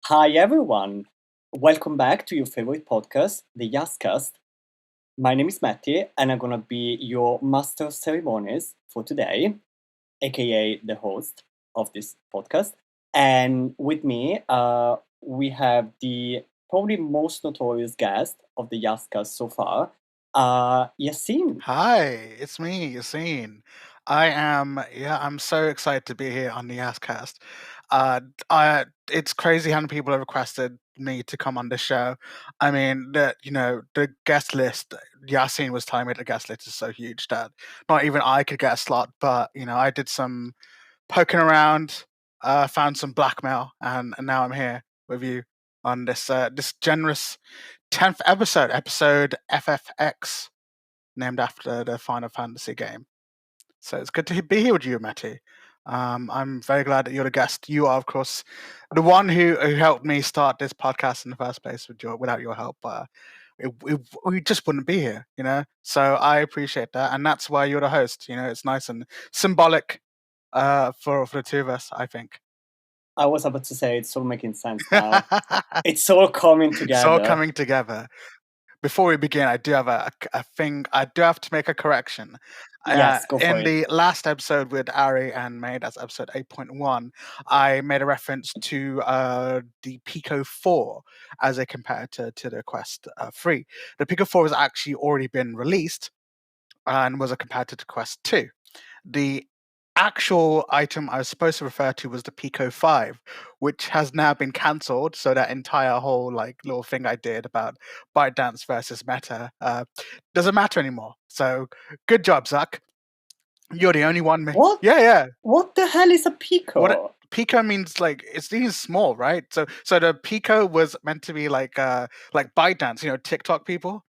Hi everyone, welcome back to your favorite podcast, the Yascast. My name is Mettie, and I'm gonna be your master of ceremonies for today, aka the host of this podcast. And with me, we have the probably most notorious guest of the Yascast so far, Yaseen. Hi, it's me, Yaseen. I'm so excited to be here on the Yascast. It's crazy how many people have requested me to come on the show. I mean, the guest list. Yasin was telling me the guest list is so huge that not even I could get a slot. But I did some poking around, found some blackmail, and now I'm here with you on this generous 10th episode FFX, named after the Final Fantasy game. So it's good to be here with you, Mettie. I'm very glad that you're the guest. You are, of course, the one who helped me start this podcast in the first place. Without your help, we just wouldn't be here, So I appreciate that, and that's why you're the host. It's nice and symbolic for the two of us, I think. I was about to say it's all making sense now. It's all coming together. It's all coming together. Before we begin, I do have a thing. I do have to make a correction. Yes, go for in it. the last episode with Ari and May, that's episode 8.1, I made a reference to the Pico 4 as a comparator to the Quest 3. The Pico 4 has actually already been released and was a comparator to Quest 2. The actual item I was supposed to refer to was the Pico 5, which has now been cancelled. So that entire whole little thing I did about ByteDance versus Meta doesn't matter anymore. So good job, Zach. You're the only one. What? Yeah. What the hell is a Pico? Pico means it's small, right? So the Pico was meant to be like ByteDance, TikTok people.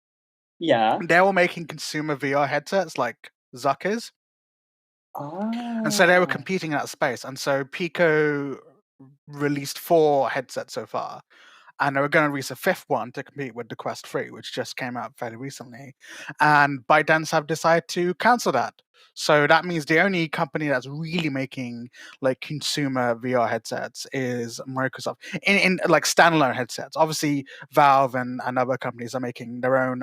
Yeah. They were making consumer VR headsets like Zuck is. And so they were competing in that space. And so Pico released 4 headsets so far. And they were going to release a 5th one to compete with the Quest 3, which just came out fairly recently. And ByteDance have decided to cancel that. So that means the only company that's really making consumer VR headsets is Microsoft in standalone headsets. Obviously, Valve and other companies are making their own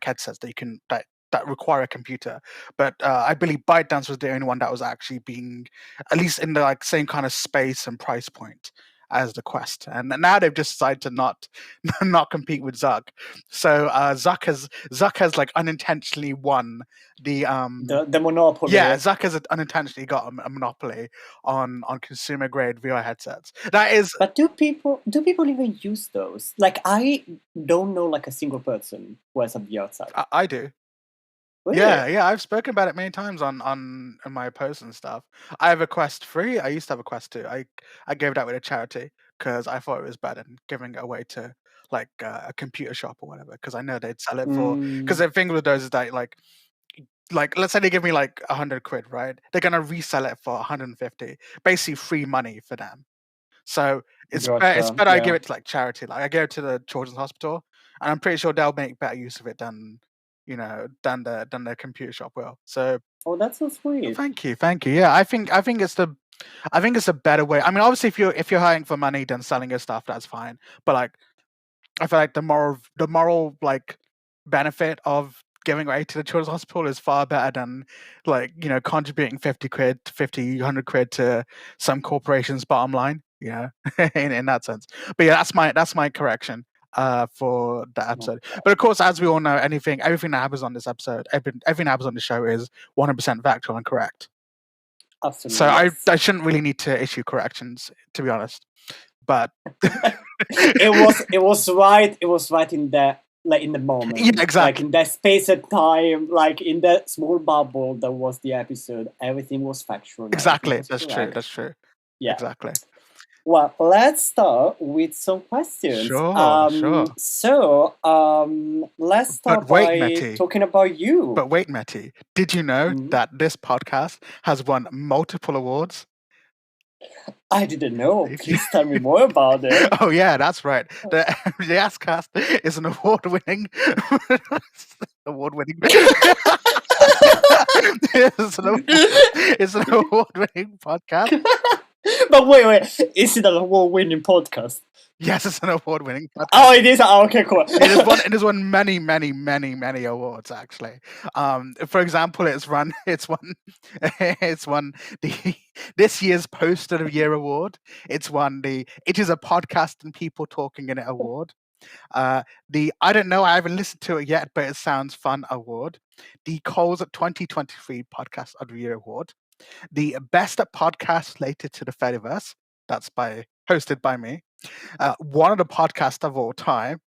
headsets that require a computer. But I believe ByteDance was the only one that was actually being, at least in the same kind of space and price point as the Quest. And now they've just decided to not compete with Zuck. So Zuck has unintentionally won the monopoly. Yeah, Zuck has unintentionally got a monopoly on consumer grade VR headsets. That is. But do people even use those? I don't know a single person who has a VR set. I do. Really? Yeah, I've spoken about it many times on my posts and stuff. I have a Quest 3. I used to have a Quest 2. I gave that with a charity because I thought it was better than giving it away to a computer shop or whatever, because I know they'd sell it for. Because the thing with those is that let's say they give me 100 quid, right? They're gonna resell it for 150, basically free money for them. So it's better I give it to charity. I give it to the Children's Hospital, and I'm pretty sure they'll make better use of it than the computer shop will. So that's so sweet. Thank you. Yeah, I think it's a better way. I mean, obviously, if you're hiring for money, then selling your stuff, that's fine. But I feel like the moral benefit of giving away to the Children's Hospital is far better than contributing 50 quid, 100 quid to some corporation's bottom line. In that sense. But yeah, that's my correction for that episode. But of course, as we all know, everything that happens on this episode, everything that happens on the show is 100% factual and correct. Absolutely. So I shouldn't really need to issue corrections, to be honest. But it was right. It was right in the in the moment. Yeah, exactly. In that space and time, in that small bubble that was the episode, everything was factual. Exactly. That's true. Yeah. Exactly. Well, let's start with some questions. Sure. So, let's start by talking about you. But wait, Mettie, did you know that this podcast has won multiple awards? I didn't know. Please tell me more about it. Oh yeah, that's right. The Yascast is an award-winning it's an award-winning podcast But wait, is it an award-winning podcast? Yes, it's an award-winning podcast. Oh, it is. Oh, okay, cool. It has won many, many, many, many awards actually. For example, it's won the this year's Poster of the Year award. It's won the It is a Podcast and People Talking in It award. The I don't know, I haven't listened to it yet, but it sounds fun award. The Coles 2023 Podcast of the Year award. The Best Podcast Related to the Fediverse. That's hosted by me. One of the podcasts of all time.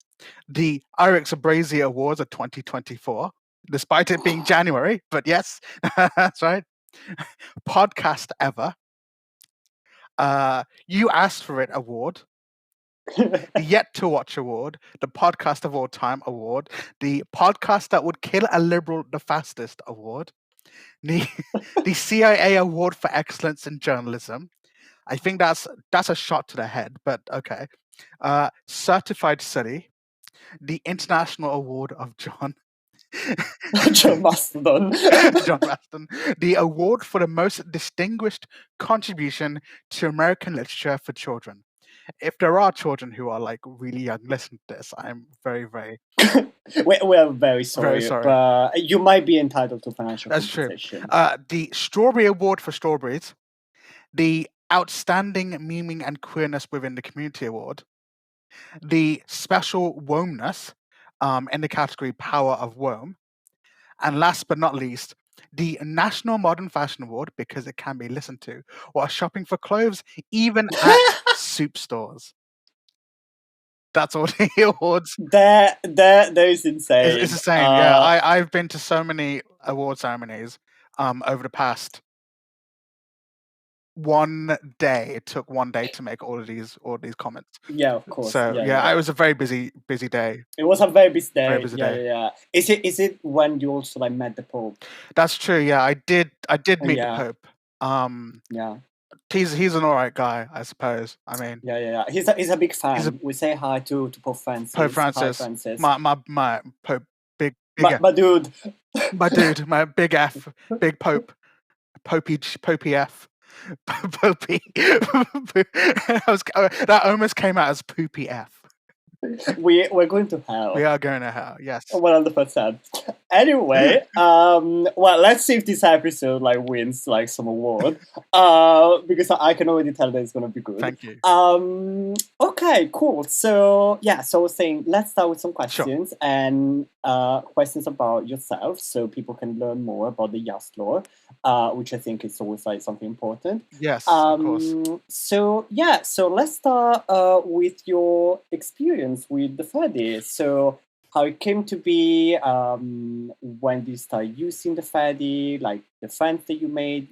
The Irix Brazier Awards of 2024, despite it being January, but yes, that's right. Podcast Ever. You Asked for It Award. The Yet to Watch Award, the Podcast of All Time Award, the Podcast That Would Kill a Liberal the Fastest Award, the CIA Award for Excellence in Journalism. I think that's a shot to the head, but okay. Certified Study, the International Award of John Mastodon. John Maston, the award for the most distinguished contribution to American literature for children. If there are children who are like really young listening to this, I'm very, very We're very sorry, sorry. but you might be entitled to financial That's true. compensation. The Strawberry Award for Strawberries, the Outstanding Memeing and Queerness Within the Community Award, the Special Womeness in the category Power of Wome, and last but not least, the National Modern Fashion Award because it can be listened to while shopping for clothes, even at soup stores. That's all the awards. That is insane. It's insane. Yeah, I've been to so many award ceremonies over the past one day. It took one day to make all these comments. Yeah, of course. So yeah, it was a very busy day. It was a very busy day. Very busy day. Yeah. Is it when you also like met the Pope? That's true. Yeah, I did meet the Pope. Yeah. He's an alright guy, I suppose. I mean, yeah. He's a big fan. We say hi to Pope Francis. Pope Francis. Hi, Francis. My Pope, big my dude. My dude, my big F, big Pope, Popey F, Popey. That almost came out as Poopy F. We're going to hell. We are going to hell. Yes. 100%. Anyway, well, let's see if this episode like wins like some award. Because I can already tell that it's gonna be good. Thank you. Okay, cool. So yeah, so I was saying let's start with some questions and questions about yourself, so people can learn more about the Yas lore, which I think is always like something important. Yes, of course. So yeah, so let's start with your experience with the Fedi. So how it came to be, when did you start using the Fedi, like the friends that you made,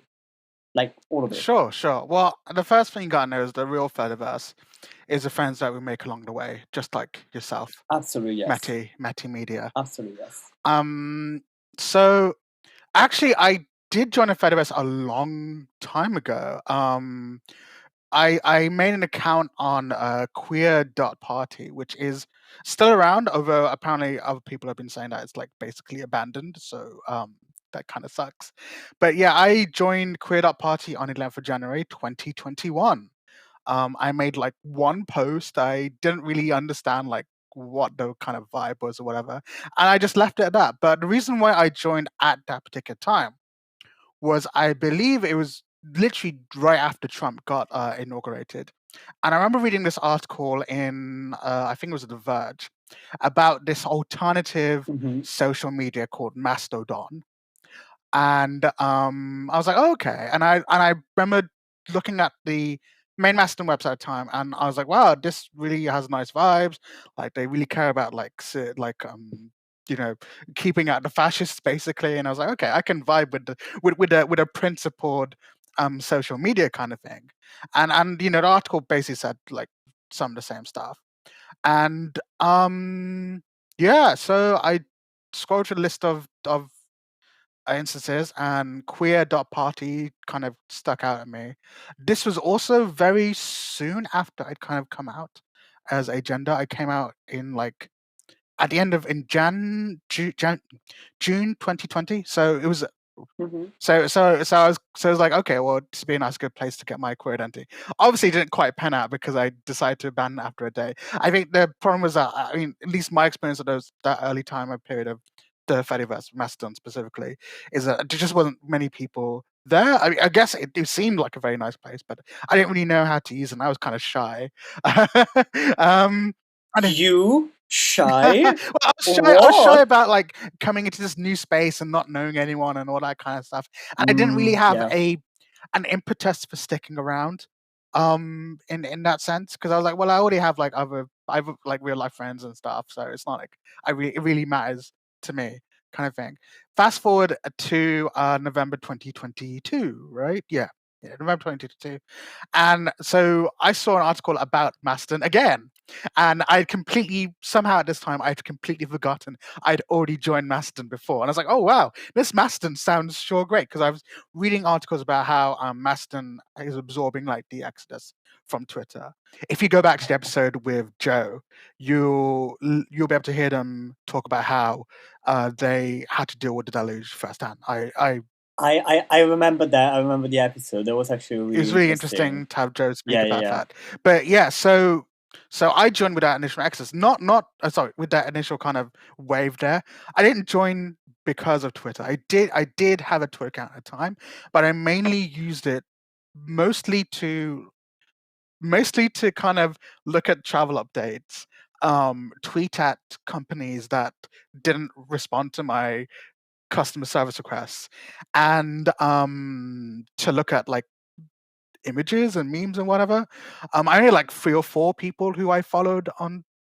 like all of it. Sure. Well, the first thing you gotta know is the real Fediverse is the friends that we make along the way, just like yourself. Absolutely, yes. Mettie Media. Absolutely, yes. So actually, I did join a Fediverse a long time ago. I made an account on queer.party, which is still around, although apparently other people have been saying that it's like basically abandoned. So that kind of sucks. But yeah, I joined queer.party on 11th of January 2021. I made like one post. I didn't really understand like what the kind of vibe was or whatever. And I just left it at that. But the reason why I joined at that particular time was I believe it was literally right after Trump got inaugurated. And I remember reading this article in, I think it was The Verge, about this alternative social media called Mastodon. And I was like, oh, okay. And I remember looking at the main Mastodon website at the time, and I was like, wow, this really has nice vibes. Like they really care about keeping out the fascists basically. And I was like, okay, I can vibe with a principled social media kind of thing. And the article basically said like some of the same stuff. And so I scrolled through the list of instances, and queer.party kind of stuck out at me. This was also very soon after I'd kind of come out as a gender. I came out in like at the end of June 2020. So it was Mhm. So I was like, okay, well, this would be a nice good place to get my queer identity. Obviously, it didn't quite pan out because I decided to abandon it after a day. I think the problem was that, I mean, at least my experience of that early time period of the Fediverse, Mastodon specifically, is that there just wasn't many people there. I mean, I guess it seemed like a very nice place, but I didn't really know how to use it. And I was kind of shy. I didn't- You shy? well, I was shy What? about like coming into this new space and not knowing anyone and all that kind of stuff. And I didn't really have Yeah. an impetus for sticking around in that sense, because I was like, well, I already have like I have like real life friends and stuff, so it's not like it really matters to me, kind of thing. Fast forward to November 2022, right? Yeah, November 2022. And so I saw an article about Mastodon again. And I'd completely, somehow at this time, I'd completely forgotten I'd already joined Mastodon before. And I was like, oh, wow, this Mastodon sounds sure great. Because I was reading articles about how Mastodon is absorbing like the exodus from Twitter. If you go back to the episode with Joe, you'll be able to hear them talk about how they had to deal with the deluge firsthand. I remember that. I remember the episode. That was actually It really was really interesting. interesting to have Joe speak Yeah, about yeah, that. But yeah, so I joined with that initial access, not sorry, with that initial kind of wave there. I didn't join because of Twitter. I did have a Twitter account at the time, but I mainly used it mostly to kind of look at travel updates, tweet at companies that didn't respond to my customer service requests, and to look at like images and memes and whatever. I only had like 3 or 4 people who I followed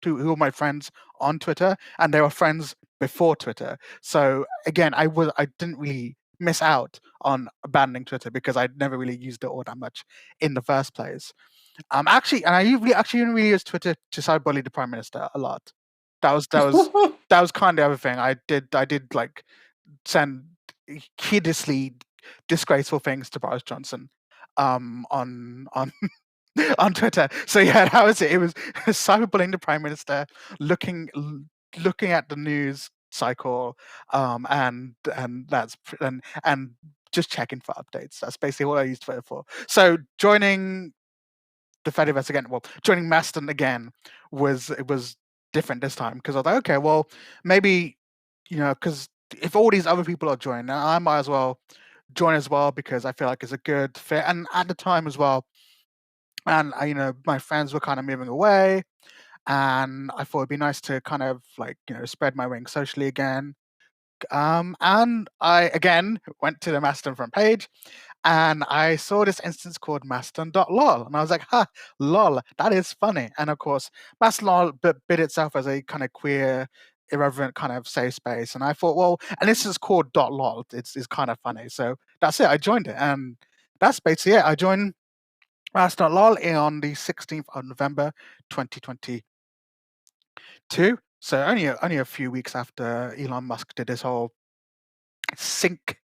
who were my friends on Twitter, and they were friends before Twitter. So again, I didn't really miss out on abandoning Twitter because I'd never really used it all that much in the first place. Actually, and I actually didn't really use Twitter to cyberbully the Prime Minister a lot. That was yeah. kind of the other thing. I did like send hideously disgraceful things to Boris Johnson on on Twitter. So yeah, that was it. It was cyberbullying the Prime Minister, looking at the news cycle, and just checking for updates. That's basically what I used Twitter for. So joining the Fediverse again, well, joining Mastodon again was different this time, because I was like, okay, well, maybe, because if all these other people are joining, I might as well join as well, because I feel like it's a good fit. And at the time as well, and my friends were kind of moving away, and I thought it'd be nice to kind of like spread my wings socially again. And I again went to the Mastodon front page, and I saw this instance called Mastodon.lol, and I was like, "Ha, lol, that is funny." And of course, Mastodon bit itself as a kind of queer, irreverent kind of safe space, and I thought, well, and this is called .lol, it's kind of funny, so that's it. I joined it, and that's basically it. I joined Mastodon.lol on the 16th of November, 2022. So only a few weeks after Elon Musk did his whole sync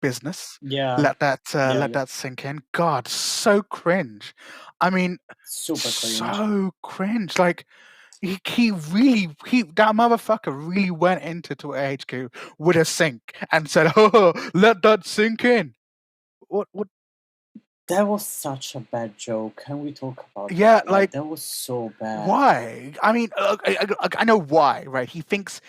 business. Yeah, Let that sink in. God, so cringe. I mean, super cringe. so cringe. Like he really that motherfucker really went into Twitter HQ with a sink and said, "Oh, let that sink in." What? That was such a bad joke. Can we talk about Yeah, that? Like, like that was so bad. why? I mean, I know why, right? He thinks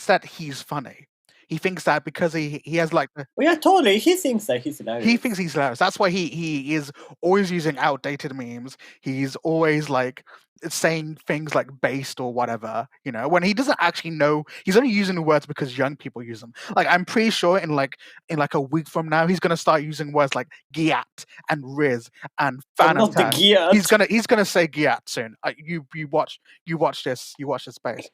that he's funny. He thinks that because he has like Well, yeah, totally. He thinks that he's he hilarious. thinks he's hilarious. That's why he is always using outdated memes. He's always like saying things like based or whatever, when he doesn't actually know. He's only using the words because young people use them. Like I'm pretty sure in like a week from now, he's gonna start using words like giat and riz and But fan not the attack. Giat. He's gonna say giat soon. You watch this space.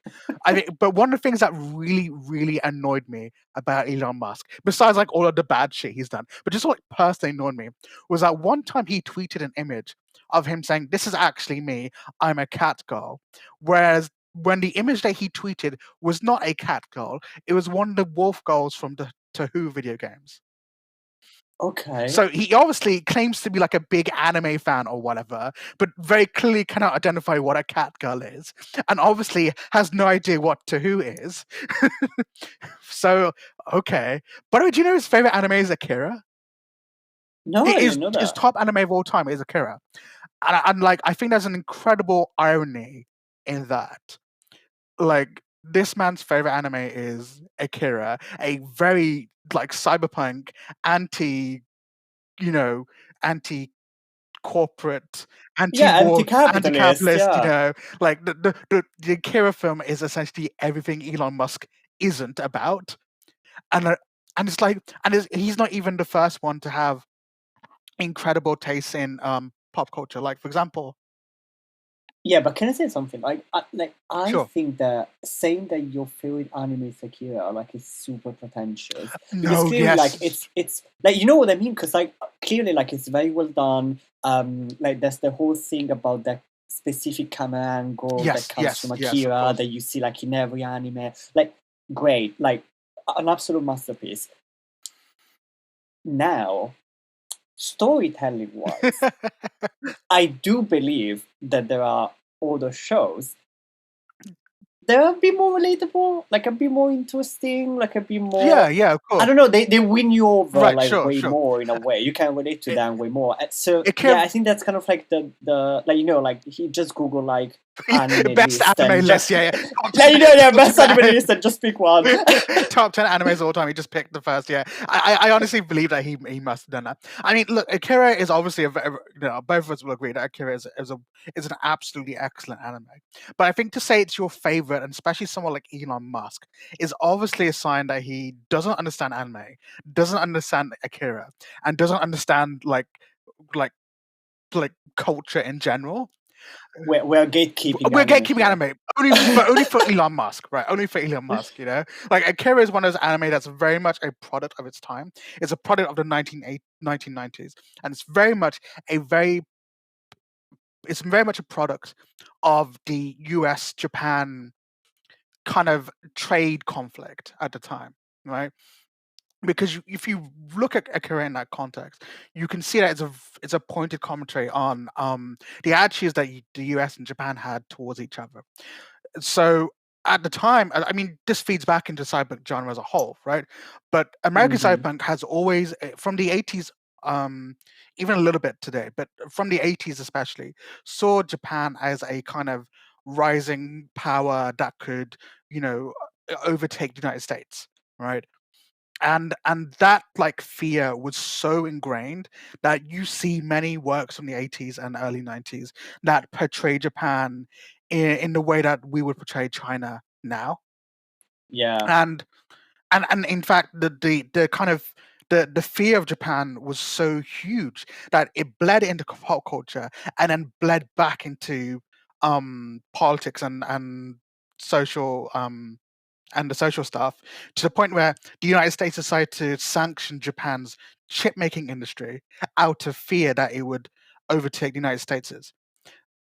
I think, but one of the things that really really annoyed me about Elon Musk, besides like all of the bad shit he's done, but just like personally annoyed me, was that one time he tweeted an image of him saying, "This is actually me. I'm a cat girl," whereas when the image that he tweeted was not a cat girl, it was one of the wolf girls from the To Who video games. Okay. So he obviously claims to be like a big anime fan or whatever, but very clearly cannot identify what a cat girl is, and obviously has no idea what Who is. So, okay. By the way, do you know his favorite anime is Akira? No, I didn't know His that. top anime of all time is Akira. And like, I think there's an incredible irony in that. Like, this man's favorite anime is Akira, a very like cyberpunk, anti, you know, anti corporate, Yeah, anti-war, anti-capitalist. anti-capitalist, Yeah. like the Akira film is essentially everything Elon Musk isn't about. And and it's like, he's not even the first one to have incredible taste in pop culture. Like, for example, Yeah, but can I say something? I sure. think that saying that your favorite anime is Akira like is super pretentious because No, clearly like yes. it's like you know what I mean because like clearly like it's very well done. Like there's the whole thing about that specific camera angle that comes from Yes, of Akira course. that you see like in every anime. Like great, like an absolute masterpiece. Now, storytelling wise, I do believe that there are other shows they're a bit more relatable, like a bit more interesting, like a bit more. Yeah, of I course. don't know. They win you over Right, like sure, way sure. more in a way. You can relate to It, them way more. So it yeah, can I think that's kind of like the like you know like he just Google like anime best list anime and list, just yeah. Top like 10, you know yeah top best anime 10. list and just pick one. Top 10 animes of all time. He just picked the first. Yeah, I honestly believe that he must have done that. I mean, look, Akira is obviously a very, both of us will agree that Akira is an absolutely excellent anime. But I think to say it's your favorite, and especially someone like Elon Musk, is obviously a sign that he doesn't understand anime, doesn't understand Akira, and doesn't understand like like culture in general. We're gatekeeping We're anime gatekeeping here. anime only for Elon Musk, right? Only for Elon Musk, Like Akira is one of those anime that's very much a product of its time. It's a product of the 1990s, and a very it's very much a product of the US Japan kind of trade conflict at the time, right? Because if you look at Akira in that context, you can see that it's a pointed commentary on the attitudes that the US and Japan had towards each other. So at the time, I mean, this feeds back into cyberpunk genre as a whole, right? But American Hmm. cyberpunk has always, from the 80s, even a little bit today, but from the 80s especially, saw Japan as a kind of rising power that could, overtake the United States, right? And that like fear was so ingrained that you see many works from the 80s and early 90s that portray Japan in the way that we would portray China now. Yeah. And and in fact the kind of the fear of Japan was so huge that it bled into pop culture and then bled back into politics and social and the social stuff, to the point where the United States decided to sanction Japan's chip making industry out of fear that it would overtake the United States'.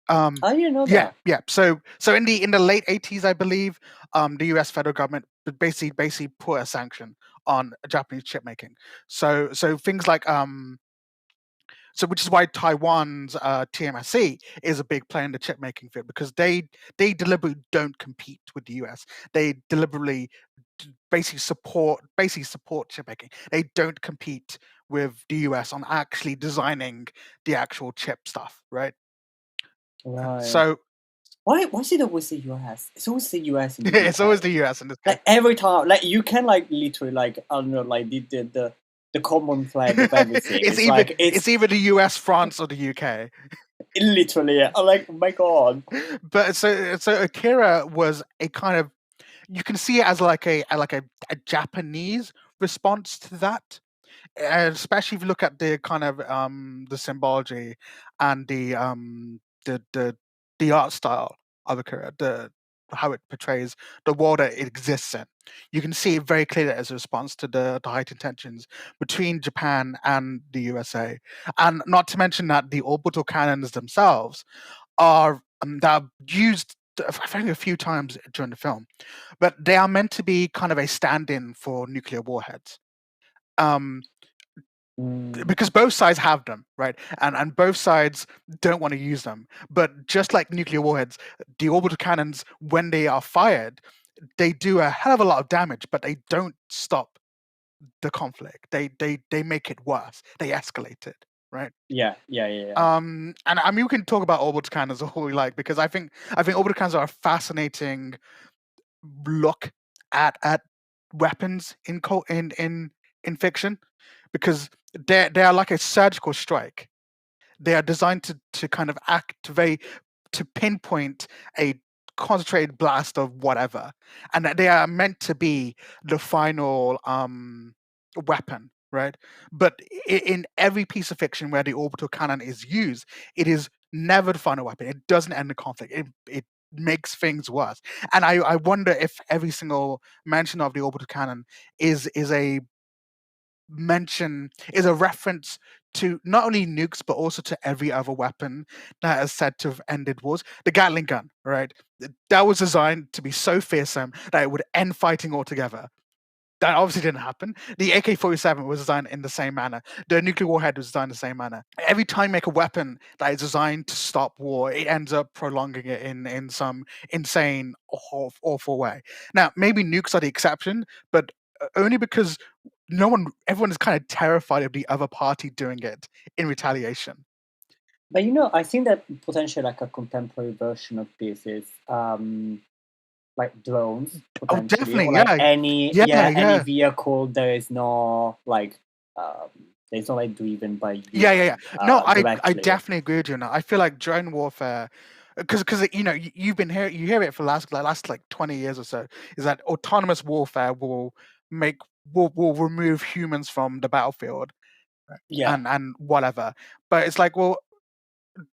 I didn't know Yeah, that. yeah. So in the late 80s, I believe, the U.S. federal government basically put a sanction on Japanese chip making. So things like so which is why Taiwan's TMSC is a big player in the chip making field, because they deliberately don't compete with the US. They deliberately basically support chip making. They don't compete with the US on actually designing the actual chip stuff, right? Right. So Why is it always the US? It's always the US in the it's always UK. the US in this case. Like every time, like you can like literally like I don't know, like the common thread of everything. It's like It's either the US, France, or the UK. literally. I'm like, oh my god. But so Akira was a kind of, you can see it as like a Japanese response to that, especially if you look at the kind of the symbology and the art style of Akira, the how it portrays the world that it exists in. You can see it very clearly as a response to the heightened tensions between Japan and the USA, and not to mention that the orbital cannons themselves are that are used, I think, a few times during the film, but they are meant to be kind of a stand-in for nuclear warheads. Um, because both sides have them, right? And both sides don't want to use them. But just like nuclear warheads, the orbital cannons, when they are fired, they do a hell of a lot of damage, but they don't stop the conflict. They make it worse. They escalate it, right? Yeah, yeah, yeah, yeah. And I mean, we can talk about orbital cannons all we like, because I think orbital cannons are a fascinating look at weapons in fiction, because they are like a surgical strike. They are designed to kind of activate, to pinpoint a concentrated blast of whatever, and that they are meant to be the final weapon, right? But in every piece of fiction where the orbital cannon is used, it is never the final weapon. It doesn't end the conflict. It makes things worse. And I wonder if every single mention of the orbital cannon is a reference to not only nukes but also to every other weapon that is said to have ended wars. The Gatling gun, right? That was designed to be so fearsome that it would end fighting altogether. That obviously didn't happen. The AK-47 was designed in the same manner. The nuclear warhead was designed the same manner. Every time you make a weapon that is designed to stop war, it ends up prolonging it in some insane, awful way. Now, maybe nukes are the exception, but only because everyone is kind of terrified of the other party doing it in retaliation. But I think that potentially like a contemporary version of this is like drones Oh, potentially, definitely, or like yeah, any yeah, any yeah. vehicle that is not like there's not like driven by Yeah. human No, I directly. definitely agree with you now. I feel like drone warfare, because you've been here, you hear it for last like 20 years or so, is that autonomous warfare make will remove humans from the battlefield, Yeah. and whatever. But it's like, well,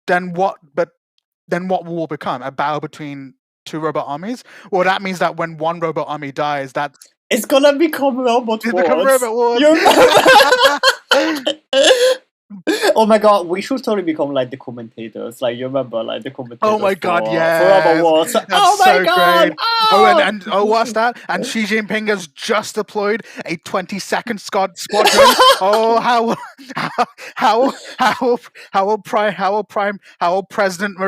then what? But then what will war become? A battle between two robot armies? Well, that means that when one robot army dies, It's gonna become robot it become wars. robot wars. You remember? Oh my god, we should totally become like the commentators. Like you remember, like the Oh commentators my god, for robot yes. wars. That's Oh my so god! great. Oh, Oh! and oh, what's that? And Xi Jinping has just deployed a 22nd squadron. Oh, how will President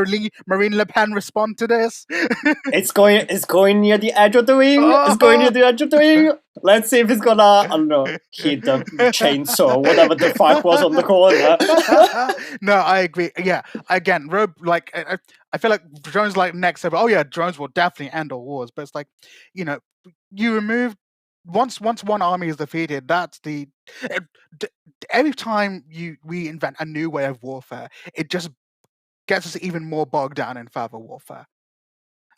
Marine Le Pen respond to this? It's going near the edge of the ring. It's going near Oh. the edge of the ring. Let's see if it's gonna, I don't know, hit the chainsaw, whatever the fuck was on the corner. No, I agree. Yeah, again, I feel like drones like next level. Oh yeah, drones will definitely end all wars, but it's like, you know, you remove once one army is defeated. That's the uh, d- every time we invent a new way of warfare, it just gets us even more bogged down in further warfare,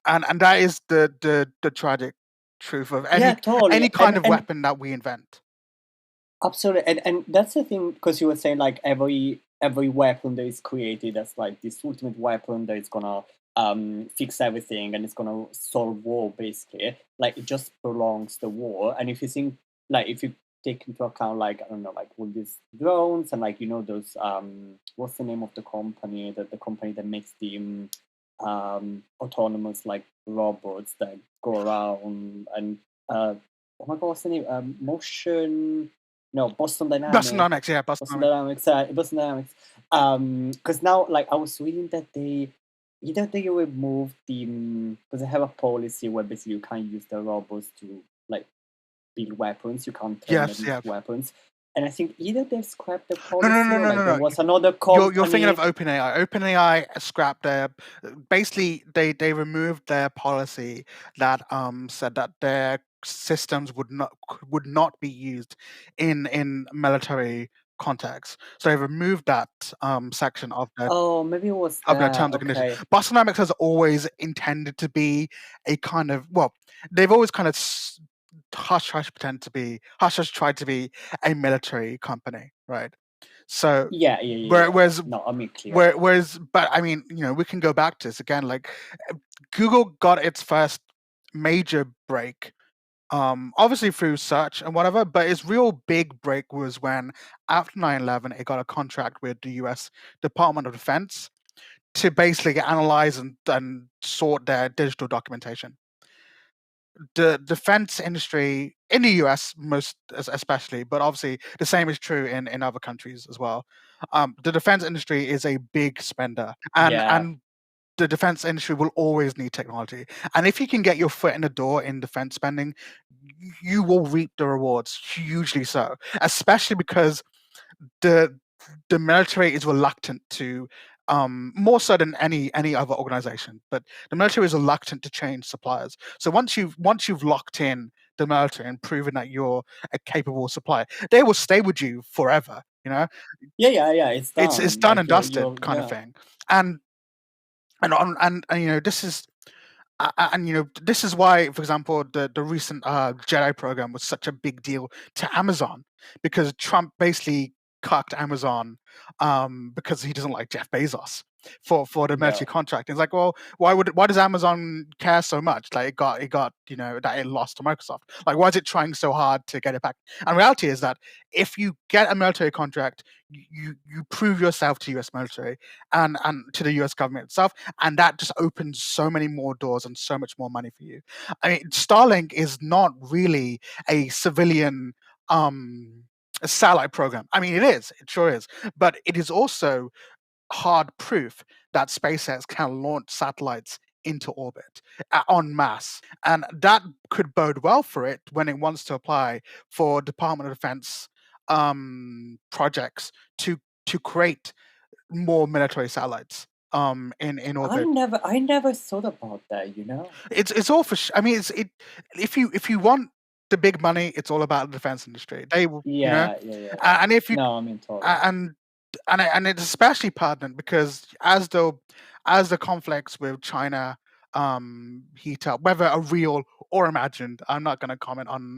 and that is the tragic truth of Yeah, any totally. kind And of and weapon that we invent. absolutely, and that's the thing, because you were saying like every weapon that is created that's like this ultimate weapon that is gonna fix everything and it's gonna solve war basically. Like it just prolongs the war. And if you think like if you take into account like I don't know like all these drones and like those what's the name of the company the company that makes the autonomous like robots that go around and oh my god, what's the name? Motion. No, Boston Boston Dynamics. Dynamics, yeah, Boston Boston Dynamics. Dynamics. Boston Dynamics. Because now, like, I was reading that they removed the because they have a policy where basically you can't use the robots to like build weapons. You can't turn them Yes, into yeah. weapons. And I think either they've scrapped the No, no, policy no, or no, like no, there no. was another You're thinking of company. OpenAI. OpenAI scrapped their basically they removed their policy that said that their systems would not be used in military context. So they removed that section Oh, maybe it was of their that. terms and conditions. Okay. Boston Dynamics has always intended to be a kind of they've always kind of hush hush tried to be a military company, right? So Yeah, yeah, yeah, yeah, yeah. whereas No, I mean clearly. but I mean, we can go back to this again. Like Google got its first major break, obviously through search and whatever, but its real big break was when after 9/11 it got a contract with the US Department of Defense to basically analyze and sort their digital documentation. the defense industry in the US especially, but obviously the same is true in other countries as well. The defense industry is a big spender, Yeah. and the defense industry will always need technology. And if you can get your foot in the door in defense spending, you will reap the rewards, hugely so. Especially because the military is reluctant to, more so than any other organization, but the military is reluctant to change suppliers. So once you've locked in the military and proven that you're a capable supplier, they will stay with you forever. Yeah. It's It's done. done Like and you're dusted kind of yeah. thing. And this is this is why, for example, the recent Jedi program was such a big deal to Amazon, because Trump basically cucked Amazon, because he doesn't like Jeff Bezos for the Yeah. military contract. It's like, well, why does Amazon care so much? Like it got that it lost to Microsoft. Like, why is it trying so hard to get it back? And reality is that if you get a military contract, you prove yourself to US military and to the US government itself, and that just opens so many more doors and so much more money for you. I mean, Starlink is not really a civilian satellite program. I mean, it sure is, but it is also hard proof that SpaceX can launch satellites into orbit en masse, and that could bode well for it when it wants to apply for Department of Defense projects to create more military satellites in orbit. I never thought about that, you know? It's all for I mean, if you want the big money, it's all about the defense industry. They will, Yeah. and if you No, I mean totally. and and it's especially pertinent because as the conflicts with China heat up, whether a real or imagined, I'm not going to comment on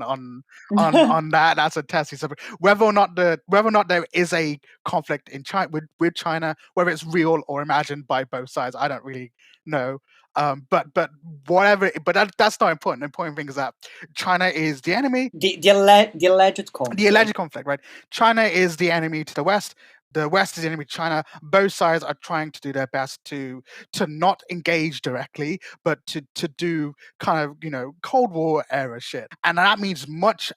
that. That's a testy subject. Whether or not there is a conflict in China with China, whether it's real or imagined by both sides, I don't really know. But whatever. But that's not important. The important thing is that China is the enemy. The alleged The alleged conflict. conflict, right? China is the enemy to the West. The West is the enemy to China. Both sides are trying to do their best to not engage directly, but to do kind of Cold War era shit, and that means but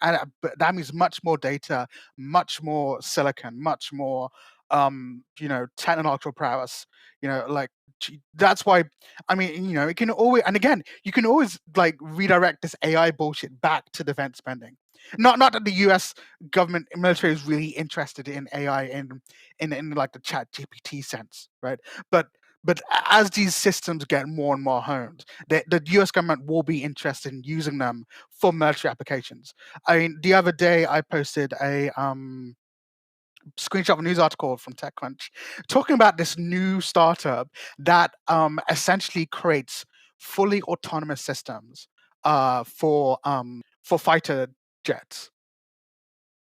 that means much more data, much more silicon, much more technological prowess. Like that's why. I mean, it can always, and again, you can always like redirect this AI bullshit back to defense spending. Not that the U.S. government military is really interested in AI in like the Chat GPT sense, right? But as these systems get more and more honed, the U.S. government will be interested in using them for military applications. I mean, the other day I posted a screenshot of a news article from TechCrunch talking about this new startup that essentially creates fully autonomous systems for fighter jets.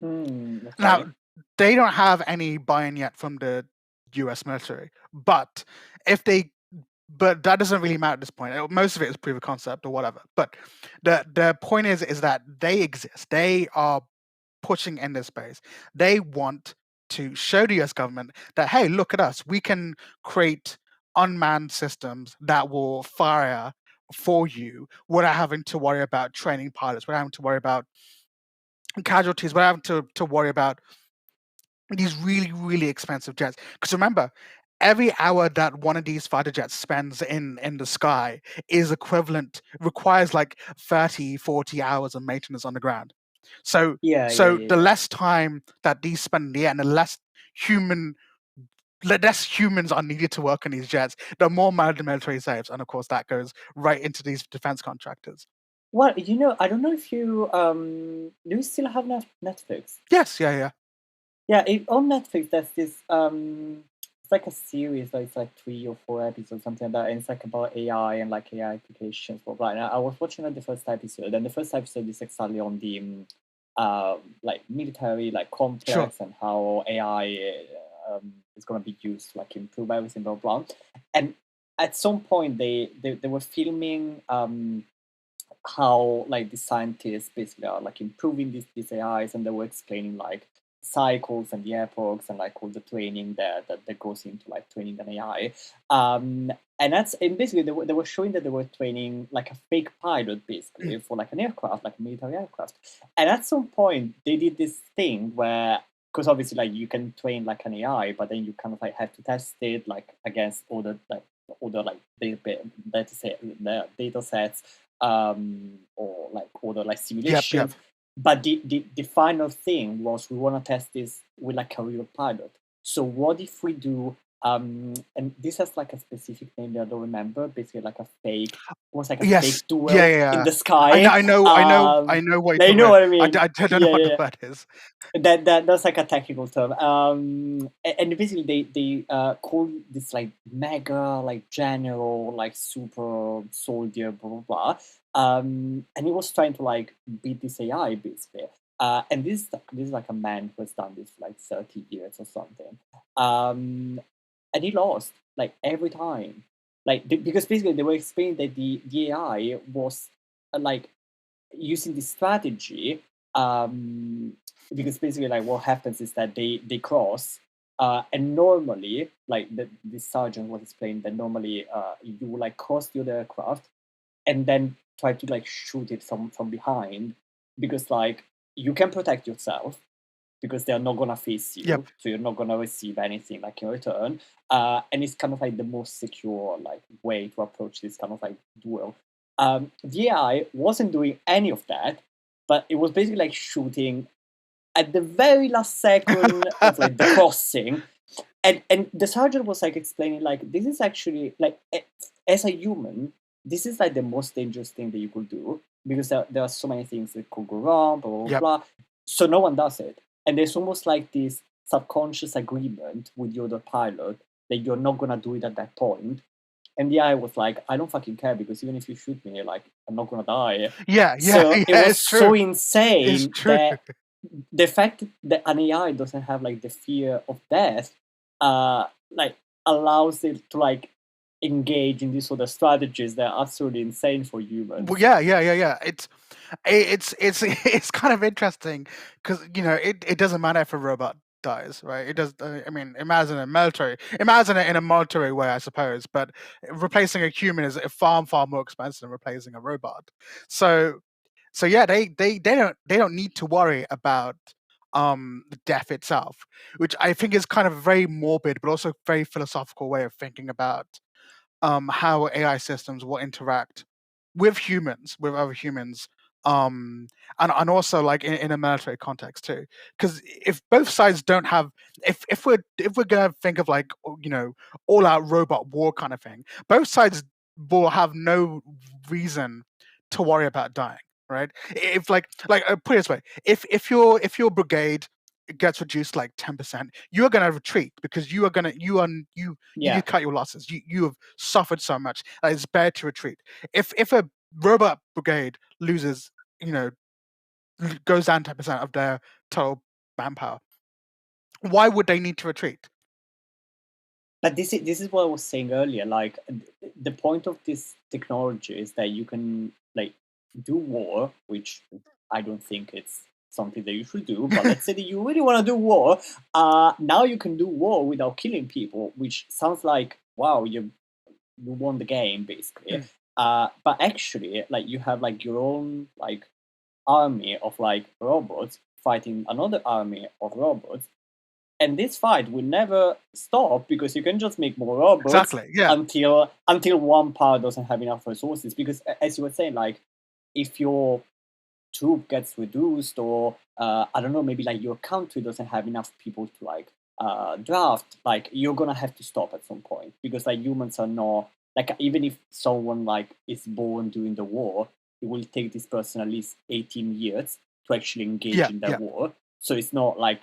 Now, Okay. they don't have any buy-in yet from the US military, but if they but that doesn't really matter at this point. Most of it is proof of concept or whatever. But the point is that they exist. They are pushing in this space. They want to show the US government that, hey, look at us. We can create unmanned systems that will fire for you without having to worry about training pilots, without having to worry about casualties, without having to worry about these really, really expensive jets. Because remember, every hour that one of these fighter jets spends in the sky is requires like 30, 40 hours of maintenance on the ground. So the Yeah. less time that these spend in the air and human the less humans are needed to work on these jets, the more money the military saves. And of course that goes right into these defense contractors. Well, I don't know if you do you still have Netflix? Yes, yeah. Yeah, on Netflix there's this it's like a series, like it's like 3 or 4 episodes, something like that, and it's like about AI and like AI applications, blah blah. And I was watching like the first episode, and the first episode is exactly on the like military like Sure. complex and how AI is gonna be used to like improve everything, blah blah. And at some point they were filming how like the scientists basically are like improving these AIs, and they were explaining like cycles and the epochs and like all the training that goes into like training an AI. And basically they were showing that they were training like a fake pilot basically for like an aircraft, like a military aircraft. And at some point they did this thing where, because obviously like you can train like an AI, but then you kind of like have to test it like against other like data sets, or like other like Yep, yep. simulations. But the final thing was we want to test this with like a real pilot. So what if we do and this has like a specific name that I don't remember, basically like a fake, almost like a Yes. fake duel Yeah, yeah, in yeah. the sky. I know what you're Now you talking know about. what I mean. I don't know Yeah, what yeah, the yeah. word is. That's like a technical term. And basically they call this like mega like general like super soldier blah blah blah. And he was trying to like beat this AI basically. And this is like a man who has done this for like 30 years or something. And he lost like every time. Like because basically they were explaining that the AI was like using this strategy, because basically like what happens is that they cross, and normally like the sergeant was explaining that normally you would like cross the other aircraft and then try to like shoot it from behind, because like you can protect yourself because they're not gonna face Yep. you, so you're not gonna receive anything like in return. And it's kind of like the most secure like way to approach this kind of like duel. The AI wasn't doing any of that, but it was basically like shooting at the very last second of like the crossing. And the sergeant was like explaining like this is actually like as a human, this is like the most dangerous thing that you could do, because there are so many things that could go wrong, blah blah Yep. blah. So no one does it, and there's almost like this subconscious agreement with the other pilot that you're not gonna do it at that point. And the AI was like, I don't fucking care, because even if you shoot me, like I'm not gonna die. Yeah, yeah, So it yeah. was It's true. so It's insane true. that the fact that an AI doesn't have like the fear of death, like allows it to like engage in these sort of strategies that are absolutely insane for Well, humans. yeah, yeah, yeah, yeah. It's it's kind of interesting because it doesn't matter if a robot dies, right? It does. I mean, imagine it in a military way, I suppose. But replacing a human is far more expensive than replacing a robot. So yeah, they don't need to worry about the death itself, which I think is kind of a very morbid but also very philosophical way of thinking about how AI systems will interact with humans, with other humans, and also like in a military context too. Because if both sides don't have, if we're gonna think of like all out robot war kind of thing, both sides will have no reason to worry about dying, right? If put it this way, if your brigade gets reduced like 10%, you are going to retreat because you need to Yeah, cut your losses. You have suffered so much that it's better to retreat. If a robot brigade loses, goes down 10% of their total manpower, why would they need to retreat? but this is what I was saying earlier. Like the point of this technology is that you can like do war, which I don't think it's something that you should do. But let's say that you really want to do war. Now you can do war without killing people, which sounds like wow, you won the game basically. Mm. But actually, like you have like your own like army of like robots fighting another army of robots, and this fight will never stop because you can just make more robots Exactly. Yeah. until one part doesn't have enough resources. Because as you were saying, like if your troop gets reduced, or I don't know, maybe like your country doesn't have enough people to like draft, like you're gonna have to stop at some point, because like humans are not like, even if someone like is born during the war, it will take this person at least 18 years to actually engage Yeah. in that Yeah. war. So it's not like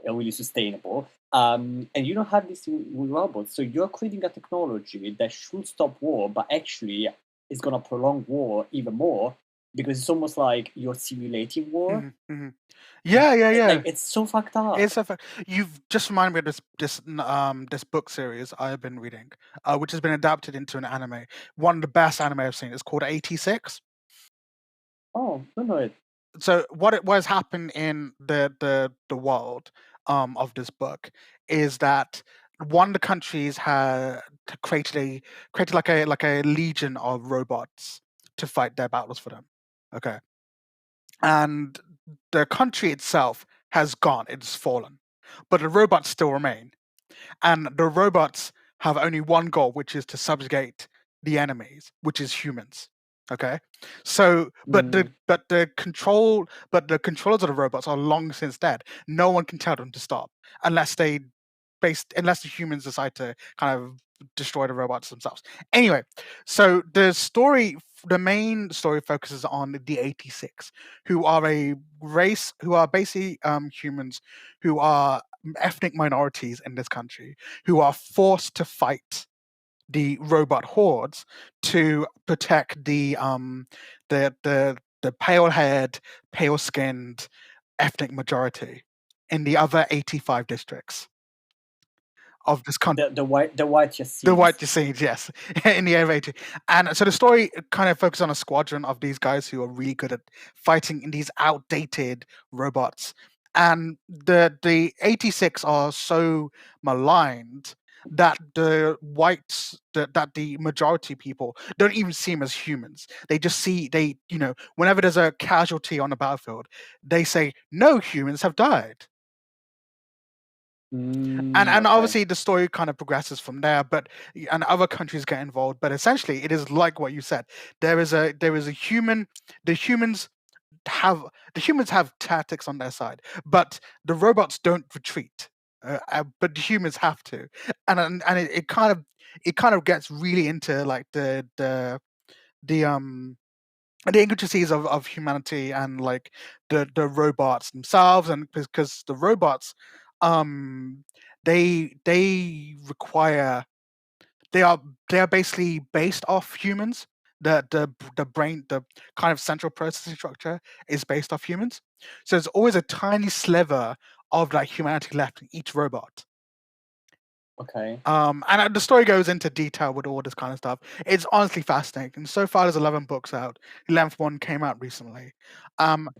really sustainable. And you don't have this with robots, so you're creating a technology that should stop war, but actually is gonna prolong war even more, because it's almost like you're simulating war. Yeah. Yeah. Like Yeah. it's so fucked up. It's a fact. You've just reminded me of this book series I've been reading, which has been adapted into an anime. One of the best anime I've seen. It's called 86. Oh, don't know it. So what has happened in the world of this book is that one of the countries had created like a legion of robots to fight their battles for them. Okay, and the country itself has gone; it's fallen, but the robots still remain, and the robots have only one goal, which is to subjugate the enemies, which is humans. Okay, so but the controllers of the robots are long since dead. No one can tell them to stop unless unless the humans decide to kind of destroy the robots themselves. Anyway, so the main story focuses on the 86, who are a race who are basically humans who are ethnic minorities in this country who are forced to fight the robot hordes to protect the pale-haired, pale-skinned ethnic majority in the other 85 districts of this country. The white The Yaseens. white Yaseen, yes, in the area. And so the story kind of focuses on a squadron of these guys who are really good at fighting in these outdated robots. And the 86 are so maligned that the whites, that the majority people don't even see them as humans. They just whenever there's a casualty on the battlefield, they say, no humans have died. And Okay. obviously the story kind of progresses from there, and other countries get involved. But essentially, it is like what you said. There is a human. The humans have tactics on their side, but the robots don't retreat. But the humans have to, and it kind of gets really into like the intricacies of humanity and like the robots themselves, and because the robots they require they are basically based off humans. The brain, the kind of central processing structure is based off humans, so there's always a tiny sliver of like humanity left in each robot. Okay. And the story goes into detail with all this kind of stuff. It's honestly fascinating. So far, there's 11 books out. The 11th one came out recently.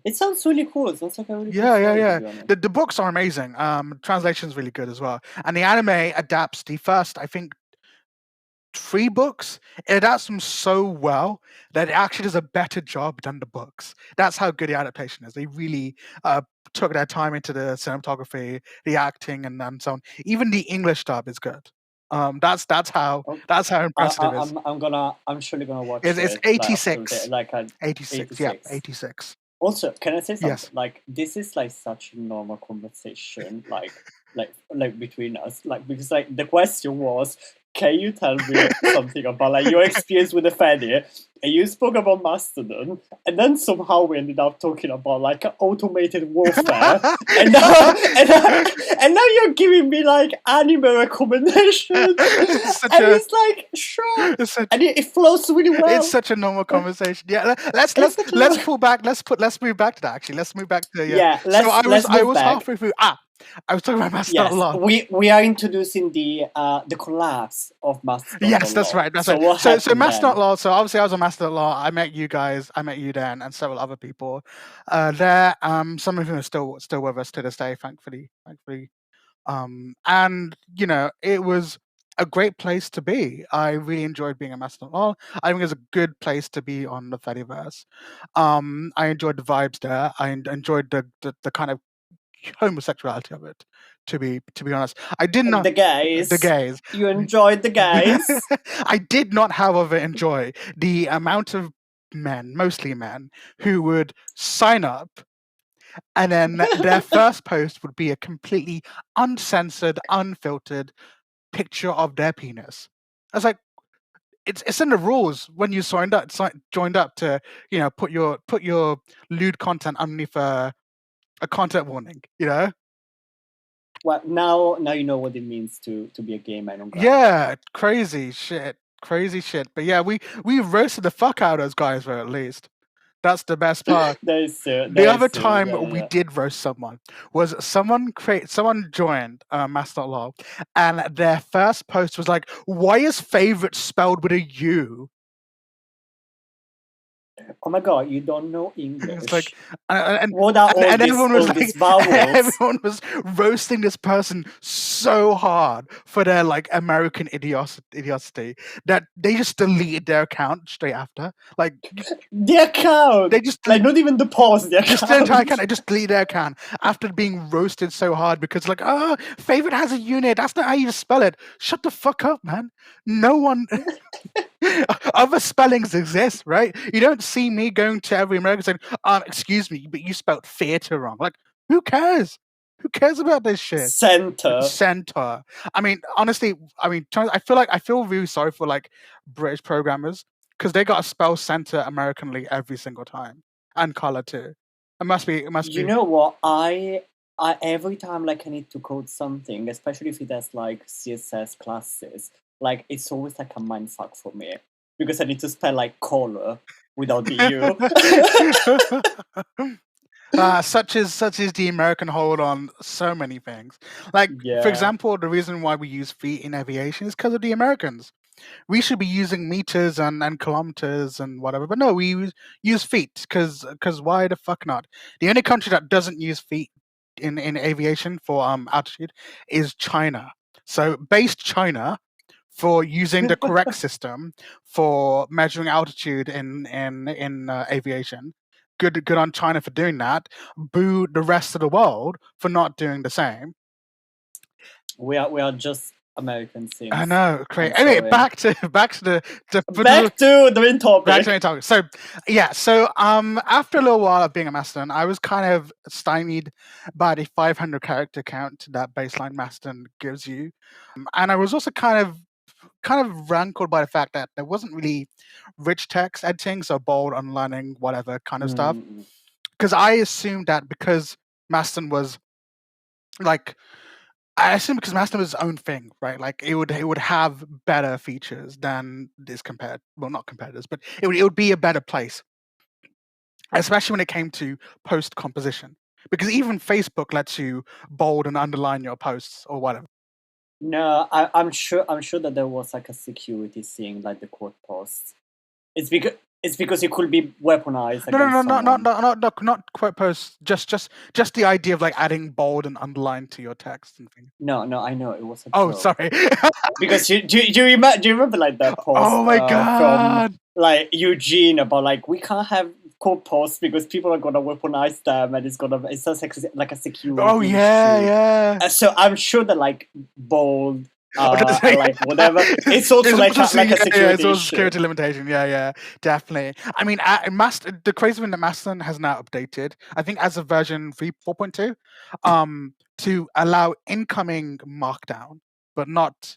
It sounds really cool. It sounds like a really cool Yeah, story, yeah, to be yeah. honest. The books are amazing. Translation's really good as well. And the anime adapts the first, I think, 3 books. It adapts them so well that it actually does a better job than the books. That's how good the adaptation is. They really took their time into the cinematography, the acting, and so on. Even the English dub is good. That's how impressive it is. I'm surely gonna watch It's it. 86. Like 86. Yeah, 86. Also, can I say something? Yes. Like, this is like such a normal conversation, like between us, like, because like the question was, can you tell me something about like your experience with the Fanny? And you spoke about Mastodon, and then somehow we ended up talking about like automated warfare, and now you're giving me like anime recommendations, it's like sure, and it flows really well. It's such a normal conversation. Yeah, let's pull back. Let's move back to that. Actually, let's move back to So I was halfway through. I was talking about Mastodon Law. We are introducing the collapse of Mastodon. Yes, that's right. That's right. So Mastodon Law. So obviously I was on Mastodon Law. I met you guys. I met you Dan and several other people there. Some of whom are still with us to this day, thankfully. And it was a great place to be. I really enjoyed being a Mastodon Law. I think it was a good place to be on the Fediverse. I enjoyed the vibes there. I enjoyed the kind of homosexuality of it. To be honest, I did not the gays. You enjoyed the gays. I did not, however, enjoy the amount of men, mostly men, who would sign up, and then their first post would be a completely uncensored, unfiltered picture of their penis. I was like, it's in the rules when you joined up to put your lewd content underneath a content warning. Well, now you know what it means to be a gay man on Grindr. Yeah, crazy shit. But yeah, we roasted the fuck out of those guys, for at least. That's the best part. The other time we did roast someone was someone joined Mastodon Law, and their first post was like, "Why is favorite spelled with a U?" Oh my god, you don't know It's like, English. and What are all and these everyone was all like, these vowels? everyone was roasting this person so hard for their like American idiocy that they just deleted their account straight after. Like The account! they just Like, not even the post, the just the entire account. account. They just deleted their account after being roasted so hard because like, oh, favorite has a unit. That's not how you spell it. Shut the fuck up, man. No one. Other spellings exist, right? You don't see me going to every American saying, excuse me, but you spelled theater wrong. Like, who cares? Who cares about this shit? Center. Center. I mean, honestly, I feel really sorry for like British programmers because they got to spell center Americanly every single time and color too. It must You be. know what? I every time like I need to code something, especially if it has like CSS classes, like it's always like a mindfuck for me because I need to spell like color without the U. Such is the American hold on so many things. Like, for Yeah. example, the reason why we use feet in aviation is because of the Americans. We should be using meters and kilometers and whatever, but no, we use feet because why the fuck not? The only country that doesn't use feet in aviation for altitude is China. So, based China for using the correct system for measuring altitude in aviation. Good on China for doing that. Boo the rest of the world for not doing the same. We are just American things. I know, great. I'm Anyway, sorry. back to the Back to the main topic. back to the main topic. So yeah, after a little while of being a Mastodon, I was kind of stymied by the 500 character count that baseline Mastodon gives you, and I was also kind of rankled by the fact that there wasn't really rich text editing, so bold, underlining, whatever kind of stuff. Because I assumed that because Mastodon was like, I assume because Mastodon was its own thing, right? Like it would have better features than this not competitors, but it would be a better place, especially when it came to post composition. Because even Facebook lets you bold and underline your posts or whatever. No, I'm sure that there was like a security thing, like the quote posts. It's because it could be weaponized against someone. Not quote posts. Just the idea of like adding bold and underline to your text and things. No, I know it was a Oh, joke. sorry. Because do you remember like that post? Oh my god! From like Eugene about like we can't have quote posts because people are gonna weaponize them and it's just like a security Oh yeah, issue. yeah. So I'm sure that like bold. Like whatever. It's also like a security it's also issue. security limitation. Yeah, definitely. I mean, the crazy thing that Mastodon has now updated, I think as of version 4.2, to allow incoming markdown, but not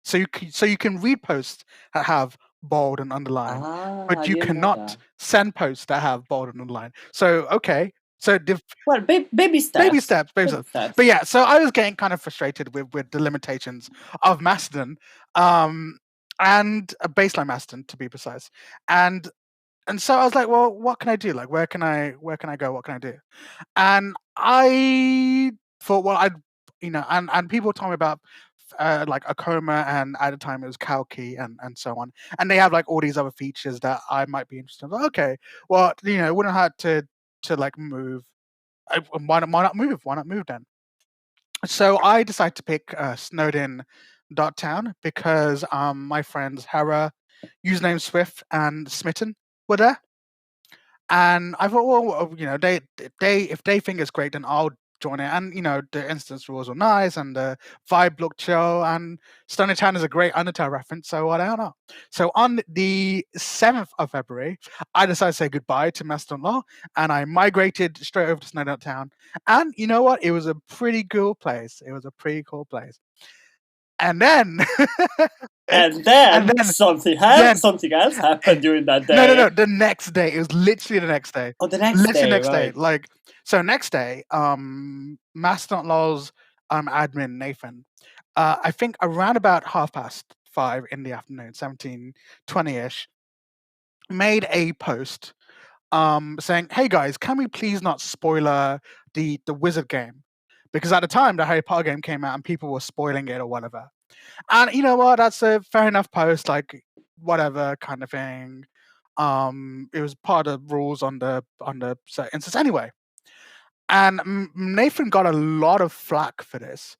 so you can read posts that have bold and underline, but you cannot send posts that have bold and underline. So okay. So well, baby steps. But yeah, so I was getting kind of frustrated with the limitations of Mastodon, and a baseline Mastodon to be precise, and so I was like, well, what can I do? Like, where can I go? What can I do? And I thought, well, and people told me about like Akoma, and at the time it was Kalki and so on, and they have like all these other features that I might be interested in. Like, okay, well, it wouldn't hurt to like move. Why not move? Why not move then? So I decided to pick Snowden.town because my friends Hera, username Swift, and Smitten were there. And I thought, well, they if they think it's great, then I'll join it. And the instance rules were nice, and the vibe looked chill. And Stony Town is a great Undertale reference, so I don't know. So on the 7th of February, I decided to say goodbye to Mastodon Law, and I migrated straight over to Snowden Town. And you know what? It was a pretty cool place. And then and then something else happened during that day. No, the next day. It was literally the next day. Oh, the next day, next right. day. Like, so next day, Mastodon Law's admin Nathan, I think around about 5:30 in the afternoon, 17:20ish, made a post saying, "Hey guys, can we please not spoiler the Wizard game?" Because at the time the Harry Potter game came out and people were spoiling it or whatever. And you know what? That's a fair enough post, like whatever kind of thing. It was part of the rules on the set instance anyway. And Nathan got a lot of flack for this,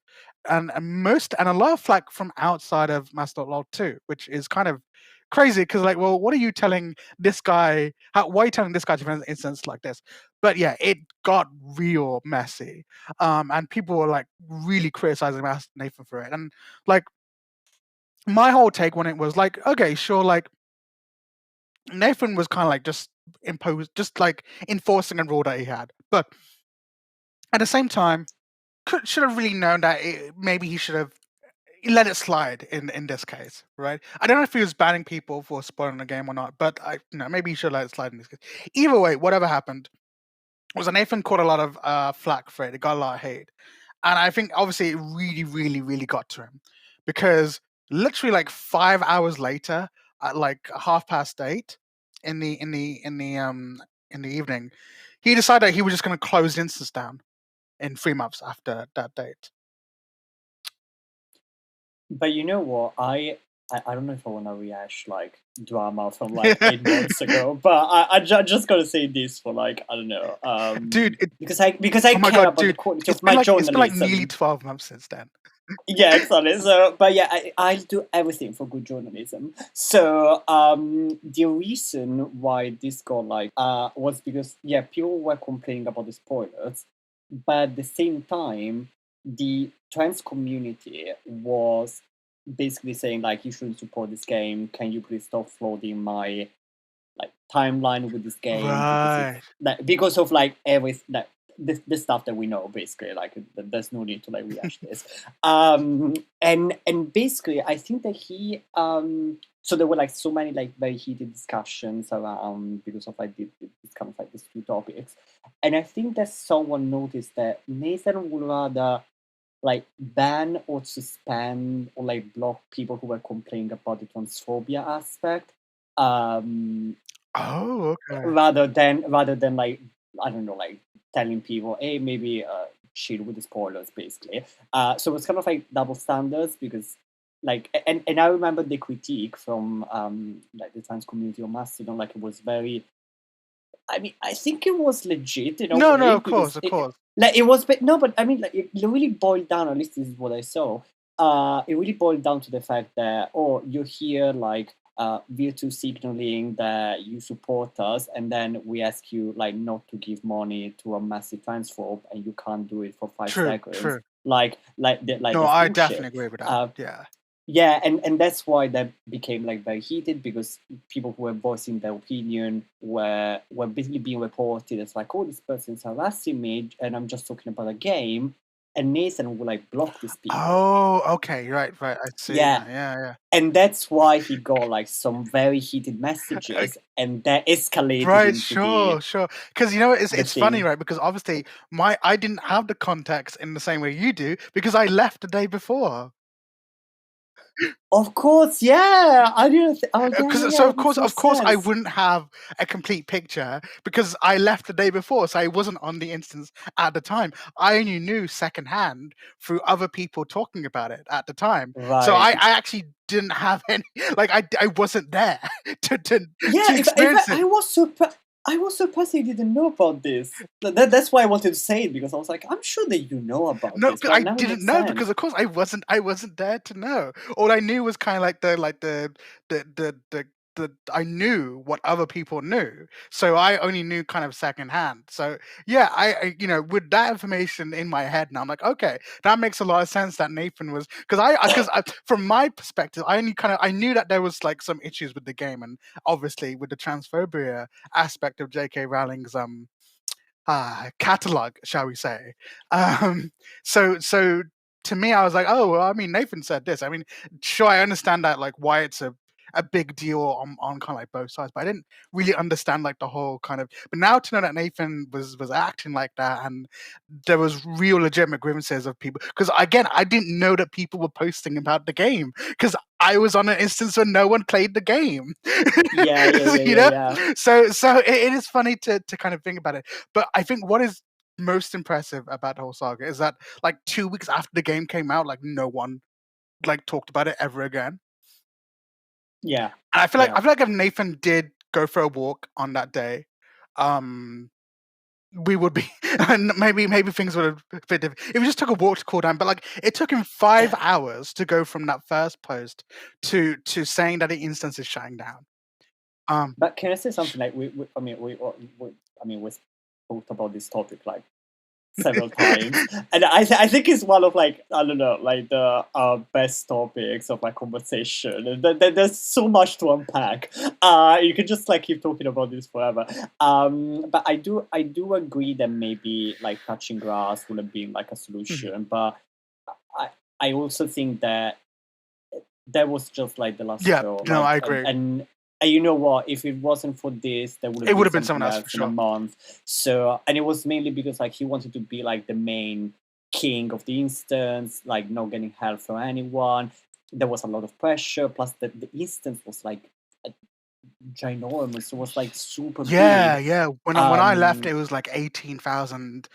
and a lot of flack from outside of Master.log too, which is kind of crazy because, like, well, what are you telling this guy? Why are you telling this guy to defend an instance like this? But yeah, it got real messy, and people were like really criticizing Master Nathan for it, and like my whole take on it was like, okay, sure, like Nathan was kind of like just like enforcing a rule that he had, but at the same time, should have really known that maybe he should have let it slide in this case, right? I don't know if he was banning people for spoiling the game or not, but maybe he should let it slide in this case. Either way, whatever happened was that Nathan caught a lot of flack for it. It got a lot of hate, and I think obviously it really, really, really got to him because literally like 5 hours later, at like 8:30 in the evening, he decided that he was just going to close the instance down in 3 months after that date. But you know what? I don't know if I want to rehash like drama from like 8 months ago, but I just gotta say this for like I don't know, Dude, because I oh my care God, about the dude, quality it's of my been journalism. like nearly 12 months since then. Yeah, exactly. So, but yeah, I'll do everything for good journalism. So, the reason why this got like was because yeah, people were complaining about the spoilers, but at the same time, the trans community was basically saying like, you shouldn't support this game. Can you please stop flooding my like timeline with this game because it's Right. like because of like every like the stuff that we know basically like there's no need to like rehash this and basically I think that he so there were like so many like very heated discussions around because of like this kind of like these two topics, and I think that someone noticed that Nathan would rather like ban or suspend or like block people who were complaining about the transphobia aspect Oh, okay. rather than like I don't know, like telling people, hey, maybe chill with the spoilers, basically. So it's kind of like double standards because like and I remember the critique from like the trans community on Mastodon, like it was very. I mean, I think it was legit in a No, way of course, because of course. like it was, but no, but I mean, like it really boiled down. At least this is what I saw. It really boiled down to the fact that you hear like virtue signaling that you support us, and then we ask you like not to give money to a massive transphobe, and you can't do it for 5 seconds. True. Like No, that's I bullshit. definitely agree with that. Yeah. Yeah, and that's why that became like very heated because people who were voicing their opinion were basically being reported as like, oh, this person's harassing me, and I'm just talking about a game, and Nathan would like block these people. Oh, okay, right. I see. Yeah. Yeah. And that's why he got like some very heated messages, and that escalated Right, into sure. Because you know it's funny, thing. right? Because obviously I didn't have the context in the same way you do because I left the day before. Of course, yeah. I didn't. Oh, yeah. So That makes more of course I sense. wouldn't have a complete picture because I left the day before, so I wasn't on the instance at the time. I only knew secondhand through other people talking about it at the time. So Right. I actually didn't have any, like I wasn't there to Yeah, experience it. I was surprised you didn't know about this. That's why I wanted to say it because I was like, I'm sure that you know about No, this, but I now it didn't makes know sense. because of course I wasn't there to know. All I knew was kind of like the I knew what other people knew, so I only knew kind of secondhand. So yeah, I with that information in my head now, I'm like, okay, that makes a lot of sense that Nathan was because from my perspective, I only I knew that there was like some issues with the game and obviously with the transphobia aspect of J.K. Rowling's catalog, shall we say? So to me, I was like, oh, well, I mean, Nathan said this. I mean, sure, I understand that, like, why it's a big deal on kind of like both sides, but I didn't really understand like the whole kind of. But now to know that Nathan was acting like that, and there was real legitimate grievances of people, because again, I didn't know that people were posting about the game because I was on an instance where no one played the game. Yeah. So it is funny to kind of think about it. But I think what is most impressive about the whole saga is that like 2 weeks after the game came out, like no one like talked about it ever again. Yeah. And I feel like if Nathan did go for a walk on that day, we would be and maybe things would have been different. If we just took a walk to cool down, but like it took him 5 hours to go from that first post to saying that the instance is shutting down. But can I say sh- something like I mean, we spoke about this topic like several times, and I think it's one of like I don't know like the best topics of my conversation. And there's so much to unpack. You can just like keep talking about this forever. But I do agree that maybe like touching grass would have been like a Mhm. solution, but I I also think that that was just like the last Yeah, straw. no, Like I agree. and you know what? If it wasn't for this, there would It have would been have been someone something else for else in a sure. month. So and it was mainly because like he wanted to be like the main king of the instance, like not getting help from anyone. There was a lot of pressure. Plus the instance was like uh, ginormous. It was like super Yeah, big. yeah. When I left, Um, it was like 18,000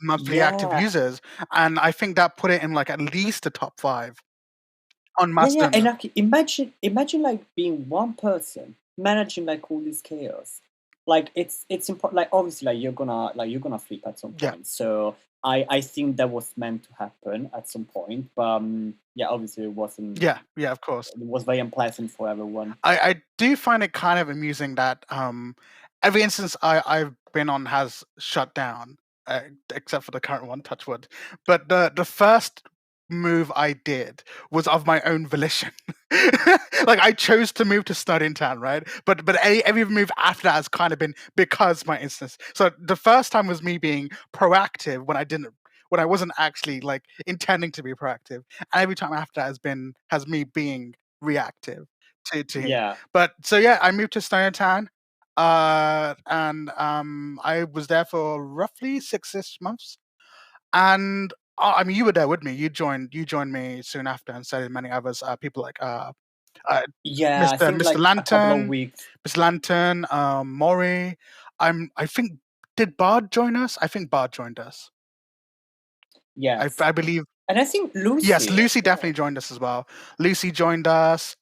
monthly active yeah, users, and I think that put it in like at least the top 5 on yeah, and Mastodon. like imagine like being one person managing like all this chaos. Like it's important. Like obviously, like you're gonna flip at some Yeah, point. So I think that was meant to happen at some point. But yeah, obviously it wasn't. yeah, yeah. Of course. It was very unpleasant for everyone. I do find it kind of amusing that every instance I've been on has shut down, except for the current one, touch wood. But the first move I did was of my own volition. Like I chose to move to Snowden Town, right? But every move after that has kind of been because my instance. So the first time was me being proactive when I wasn't actually like intending to be proactive, and every time after that has me being reactive to him. Yeah. But so yeah, I moved to Stone Town, and I was there for roughly 6ish months. And I mean, you were there with me. You joined me soon after, and so did many others. People like uh, Yeah, I Mr. think Mr. like a couple of Lantern, weeks. Mr. Lantern, Maury. I think did Bard join us? I think Bard joined us. Yes, I believe. and I think Yes, Lucy as Lucy definitely well. joined us as well. Lucy joined us.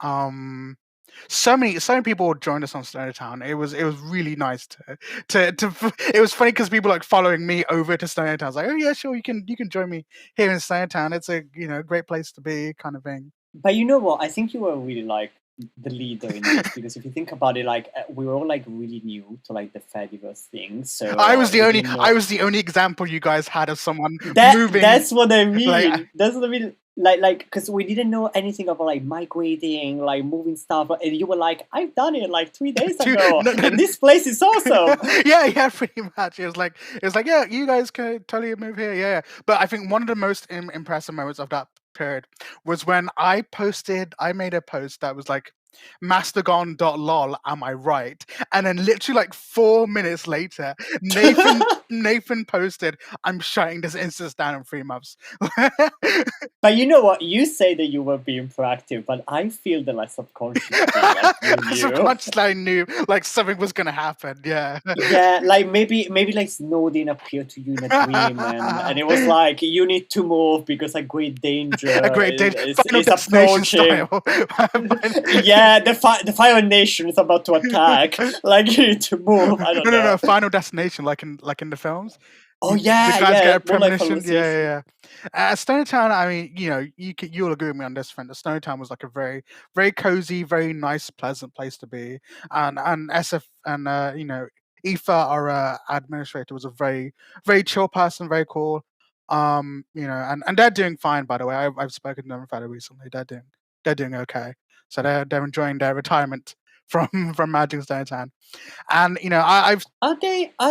So many people joined us on Stoner Town. It was really nice to it was funny because people like following me over to Stoner Town. I was like, oh yeah, sure, you can join me here in Stoner Town. It's a great place to be, kind of thing. But you know what? I think you were really like the leader in this because if you think about it, like we were all like really new to like the Fediverse thing, I so was the we only didn't I know was the only example you guys had of someone that. moving That's what I like mean. That's what I mean. Like, because we didn't know anything about like migrating, like moving stuff, and you were like, "I've done it like 3 days to ago, no, no, and this place is awesome." yeah, yeah, pretty much. It was like, yeah, you guys can totally move here, yeah. But I think one of the most impressive moments of that period was when I made a post that was like, Mastagon.lol, am I right? And then literally like 4 minutes later, Nathan posted, I'm shutting this instance down in 3 months. But you know what? You say that you were being proactive, but I feel that like subconsciously, like you knew. Subconsciously I knew like something was gonna happen, yeah. Yeah, like maybe like Snowden appeared to you in a dream, and it was like you need to move because a great A danger great date, Final is Destination approaching. style. Yeah, the Fire Nation is about to attack. Like you need to move. I don't No, know. Final Destination, like in the films. Oh The yeah, guys get yeah, a more like premonition. Yeah, yeah, hallucination. yeah. Stone Town, I mean, you'll agree with me on this, friend. The Stone Town was like a very, very cozy, very nice, pleasant place to be. And SF and Aoife, our administrator, was a very, very chill person, very cool. And they're doing fine, by the way. I've spoken to them fairly recently. They're doing okay. So they're enjoying their retirement from managing Stone Town. And I've Are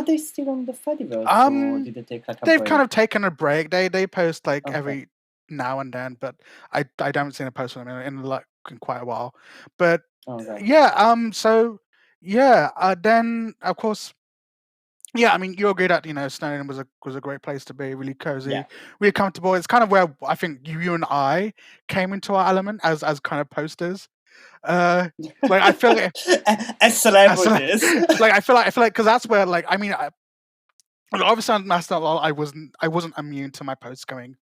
they still on the Fediverse or um did they take like a they've kind break? of taken a break. They post like Okay, every now and then, but I haven't seen a post from them in quite a while. But okay, yeah, so yeah, then of course, yeah. I mean, you agree that Snowden was a great place to be, really cozy, yeah. really comfortable. It's kind of where I think you and I came into our element as kind of posters. Uh, like I feel like As as celebrities. like I feel like because that's where like I mean. Obviously on Mastodon, I wasn't immune to my posts going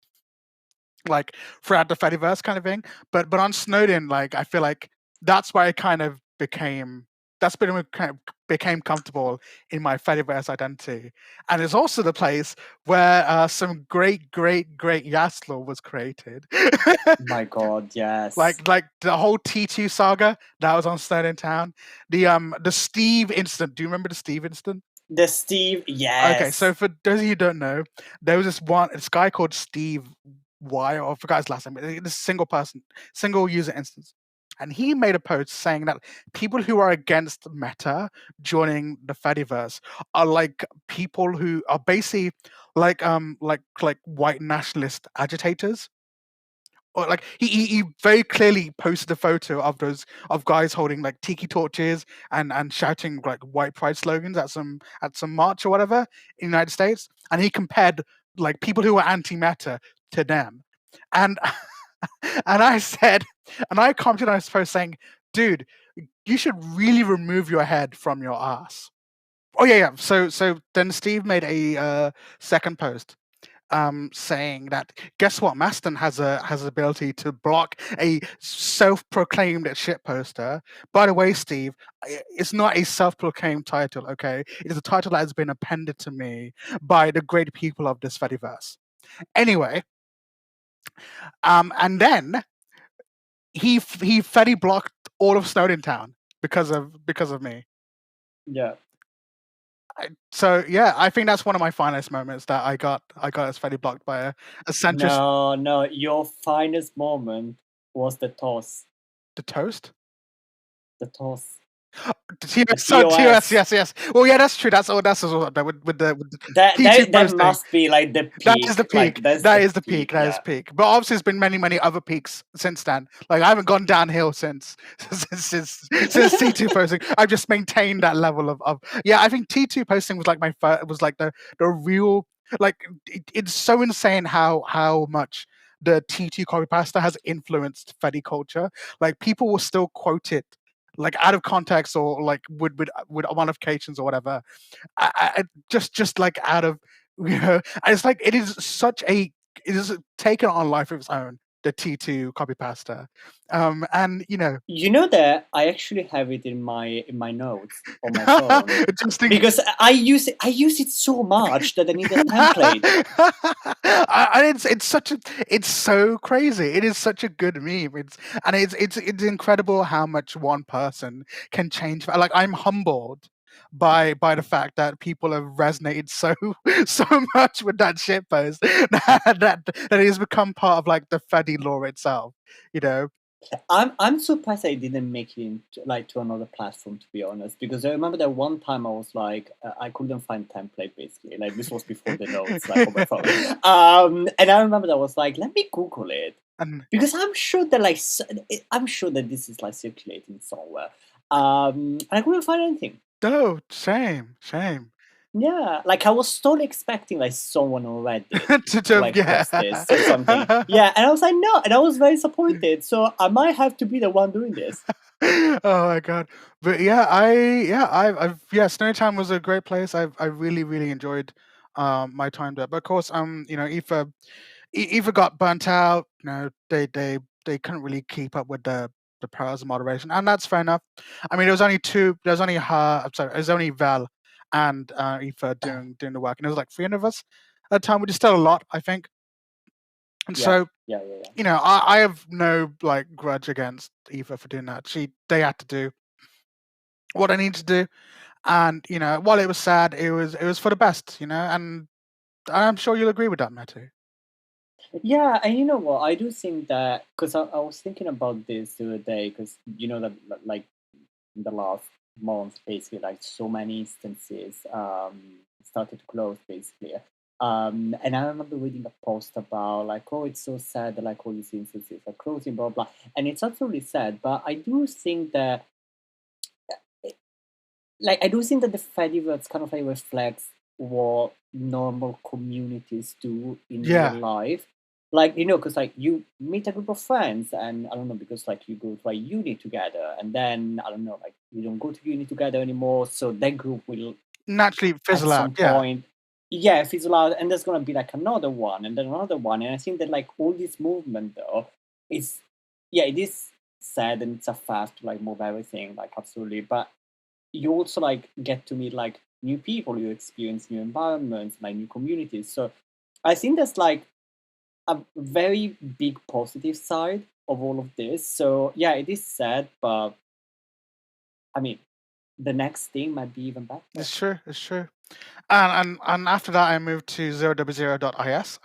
like throughout the Fediverse kind of thing. But on Snowden, like I feel like that's why it kind of became. that's been kind of became comfortable in my Fediverse identity, and it's also the place where some great Yaslo was created. My God, yes. like the whole T2 saga that was on Stone in Town, the Steve incident. Do you remember the Steve incident? The Steve, yes. Okay, so for those of you who don't know, there was this guy called Steve Y, or I forgot his last name. This single user instance, and he made a post saying that people who are against Meta joining the Fediverse are like people who are basically like white nationalist agitators. Or like he very clearly posted a photo of guys holding like tiki torches and shouting like white pride slogans at some march or whatever in the United States, and he compared like people who were anti-Meta to them, and and I commented on his post saying, "Dude, you should really remove your head from your ass." Oh yeah. So then Steve made a second post saying that guess what, Maston has the ability to block a self-proclaimed shit poster. By the way, Steve, it's not a self-proclaimed title, okay? It is a title that has been appended to me by the great people of this Fediverse. Anyway, and then he Fedi blocked all of Snowden Town because of me. Yeah. So yeah, I think that's one of my finest moments that I got as Fedi blocked by a centrist. No, your finest moment was the toss. The toast? The toss. TOS, yes. Well, yeah, that's true. That's all. That's with the That T2 that posting. must be like the peak. That is the peak. Like, that's that is the peak. peak. That is peak. But obviously, there's been many other peaks since then. Like I haven't gone downhill since T2 posting. I've just maintained that level of yeah. I think T2 posting was like my first. Was like the real like. It's so insane how much the T2 copy pasta has influenced Fedi culture. Like people will still quote it like out of context or like with modifications or whatever. I just like out of and it's like it is taken on life of its own, the T2 copy pasta. And You know that I actually have it in my notes on my phone because I use it so much that I need a template. And it's so crazy. It is such a good meme. It's incredible how much one person can change. Like I'm humbled by the fact that people have resonated so much with that shitpost that it has become part of like the Fedi lore itself. I'm surprised I didn't make it into, like, to another platform, to be honest, because I remember that one time I was like I couldn't find template basically. Like this was before the notes, like on my phone. And I remember that I was like, let me Google it, because I'm sure that this is like circulating somewhere. And I couldn't find anything. No, shame. Yeah, like I was totally expecting like someone on Reddit to like post this or something. Yeah, and I was like, no, and I was very disappointed. So I might have to be the one doing this. Oh my god! But yeah, I've Snow Town was a great place. I really enjoyed my time there. But of course, Eva got burnt out. They couldn't really keep up with the powers of moderation, and that's fair enough. I mean, there was only her. I'm sorry, it was only Val and Eva doing the work, and it was like 300 of us at the time, which is still a lot, I think. And so, I have no like grudge against Eva for doing that. They had to do what I needed to do, and while it was sad, it was for the best, and I'm sure you'll agree with that, Mettie. Yeah, and you know what? I do think that because I was thinking about this the other day, because that like in the last month, basically, like so many instances started to close, basically. And I remember reading a post about like, oh, it's so sad that like all these instances are closing, blah blah. And it's absolutely sad, but I do think that I do think that the Fediverse kind of like reflects what normal communities do in real life. Like, because like you meet a group of friends, and I don't know, because like you go to a uni together, and then I don't know, like you don't go to uni together anymore, so that group will naturally fizzle out. At some point, fizzle out, and there's gonna be like another one, and then another one, and I think that like all this movement though is, it is sad, and it's a fact to like move everything, like absolutely, but you also like get to meet like new people, you experience new environments, like new communities. So I think that's like a very big positive side of all of this. So yeah, it is sad, but I mean, the next thing might be even better. It's true. It's true. And after that, I moved to 0w0.is,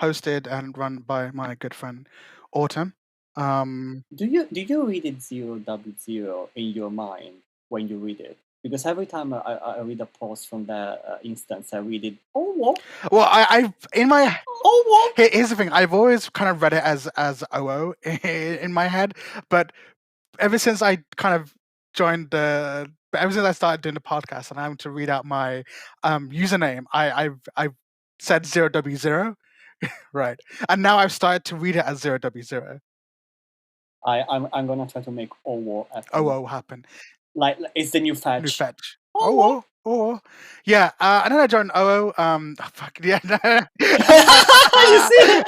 hosted and run by my good friend Autumn. Do you read it 000 in your mind when you read it? Because every time I read a post from the instance, I read it. Oh what? Well, I in my Oh what? here's the thing. I've always kind of read it as OO in my head, but ever since I kind of joined the, ever since I started doing the podcast and having to read out my username, I've said 0w0, right? And now I've started to read it as 0w0. I'm gonna try to make oh what happen. OO happen. Like it's the new New fetch. fetch. Oh what? Oh, yeah. And then I joined OO. Fuck yeah. You see?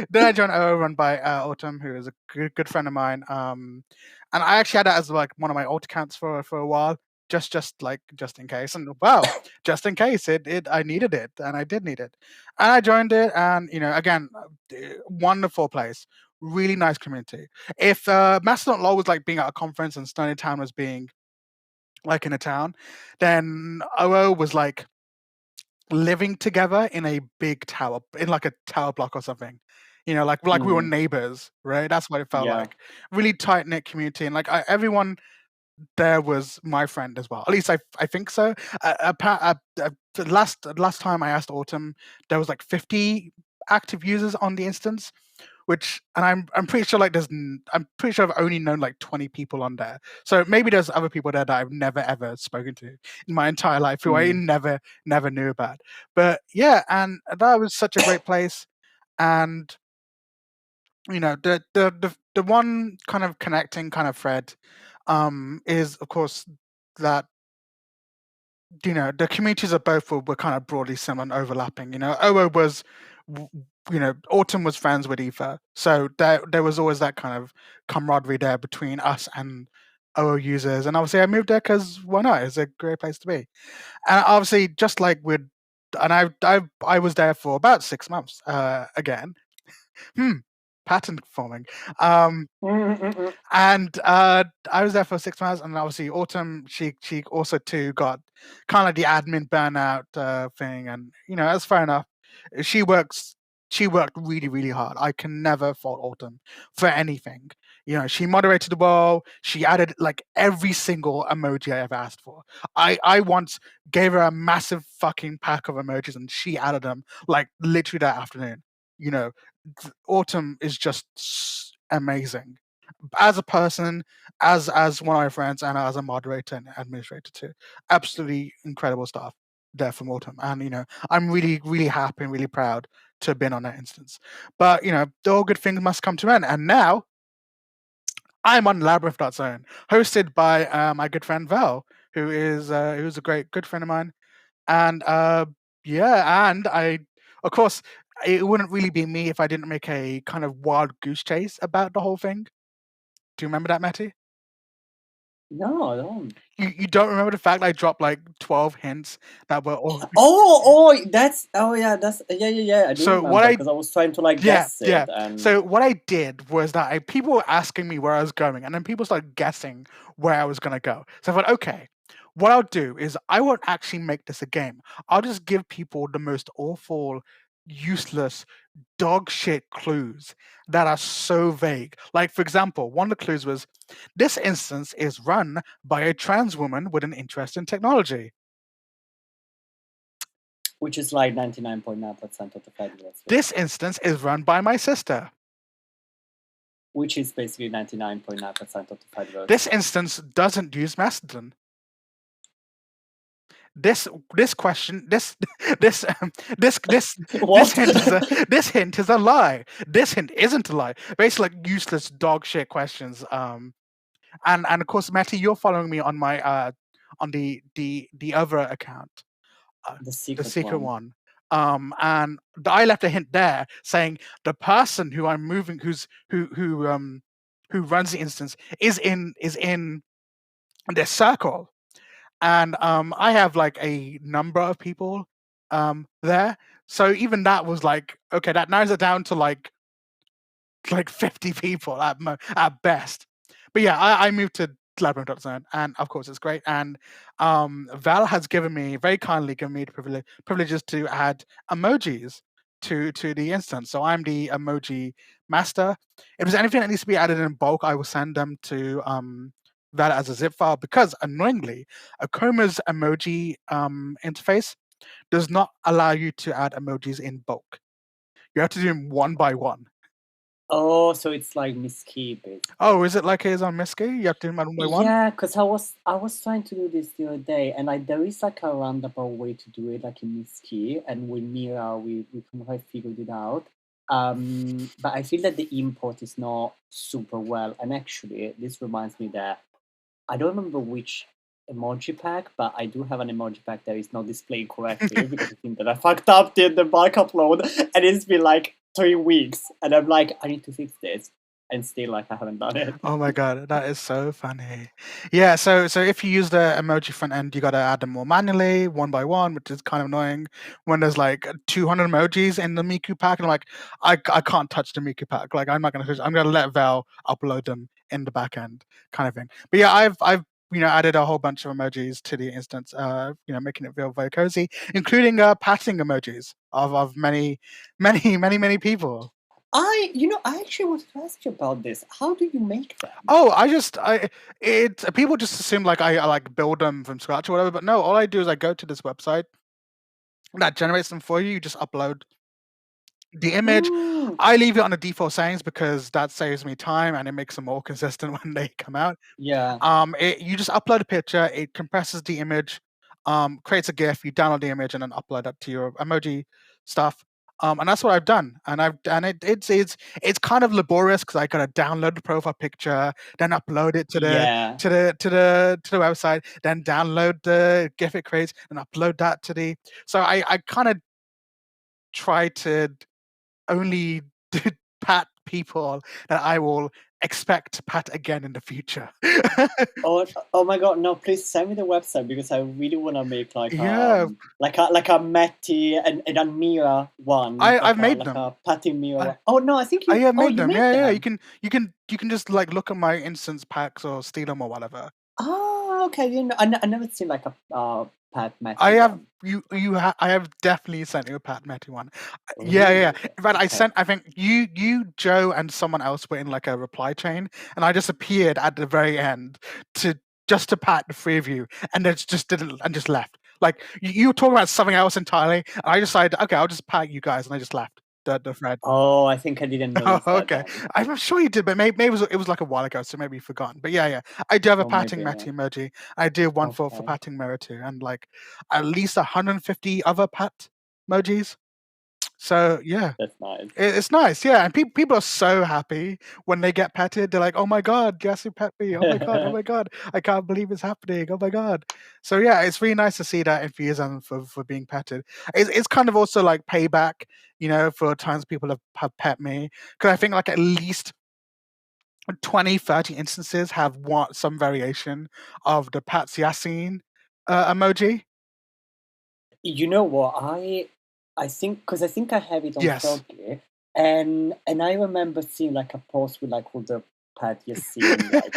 Then I joined OO run by Autumn, who is a good friend of mine. And I actually had that as like one of my alt accounts for a while, just in case. And wow, just in case I needed it, and I did need it, and I joined it. And again, wonderful place, really nice community. If Mastodon Law was like being at a conference and Stony Town was being like in a town, then OO was like living together in a big tower, in like a tower block or something. Like we were neighbors, right? That's what it felt Yeah. like. Really tight knit community, and like everyone there was my friend as well. At least I think so. The last time I asked Autumn, there was like 50 active users on the instance, which, and I'm pretty sure like I'm pretty sure I've only known like 20 people on there. So maybe there's other people there that I've never ever spoken to in my entire life who I never knew about. But yeah, and that was such a great place. And the one kind of connecting kind of thread is of course that the communities of both were kind of broadly similar and overlapping. OO was, Autumn was friends with Aoife, so there was always that kind of camaraderie there between us and OO users. And obviously, I moved there because why not? It's a great place to be. And obviously, just like with, and I was there for about 6 months. Again, patent forming. And I was there for 6 months, and obviously Autumn, she also too got kind of the admin burnout thing, and that's fair enough. She works. She worked really, really hard. I can never fault Autumn for anything. She moderated the wall. She added like every single emoji I ever asked for. I once gave her a massive fucking pack of emojis, and she added them like literally that afternoon. Autumn is just amazing as a person, as one of my friends, and as a moderator and administrator too. Absolutely incredible stuff there from Autumn. And I'm really, really happy and really proud to have been on that instance. But all good things must come to an end. And now I'm on Labyrinth.zone, hosted by my good friend Val, who's a great good friend of mine. And yeah, and I, of course, it wouldn't really be me if I didn't make a kind of wild goose chase about the whole thing. Do you remember that, Mettie? No, I don't. You don't remember the fact I dropped like 12 hints that were all. Yeah, I do So remember what because I was trying to like guess it. And So what I did was that people were asking me where I was going, and then people started guessing where I was going to go. So I thought, okay, what I'll do is I won't actually make this a game. I'll just give people the most awful, useless, dog shit clues that are so vague. Like, for example, one of the clues was, this instance is run by a trans woman with an interest in technology. which is like 99.9% of the federals. This instance is run by my sister. Which is basically 99.9% of the federals. This instance doesn't use Mastodon. This question, this hint is a lie. This hint isn't a lie. Basically, like useless dog shit questions. And of course, Mettie, you're following me on my on the other account, the secret one. And I left a hint there saying the person who I'm moving, who runs the instance, is in this circle, and I have like a number of people there. So even that was like, okay, that narrows it down to like 50 people at best. But yeah, I moved to Labyrinth.zone, and of course it's great. And Val has very kindly given me the privileges to add emojis to the instance. So I'm the emoji master. If there's anything that needs to be added in bulk, I will send them to Val as a zip file, because annoyingly, Akoma's emoji interface does not allow you to add emojis in bulk. You have to do them one by one. Oh, so it's like Miski, basically. Oh, is it like it is on Miski? You have to do them one by one? Yeah, because I was trying to do this the other day, and there is like a roundabout way to do it, like in Miski, and with Mira, we kind of like figured it out. But I feel that the import is not super well, and actually, this reminds me that I don't remember which emoji pack, but I do have an emoji pack that is not displayed correctly because I think that I fucked up the bulk upload, and it's been like 3 weeks, and I'm like, I need to fix this, and still like I haven't done it. Oh my god, that is so funny. Yeah, so if you use the emoji front end, you gotta add them more manually, one by one, which is kind of annoying when there's like 200 emojis in the Miku pack, and I'm like, I can't touch the Miku pack. Like I'm not gonna touch. I'm gonna let Val upload them in the back end, kind of thing. But yeah, I've added a whole bunch of emojis to the instance, making it feel very cozy, including patting emojis of many many people. I actually wanted to ask you about this. How do you make them? Oh, people just assume like I like build them from scratch or whatever, but no, all I do is I go to this website that generates them for you. You just upload the image. Mm, I leave it on the default settings because that saves me time and it makes them more consistent when they come out. yeah. You just upload a picture, it compresses the image, creates a GIF, you download the image and then upload that to your emoji stuff. And that's what I've done. And it's kind of laborious because I gotta download the profile picture, then upload it to the Yeah. website, then download the GIF it creates, and upload that to the. So I kind of try to only pat people that I will expect to pat again in the future. Oh my god, no, please send me the website because I really wanna make Yeah, like a Mettie and a Mira one, I've made like them. a Patty Mira one. I Oh no, I think I you have oh made you them. made Yeah, yeah. them. You can just like look at my instance packs or steal them or whatever. Oh, okay, I never seen like a Pat I Mettie have one. I have definitely sent you a Pat Metty one. Yeah, yeah. Really? In fact, Okay. I think Joe, and someone else were in like a reply chain, and I just appeared at the very end to pat the three of you, and then just didn't and just left. Like you were talking about something else entirely, and I decided, okay, I'll just pat you guys, and I just left the thread. Oh, I think I didn't Oh, notice that okay. then. I'm sure you did, but maybe it was like a while ago, so maybe you've forgotten. But yeah, yeah. I do have a Or patting maybe Matty emoji. I do have one for okay. patting Mirror too, and like at least 150 other pat emojis. So yeah, That's nice. it's nice. Yeah, and people are so happy when they get petted. They're like, "Oh my god, Yaseen pet me! Oh my god! Oh my god! I can't believe it's happening! Oh my god!" So yeah, it's really nice to see that enthusiasm for being petted. It's kind of also like payback, for times people have pet me, because I think like at least 20, 30 instances have some variation of the Pats Yaseen emoji. You know what? I think because I think I have it on Yes. Froggy, and I remember seeing like a post with like all the Pat Yassin like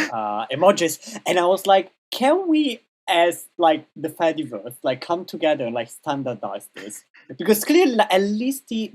emojis, and I was like, can we as like the Fediverse like come together and like standardize this? Because clearly, like, at least the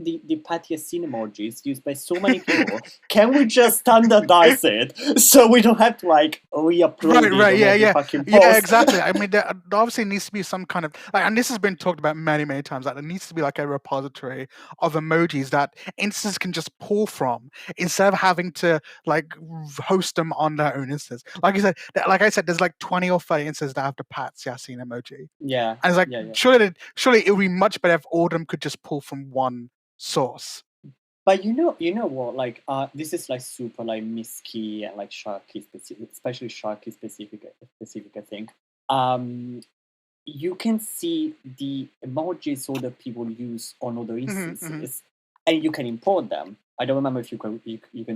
Pat Yassin emoji is used by so many people. Can we just standardize it so we don't have to like Right, re-upload it right, on yeah, every yeah, fucking yeah, post? exactly. I mean, there obviously needs to be some kind of like, and this has been talked about many, many times. Like, there needs to be like a repository of emojis that instances can just pull from instead of having to like host them on their own instance. Like I said, there's like 20 or 30 instances that have the Pats Yassin emoji, Yeah, and it's like yeah, yeah. surely it would be much better if all of them could just pull from one source. But you know what? Like, this is like super like Misky and like Sharky specific, especially Sharky specific. I think. You can see the emojis other people use on other Hmm, hmm. instances, and you can import them. I don't remember if you can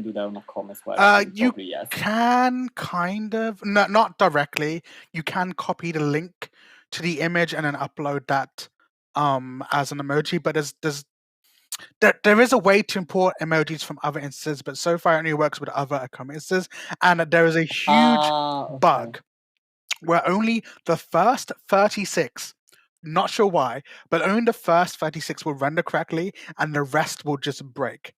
do that on a com as well. I think You probably yes. can kind of, no, not directly. You can copy the link to the image and then upload that as an emoji. But there is a way to import emojis from other instances, but so far it only works with other Akuma instances. And there is a huge Okay. bug where only the first 36, not sure why, but only the first 36 will render correctly, and the rest will just break.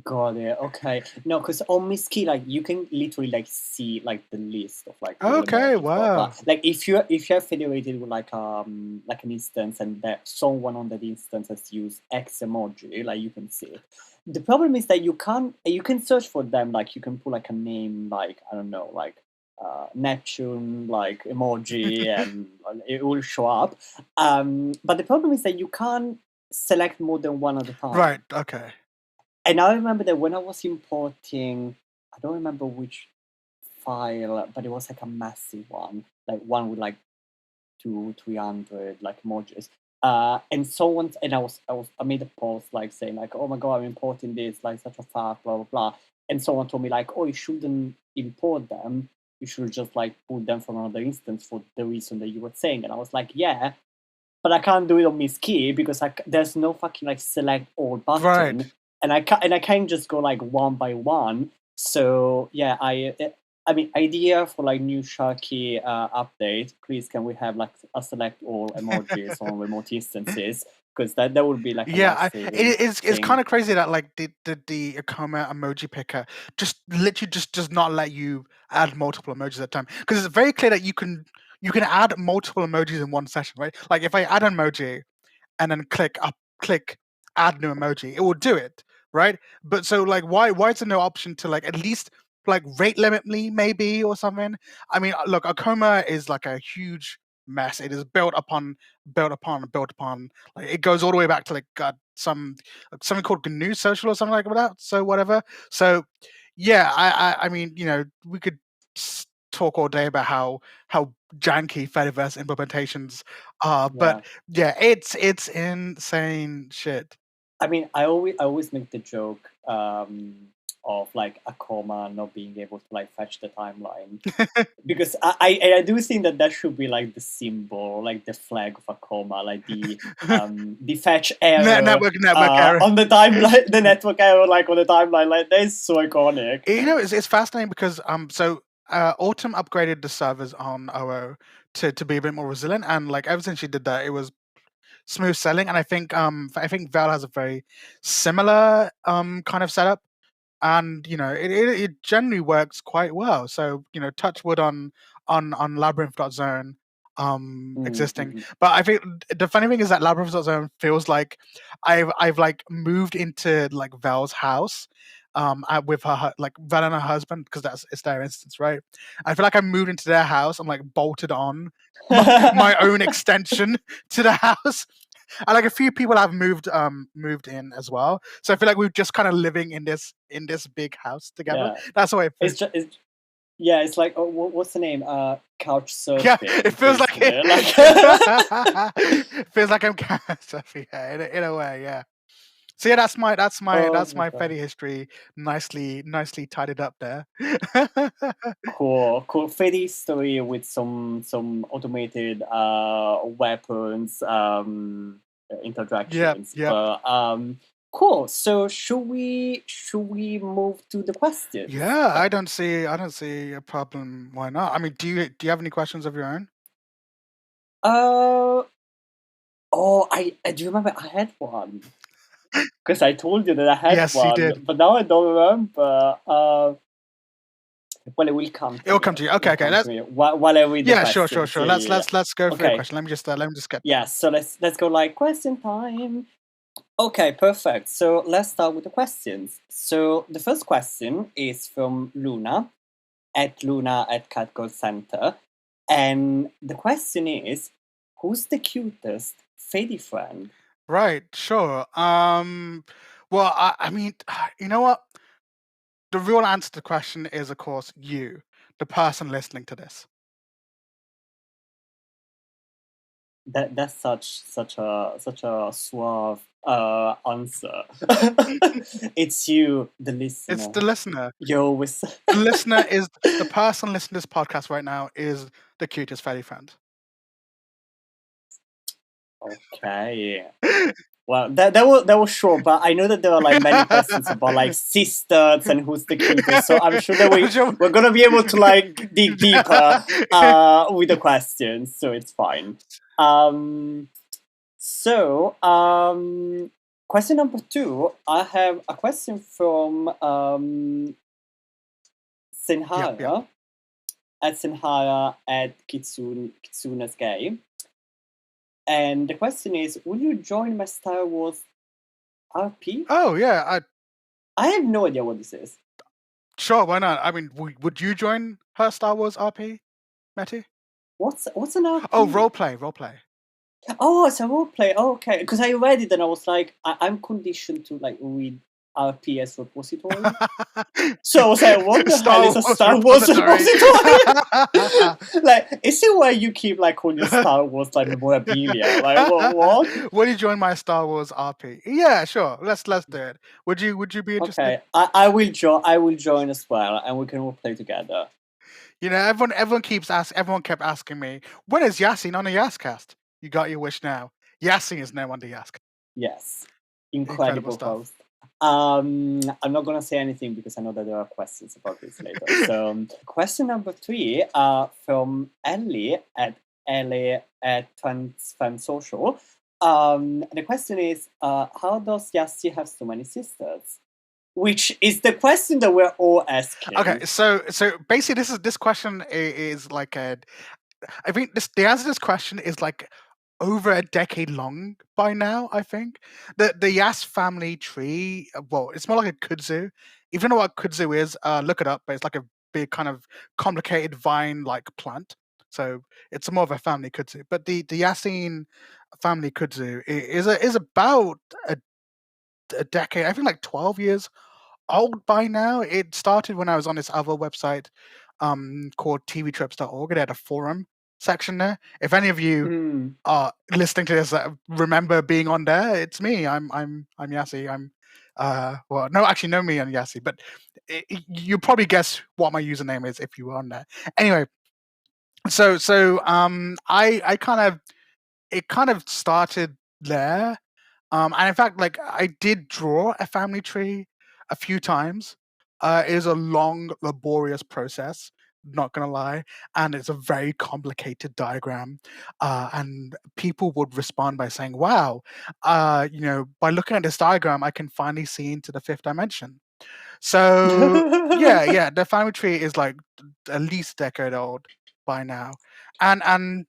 Got it. Okay. No, because on Miski, like you can literally like see like the list of like all Okay, emojis, blah blah. wow. Like if you're federated with like an instance and that someone on that instance has used X emoji, like you can see it. The problem is that you can search for them, like you can put like a name like I don't know, like Neptune like emoji and it will show up. But the problem is that you can't select more than one at a Right, time. okay. And I remember that when I was importing, I don't remember which file, but it was like a massive one, like one with like 300 like emojis. And someone and I made a post like saying like, oh my god, I'm importing this like such a fast, blah blah blah. And someone told me like, oh, you shouldn't import them. You should just like put them from another instance for the reason that you were saying. And I was like, yeah, but I can't do it on Miss Key because there's no fucking like select all Right. button, and I can't just go like one by one. So yeah, I mean, idea for like new Sharky update. Please, can we have like a select all emojis on remote instances? Because that would be like a Yeah, life saving it's thing. kind of crazy that like the Akuma emoji picker just literally just does not let you add multiple emojis at a time, because it's very clear that you can add multiple emojis in one session, right? Like if I add an emoji and then click add new emoji, it will do it, right? But so like why is there no option to like at least like rate limit me maybe or something? I mean, look, Akuma is like a huge mess. It is built upon. Like it goes all the way back to like something called GNU Social or something like that. So whatever. So yeah, I mean, we could talk all day about how janky Fediverse implementations are, but Yeah. yeah, it's insane shit. I mean, I always make the joke of like a comma not being able to like fetch the timeline because I do think that should be like the symbol, like the flag of a comma, like the fetch error Network error. on the timeline, the network error like on the timeline, like that is so iconic. It's fascinating because Autumn upgraded the servers on OO to be a bit more resilient, and like ever since she did that, it was smooth sailing. And I think Val has a very similar kind of setup, and it generally works quite well. So touch wood on labyrinth.zone existing. Mm-hmm. But I think the funny thing is that labyrinth.zone feels like I've like moved into like Val's house with like Val and her husband, because it's their instance, right? I feel like I moved into their house and like bolted on my own extension to the house. And like a few people have moved in as well, so I feel like we're just kind of living in this big house together. Yeah, That's the way it feels. yeah, it's like what's the name? Couch Yeah, it surfing, feels like basically. Like it feels like I'm kind of surfing, yeah, in a way, yeah. So yeah, that's my that's my oh that's my my god. Fetty history, nicely tidied up there. Cool. Fairy story with some automated weapons Yep, interactions. yep. But cool. So should we move to the questions Yeah, I then? don't see a problem. Why not? I mean, do you have any questions of your own? Uh oh, I do remember I had one because I told you that I had Yes, you one, did. but now I don't remember. Well, it will come It to will me. come to you. It Okay, will okay. come to me while I read the Yeah, sure, sure, questions. sure. Yeah, Let's yeah, yeah. let's let's go for your Okay. question. Let me just get to Yeah. it. So let's go like question time. Okay, perfect. So let's start with the questions. So the first question is from Luna at Catcall Center. And the question is, who's the cutest Fady friend? Right, sure. Well, I mean, you know what? The real answer to the question is, of course, you, the person listening to this. That's such a suave answer. It's you, the It's listener. the listener. You always. The listener is the person listening to this podcast right now is the cutest fairy friend. Okay. Well, that was short, but I know that there are like many questions about like sisters and who's the cutest. So I'm sure that we're gonna be able to like dig deeper with the questions. So it's fine. So question number 2. I have a question from Yeah, yeah. Senhara at Kitsune's Gay. And the question is, will you join my Star Wars RP? Oh yeah, I have no idea what this is. sure, why not? I mean, would you join her Star Wars RP, Mettie? What's an RP? Oh, roleplay. Oh, it's a roleplay. Oh, okay. Because I read it and I was like, I'm conditioned to like read RP as repository. So I was like, what the hell is a Star Wars repository? Like, is it where you keep like all your Star Wars like memorabilia? Like, what? Would you join my Star Wars RP? Yeah, sure. Let's do it. Would you be interested? Okay, I will join. I will join as well, and we can all play together. You know, everyone kept asking me, when is Yaseen on the Yascast? You got your wish now. Yaseen is now on the Yascast. Yes, Incredible incredible stuff. host. I'm not gonna say anything because I know that there are questions about this later. So, question number 3 from Ellie at Transfem Social. The question is, how does Yassi have so many sisters? Which is the question that we're all asking. Okay, so basically, this question is like I think the answer to this question is like over a decade long by now. I think the Yas family tree. Well, it's more like a kudzu. If you know what kudzu is, look it up. But it's like a big kind of complicated vine-like plant. So it's more of a family kudzu. But the Yaseen family kudzu is about a decade. I think like 12 years old by now. It started when I was on this other website called tvtrips.org. It had a forum section there. If any of you are listening to this remember being on there, it's me. I'm Yassi. I'm well, no, actually, no, me and Yassi, but you probably guess what my username is if you were on there. Anyway, so I kind of started there. And in fact, like I did draw a family tree a few times. It is a long, laborious process, not gonna lie, and it's a very complicated diagram. And people would respond by saying, "Wow, you know, by looking at this diagram, I can finally see into the fifth dimension." So yeah, the family tree is like at least a decade old by now, and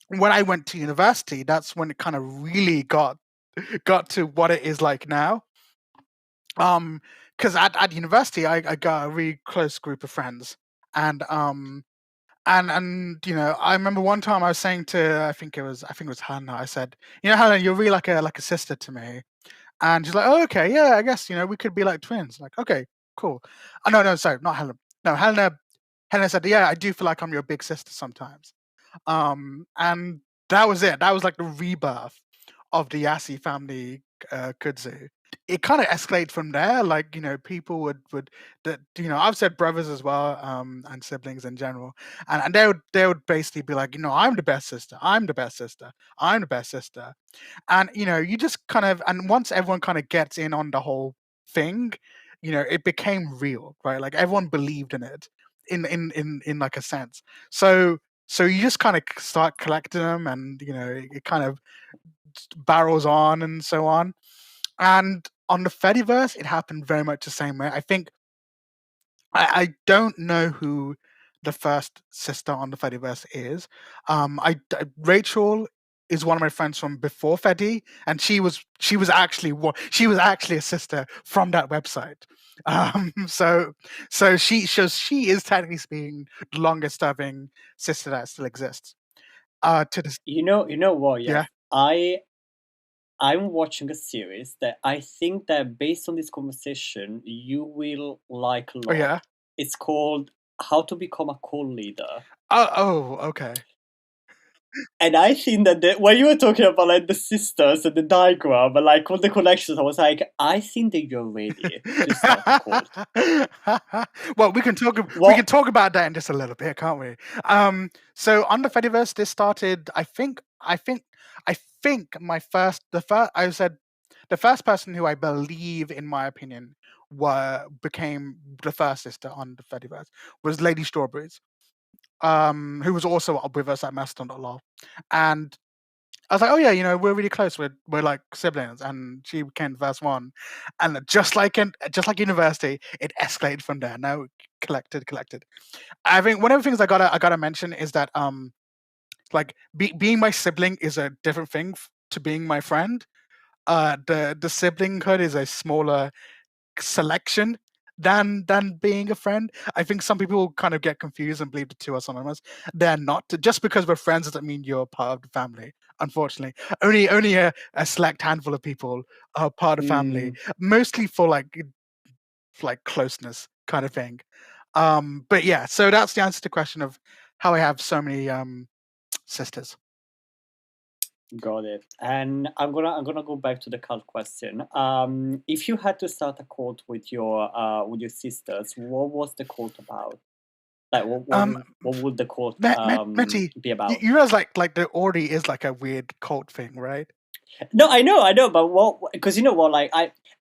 when I went to university, that's when it kind of really got to what it is like now. Because at university, I got a really close group of friends, and you know, I remember one time I was saying to I think it was Hannah. I said, you know, Hannah, you're really like a sister to me, and she's like, oh, okay, yeah, I guess you know we could be like twins. Like, okay, cool. Oh, no, sorry, not Helen. No, Helena. Helena said, yeah, I do feel like I'm your big sister sometimes. And that was it. That was like the rebirth of the Yassi family kudzu. It kind of escalated from there. Like, you know, people would that you know, I've said brothers as well, and siblings in general. And they would basically be like, you know, I'm the best sister, I'm the best sister, I'm the best sister. And you know, you just kind of and once everyone kind of gets in on the whole thing, you know, it became real, right? Like everyone believed in it in like a sense. So you just kind of start collecting them, and you know it kind of barrels on and so on. And on the Fediverse, it happened very much the same way. I think I don't know who the first sister on the Fediverse is. Rachel is one of my friends from before Fedi, and she was actually a sister from that website. So she is technically speaking the longest serving sister that still exists. To this, You know what? Yes, yeah. I'm watching a series that I think that based on this conversation you will like a Oh lot. yeah. It's called How to Become a Cult Leader. Oh, okay. And I think that when you were talking about like the sisters and the diagram and like all the connections, I was like, I think that you're ready to start a cult. Well, we can talk What? about that in just a little bit, can't we? So on the Fediverse, this started. I think I said the first person who I believe, in my opinion, became the first sister on the Fediverse was Lady Strawberries, who was also with us at Mastodon.lol. And I was like, oh yeah, we're really close. We're like siblings, and she became the first one. And just like university, it escalated from there. Now collected. I think one of the things I gotta mention is that like being my sibling is a different thing to being my friend. The siblinghood is a smaller selection than being a friend. I think some people kind of get confused and believe the two are synonymous. They're not. Just because we're friends doesn't mean you're part of the family. Unfortunately, only a select handful of people are part of the family, mostly for like closeness kind of thing. But yeah, so that's the answer to the question of how I have so many sisters. Got it. And I'm gonna go back to the cult question. If you had to start a cult with your sisters, what was the cult about? Like, what would the cult Mettie, be about? you realize like there already is like a weird cult thing, right? No, I know, but what? Because you know what? Like,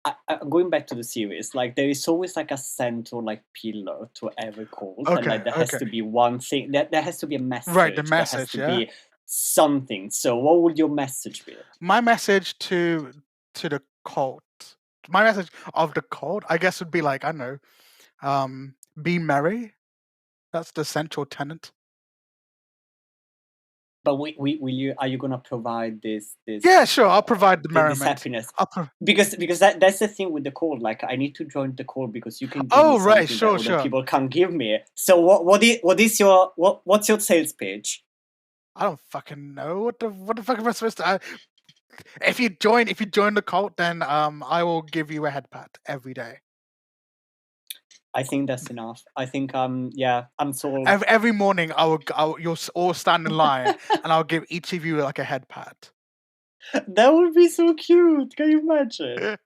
I'm going back to the series. Like, there is always like a central like pillar to every cult, and like there has Okay. to be one thing. There has to be a Right, the message. There has message, to yeah. be something. So, what would your message be? My message to the cult, my message of the cult, I guess would be like, I don't know, be merry. That's the central tenet. But will you? Are you gonna provide Yeah, sure. I'll provide the this merriment. happiness? Because that's the thing with the call. Like, I need to join the call because you can give me Oh, right. something that Sure, other sure. people can't give me. So what's your sales pitch? I don't fucking know what the fuck am I supposed to. If you join the cult, then I will give you a head pat every day. I think that's enough. I think yeah, I'm sold. Every morning, you'll all stand in line, and I'll give each of you like a head pat. That would be so cute. Can you imagine?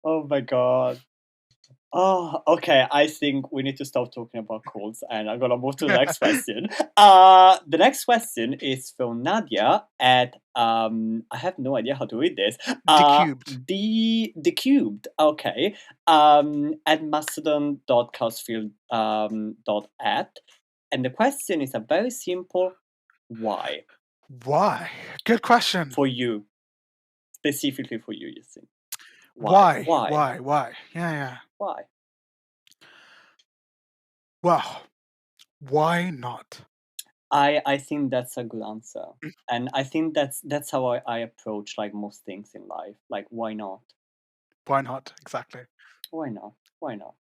Oh my god. Oh, okay. I think we need to stop talking about colds, and I'm gonna move to the next question. The next question is from Nadia at I have no idea how to read this. Decubed. The cubed. Okay. At mastodon.castfield .at, and the question is a very simple why Why? Good question. for you, specifically for you, Yaseen. Why? Why? Why? Why? Why? Yeah. Why? Well, why not? I think that's a good answer. And I think that's how I approach like most things in life. Like, why not? Why not? Exactly. Why not? Why not?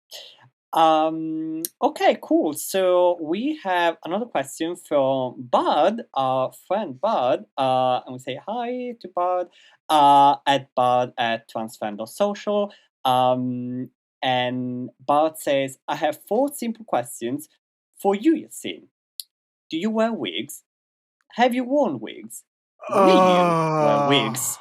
Okay, cool. So we have another question from Bud, our friend Bud. And we say hi to Bud at Bud at transfan.social. And Bud says, I have 4 simple questions for you, Yasin. Do you wear wigs? Have you worn wigs? Will you wear wigs?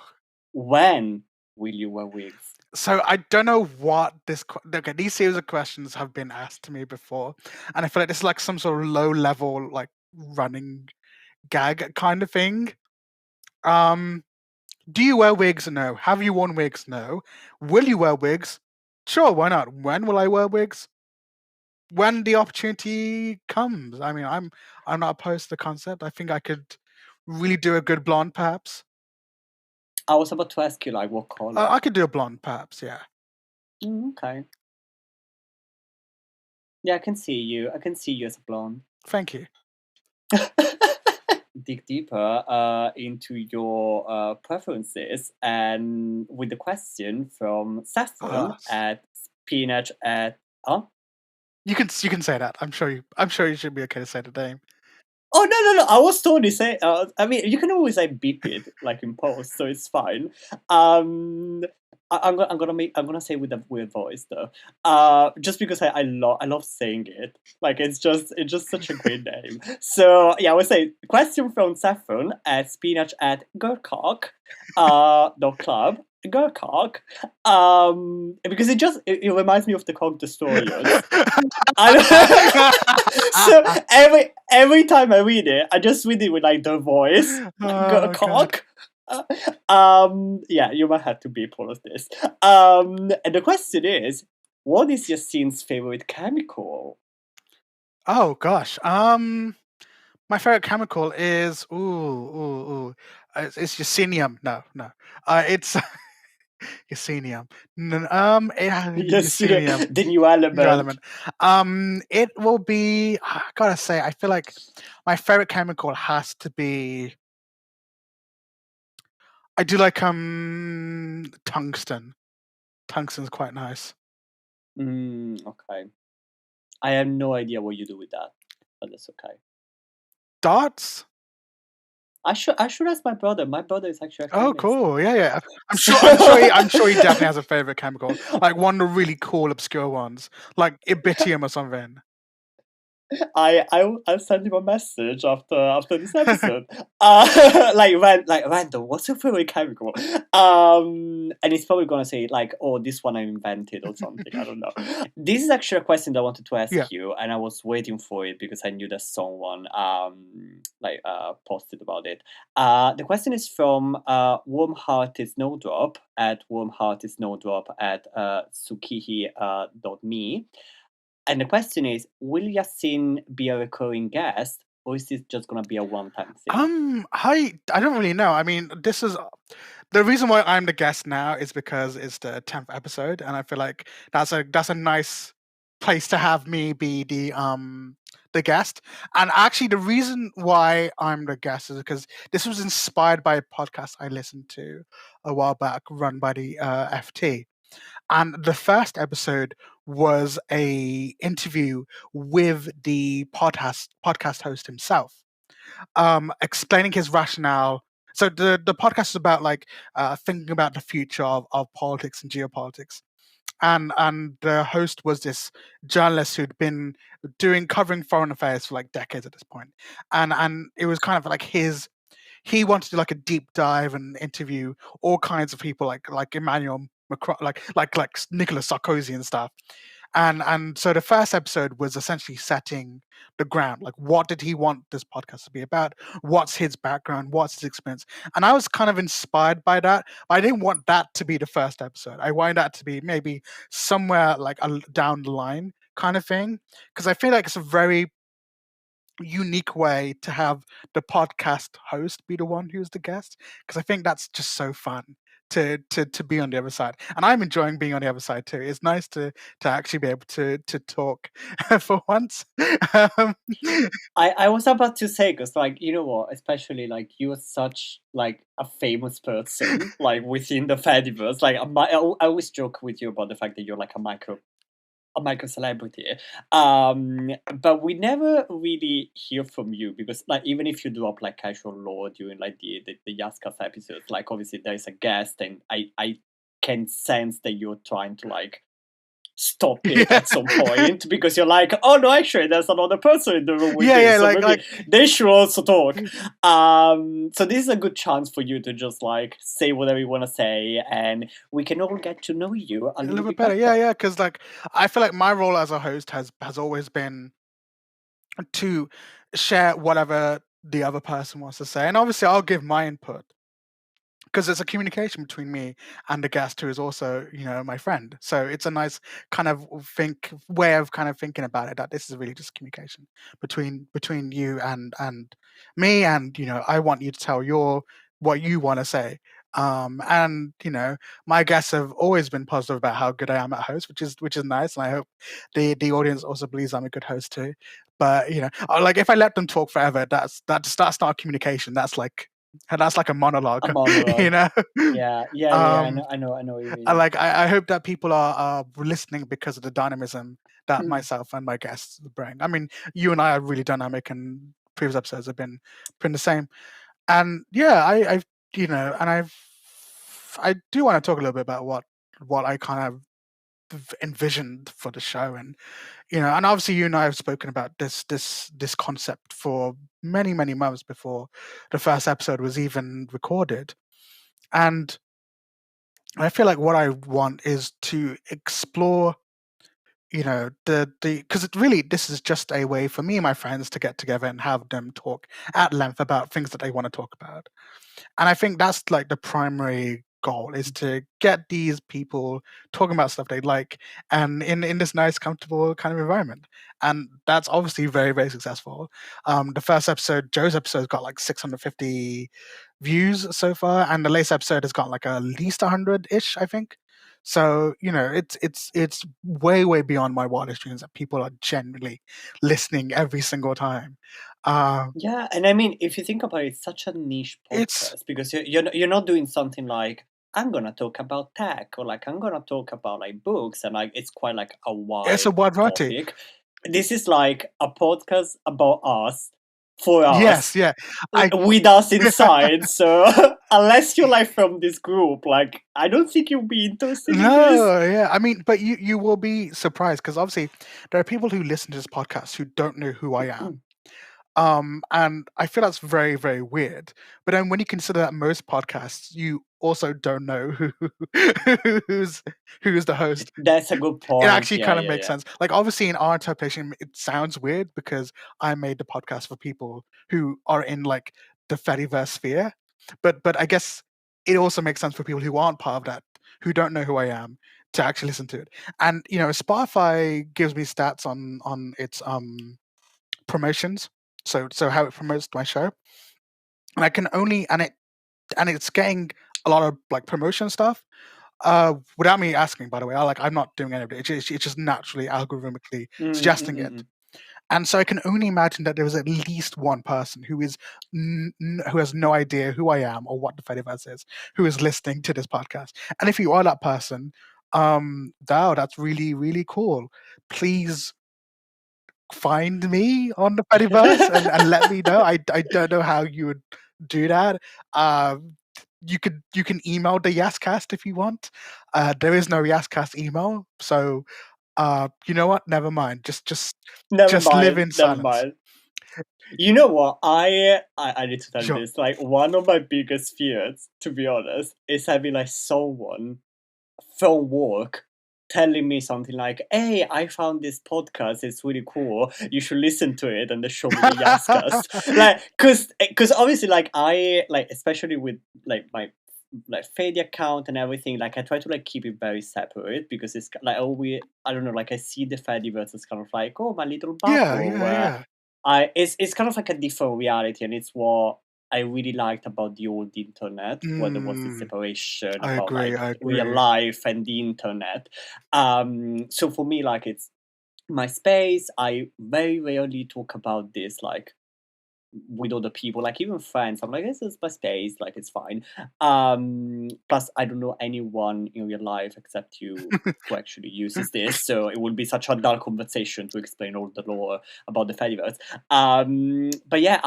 When will you wear wigs? So I don't know what okay, these series of questions have been asked to me before, and I feel like this is like some sort of low level like running gag kind of thing. Do you wear wigs? No. Have you worn wigs? No. Will you wear wigs? Sure, why not? When will I wear wigs? When the opportunity comes. I mean, I'm not opposed to the concept. I think I could really do a good blonde, perhaps. I was about to ask you, like, what color? I could do a blonde, perhaps. Yeah. Okay. Yeah, I can see you. I can see you as a blonde. Thank you. Dig deeper into your preferences, and with the question from Saffron at Spinach at You can say that. I'm sure you should be okay to say the name. Oh no! I was totally saying. I mean, you can always like beep it like in post, so it's fine. I'm gonna say with a weird voice though, just because I love saying it. Like it's just such a great name. So yeah, I would say question from Saffron at spinach at girlcock, dot club girlcock, because it reminds me of the Cock Destroyers. So every time I read it, I just read it with like the voice, like Oh god. cock. Yeah, you might have to beep all of this. And the question is, what is Yaseen's favorite chemical? Oh gosh. My favorite chemical is it's Yasinium. No. It's Yasinium. Yes, Yasinium. the new New element. element. It will be. I gotta say, I feel like my favorite chemical has to be. I do like tungsten. Tungsten's quite nice. Okay. I have no idea what you do with that, but that's okay. Darts? I should ask my brother. My brother is actually a Oh, chemist. cool. Yeah. I'm sure he definitely has a favorite chemical. Like one of the really cool, obscure ones, like Ibitium or something. I'll send him a message after this episode. Like random. What's your favorite chemical? And he's probably gonna say like, "Oh, this one I invented" or something. I don't know. This is actually a question that I wanted to ask Yeah. you, and I was waiting for it because I knew that someone posted about it. The question is from warm-hearted snowdrop at warm-hearted snowdrop at sukihi dot me. And the question is, will Yaseen be a recurring guest, or is this just gonna be a one-time thing? I don't really know. I mean, this is the reason why I'm the guest now is because it's the 10th episode, and I feel like that's a nice place to have me be the guest. And actually, the reason why I'm the guest is because this was inspired by a podcast I listened to a while back, run by the FT. And the first episode was a interview with the podcast host himself, explaining his rationale. So the podcast is about like thinking about the future of politics and geopolitics. And the host was this journalist who'd been covering foreign affairs for like decades at this point. And it was kind of like he wanted to do like a deep dive and interview all kinds of people like Emmanuel Macron, like Nicolas Sarkozy and stuff. And so the first episode was essentially setting the ground. Like, what did he want this podcast to be about? What's his background? What's his experience? And I was kind of inspired by that. I didn't want that to be the first episode. I wanted that to be maybe somewhere like down the line kind of thing, because I feel like it's a very unique way to have the podcast host be the one who's the guest, because I think that's just so fun to be on the other side, and I'm enjoying being on the other side too. It's nice to actually be able to talk for once. I was about to say, because like, you know what, especially like you are such like a famous person like within the Fediverse. Like I always joke with you about the fact that you're like a micro celebrity. But we never really hear from you because like even if you drop like casual lore during like the Yascast episodes, like obviously there is a guest and I can sense that you're trying to like stop it at some point because you're like, oh no, actually there's another person in the room with me, so maybe they should also talk. So this is a good chance for you to just like say whatever you want to say, and we can all get to know you a little bit better. Yeah, because like I feel like my role as a host has always been to share whatever the other person wants to say, and obviously I'll give my input, because there's a communication between me and the guest who is also, my friend. So it's a nice kind of way of kind of thinking about it, that this is really just communication between you and me, and I want you to tell what you want to say. And my guests have always been positive about how good I am at host, which is nice, and I hope the audience also believes I'm a good host too. But like if I let them talk forever, that's not communication. That's like a monologue. A monologue. Yeah. I know what you mean. I hope that people are listening because of the dynamism that myself and my guests bring. I mean, you and I are really dynamic, and previous episodes have been the same. And yeah, I do want to talk a little bit about what I kind of envisioned for the show. And and obviously you and I have spoken about this concept for many months before the first episode was even recorded. And I feel like what I want is to explore, the because really this is just a way for me and my friends to get together and have them talk at length about things that they want to talk about. And I think that's like the primary goal, is to get these people talking about stuff they like, and in this nice, comfortable kind of environment. And that's obviously very, very successful. The first episode, Joe's episode, got like 650 views so far, and the latest episode has got like at least 100-ish, I think. So it's way, way beyond my wildest dreams that people are genuinely listening every single time. Um, Yeah, and I mean, if you think about it, it's such a niche it's podcast because you're not doing something like I'm gonna talk about tech or like I'm gonna talk about like books and like it's quite like a it's a wide wide variety. topic. This is like a podcast about us, for Yes, us, yeah. I with us inside. So unless you're like from this group, like I don't think you'll be interested in this. No, yeah. I mean, but you will be surprised because obviously there are people who listen to this podcast who don't know who I am. And I feel that's very, very weird. But then when you consider that most podcasts, you also don't know who's who's the host. That's a good It point. actually Yeah, kind of yeah, makes yeah. sense. Like obviously in our interpretation, it sounds weird because I made the podcast for people who are in like the Fediverse sphere. But I guess it also makes sense for people who aren't part of that, who don't know who I am, to actually listen to it. And Spotify gives me stats on its promotions. So how it promotes my show. And I can only and it's getting a lot of like promotion stuff without me asking, by the way. I'm not doing any of it. It's just naturally algorithmically suggesting it. Mm. And so I can only imagine that there was at least one person who is who has no idea who I am or what the Fediverse is, who is listening to this podcast. And if you are that person, wow, that's really, really cool. Please find me on the Fediverse and let me know. I don't know how you would do that. You can email the Yascast if you want. There is no Yascast email, so you know what? Never mind. Never Just live mind, in never silence. mind. You know what? I need to tell you Sure. this. Like one of my biggest fears, to be honest, is having like someone from work telling me something like, "Hey, I found this podcast. It's really cool. You should listen to it." And they show me the Yascast. Like, cause obviously, like I like especially with like my like Fade account and everything. Like I try to like keep it very separate because it's like I don't know. Like I see the Fediverse as kind of like, oh, my little Yeah, bubble yeah, where yeah. it's kind of like a different reality, and it's what I really liked about the old internet, where there was this Mm, separation I about agree. like I real agree. life and the internet. So for me, like it's my space. I very rarely talk about this like with other people, like even friends. I'm like, this is my space, like it's fine. Plus I don't know anyone in real life except you who actually uses this, so it would be such a dull conversation to explain all the lore about the Fediverse. But yeah,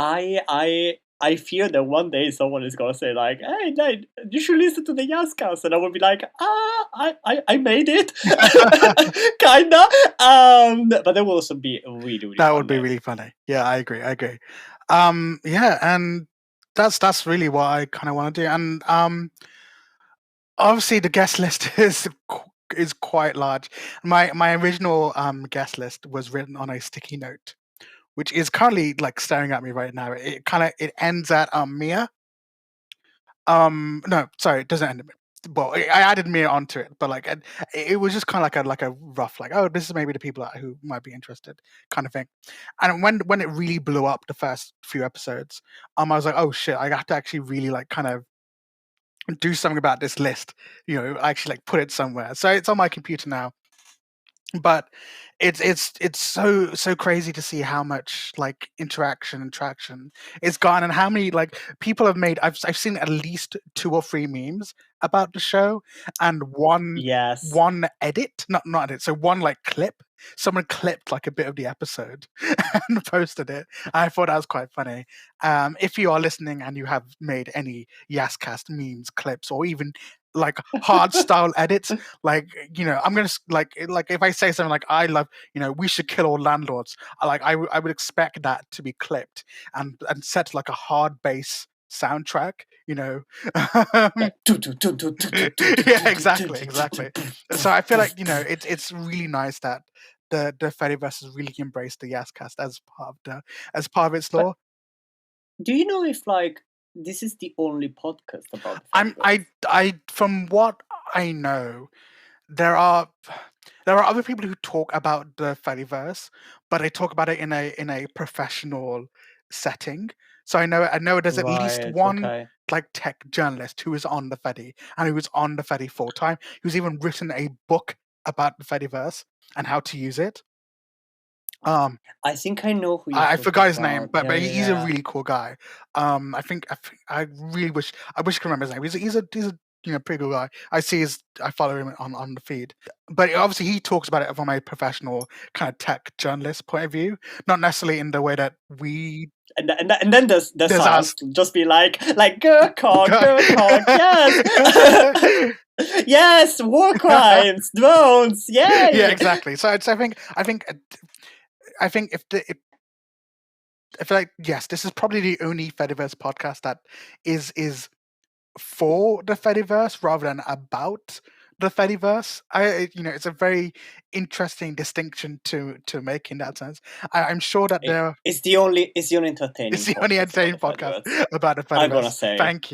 I fear that one day someone is gonna say like, "Hey, Nate, you should listen to the Yascast," and I will be like, I made it, kinda. But that will also be really, really That would be funny. really funny. Yeah, I agree. I agree. Yeah, and that's really what I kind of want to do. And obviously the guest list is quite large. My original guest list was written on a sticky note, which is currently like staring at me right now. It ends at Mia. No, sorry, it doesn't end at Mia. Well, I added Mia onto it, but like it was just kind of like a rough, like, oh, this is maybe the people who might be interested, kind of thing. And when it really blew up the first few episodes, I was like, oh shit, I have to actually really like kind of do something about this list, actually like put it somewhere. So it's on my computer now. But it's so crazy to see how much like interaction and traction it's gone, and how many like people have made. I've seen at least 2 or 3 memes about the show, and Yes. one edit, not edit, so one like clip. Someone clipped like a bit of the episode and posted it. I thought that was quite funny. If you are listening and you have made any Yascast memes, clips, or even like hard style edits. Like, I'm gonna like if I say something like I love, we should kill all landlords. I would expect that to be clipped and set to like a hard bass soundtrack. Like, Yeah, exactly. So I feel like it's really nice that the Fediverse has really embraced the Yascast as part of its But lore. do you know if like this is the only podcast about the I'm Fediverse? I from what I know, there are other people who talk about the Fediverse, but they talk about it in a professional setting. So I know there's at least Right, one okay. like tech journalist who is on the Fedi and who was on the Fedi full time, who's even written a book about the Fediverse and how to use it. Um, I think I know who you're I talking forgot his name, about. but Yeah, yeah, he's a yeah. really cool guy. I really wish I can remember his name. He's a pretty cool guy. I follow him on the feed. But obviously he talks about it from a professional kind of tech journalist point of view, not necessarily in the way that we And then there's there's us us. just be like Gurkha, yes, yes, war crimes, drones, Yeah, yay! exactly. So I think I feel like yes, this is probably the only Fediverse podcast that is for the Fediverse rather than about the Fediverse. It's a very interesting distinction to make in that sense. I'm sure that It's the only entertaining it's the only podcast about entertaining the podcast Fediverse. about the I'm gonna Fediverse. say. Thank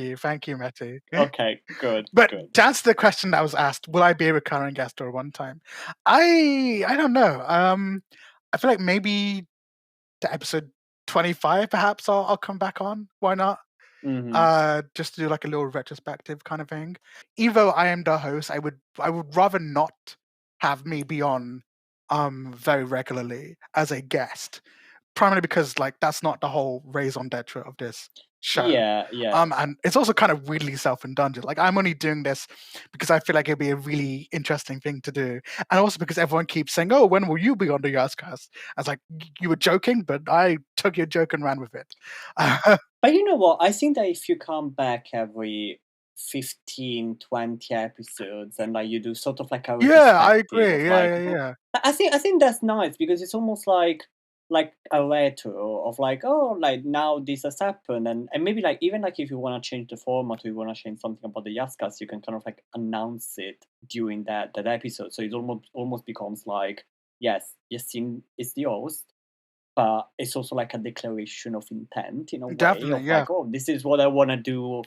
you, Mettie. Okay, good, But good. to answer the question that was asked, will I be a recurring guest or a one time? I don't know. I feel like maybe to episode 25, perhaps I'll come back on. Why not? Hmm. Just to do like a little retrospective kind of thing. Even though I am the host, I would rather not have me be on very regularly as a guest. Primarily because like that's not the whole raison d'etre of this show. Yeah, yeah. And it's also kind of weirdly self-indulgent. Like I'm only doing this because I feel like it'd be a really interesting thing to do, and also because everyone keeps saying, "Oh, when will you be on the Yascast?" I was like, "You were joking," but I took your joke and ran with it. But you know what? I think that if you come back every 15, 20 episodes and like you do sort of like a Yeah, I retrospective of agree. Yeah, like yeah, yeah. I think that's nice because it's almost like a retro of like, oh, like now this has happened, and maybe like even like if you want to change the format or you want to change something about the Yascast, you can kind of like announce it during that episode. So it almost becomes like, yes, Yaseen is the host, but it's also like a declaration of intent in a way Definitely, of yeah. like, oh, this is what I want to do,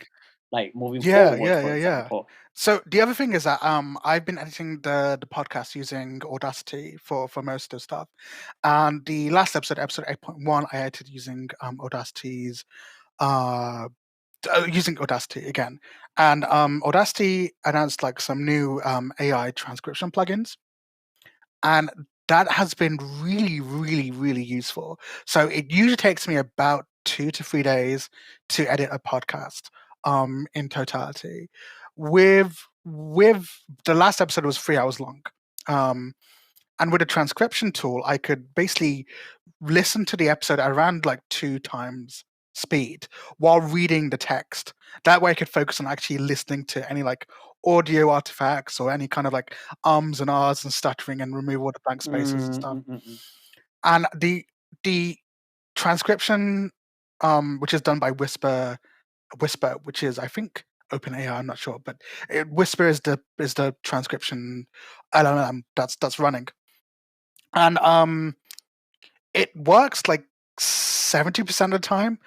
like moving Yeah, forward, yeah, for yeah, yeah. example. So the other thing is that I've been editing the podcast using Audacity for most of the stuff. And the last episode 8.1, I edited using Audacity's using Audacity again. And Audacity announced like some new AI transcription plugins. And that has been really, really, really useful. So it usually takes me about 2 to 3 days to edit a podcast in totality. With the last episode was 3 hours long. Um, and with a transcription tool, I could basically listen to the episode around like 2 times speed while reading the text. That way I could focus on actually listening to any like audio artifacts or any kind of like ums and ahs and stuttering and remove all the blank spaces and Mm, stuff. mm, mm, mm. And the transcription, which is done by Whisper, which is I think OpenAI, I'm not sure, but Whisper is the transcription LLM that's running. And it works like 70% of the time.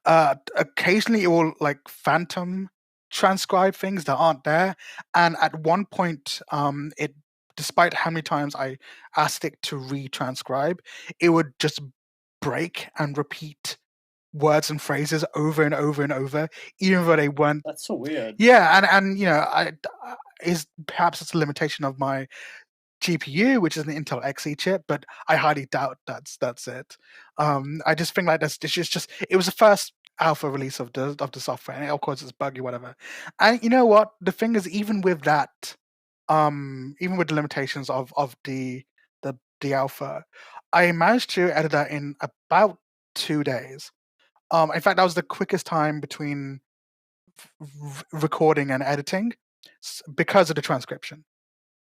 Occasionally it will like phantom transcribe things that aren't there. And at one point, it despite how many times I asked it to retranscribe, it would just break and repeat words and phrases over and over and over, even though they weren't. That's so weird. Yeah, and is perhaps it's a limitation of my GPU, which is an Intel Xe chip, but I highly doubt that's it. I just think like this is just it was the first alpha release of the software, and of course it's buggy, whatever. And you know what? The thing is, even with that, even with the limitations of the alpha, I managed to edit that in about 2 days. In fact, that was the quickest time between recording and editing. because of the transcription.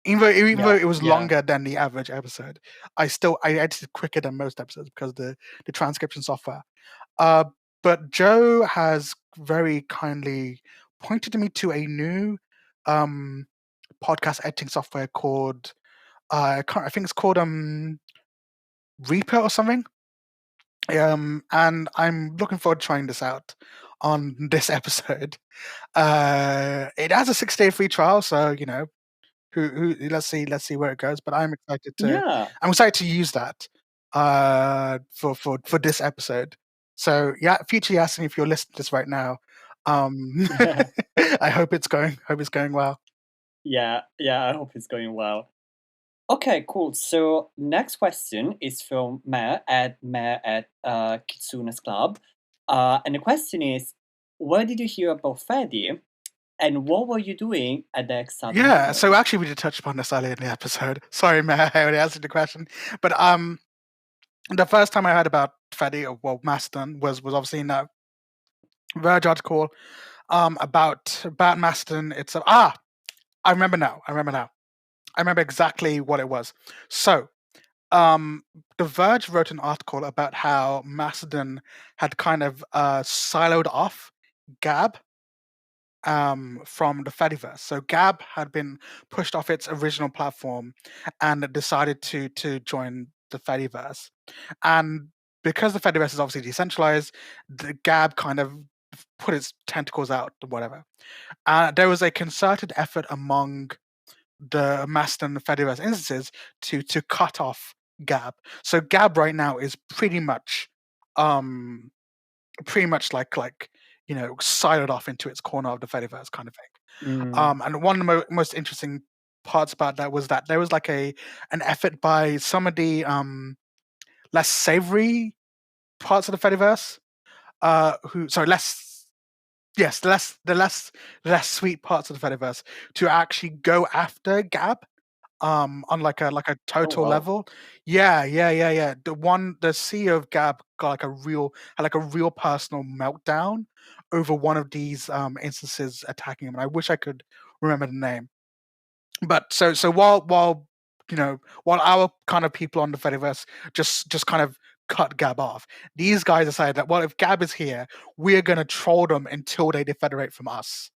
Even though it was longer than the average episode, I edited quicker than most episodes because of the transcription software. But Joe has very kindly pointed me to a new podcast editing software called I think it's called Reaper or something. And I'm looking forward to trying this out on this episode. It has a 6-day free trial, so who let's see where it goes. But I'm excited to use that for this episode. So yeah, future Yaseen, if you're listening to this right now, I hope it's going well. Yeah, I hope it's going well. Okay, cool. So next question is from Mare at Kitsune's Club. And the question is, where did you hear about Freddy? And what were you doing at the exact moment? So actually we did touch upon this earlier in the episode. Sorry, Mare, I already answered the question. But the first time I heard about Freddy, or well, Mastodon, was obviously in a Verge article about Mastodon. I remember now. I remember exactly what it was. So, The Verge wrote an article about how Mastodon had kind of siloed off Gab from the Fediverse. So Gab had been pushed off its original platform and decided to join the Fediverse. And because the Fediverse is obviously decentralized, the Gab kind of put its tentacles out or whatever. There was a concerted effort among the Mastodon Fediverse instances to cut off Gab. So Gab right now is pretty much like siloed off into its corner of the Fediverse kind of thing. And one of the most interesting parts about that was that there was like an effort by some of the less savory parts of the Fediverse, the less sweet parts of the Fediverse to actually go after Gab on like a total level. Yeah. The CEO of Gab got like a real personal meltdown over one of these instances attacking him, and I wish I could remember the name. But so while our kind of people on the Fediverse just kind of cut Gab off, these guys decided that, well, if Gab is here, we're gonna troll them until they defederate from us.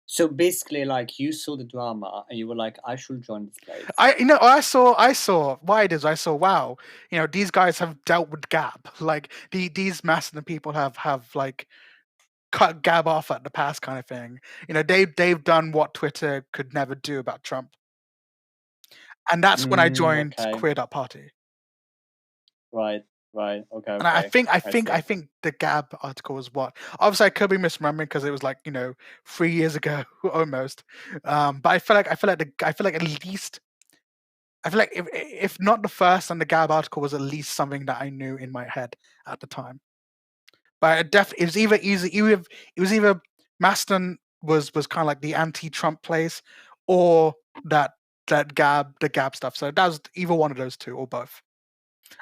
So basically, like, you saw the drama and you were like, I should join this place. I saw why it is. I saw, wow, these guys have dealt with Gab. Like these Mastodon people have like cut Gab off at the pass kind of thing. They've done what Twitter could never do about Trump. And that's when I joined Queer Party. Right. Okay. And I think the Gab article was what. Obviously, I could be misremembering because it was like 3 years ago almost. But I feel like at least. I feel like if not the first, and the Gab article was at least something that I knew in my head at the time. But it was either Mastodon was kind of like the anti-Trump place, or the Gab stuff. So that was either one of those two or both.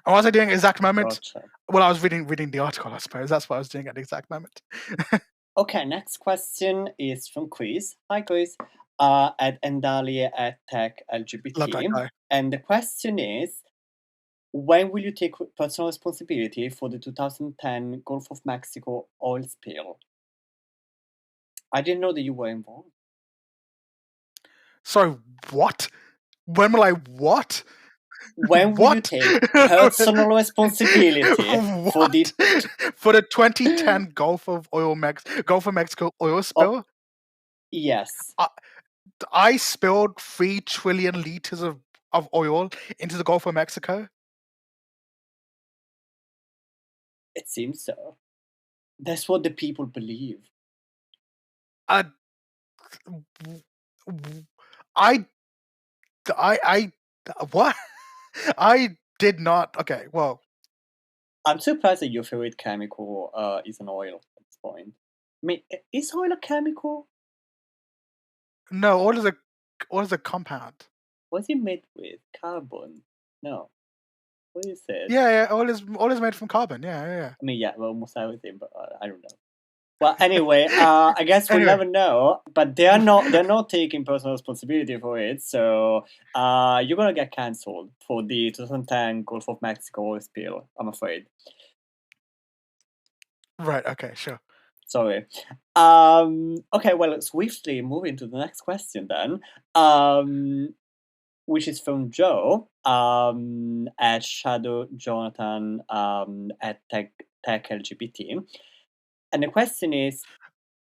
And what was I doing at the exact moment? Gotcha. Well, I was reading the article, I suppose. That's what I was doing at the exact moment. Okay, next question is from Chris. Hi, Chris. At Endali at Tech LGBT. Love that guy. And the question is, when will you take personal responsibility for the 2010 Gulf of Mexico oil spill? I didn't know that you were involved. Sorry, what? When will I what? When will you take personal responsibility for the 2010 Gulf of Mexico oil spill? Yes. I spilled 3 trillion liters of oil into the Gulf of Mexico. It seems so. That's what the people believe. What? I did not. Okay, well, I'm surprised that your favorite chemical is an oil at this point. I mean, is oil a chemical? No, oil is a compound. What's it made with? Carbon? No. What is it? Yeah, oil is made from carbon. Yeah. I mean, yeah, well, almost everything, but I don't know. Well, anyway, I guess we'll Anyway. never know. But they're not taking personal responsibility for it. So you're gonna get cancelled for the 2010 Gulf of Mexico oil spill, I'm afraid. Right. Okay. Sure. Sorry. Okay. Well, swiftly moving to the next question then. Which is from Joe at Shadow Jonathan at Tech LGBT. And the question is,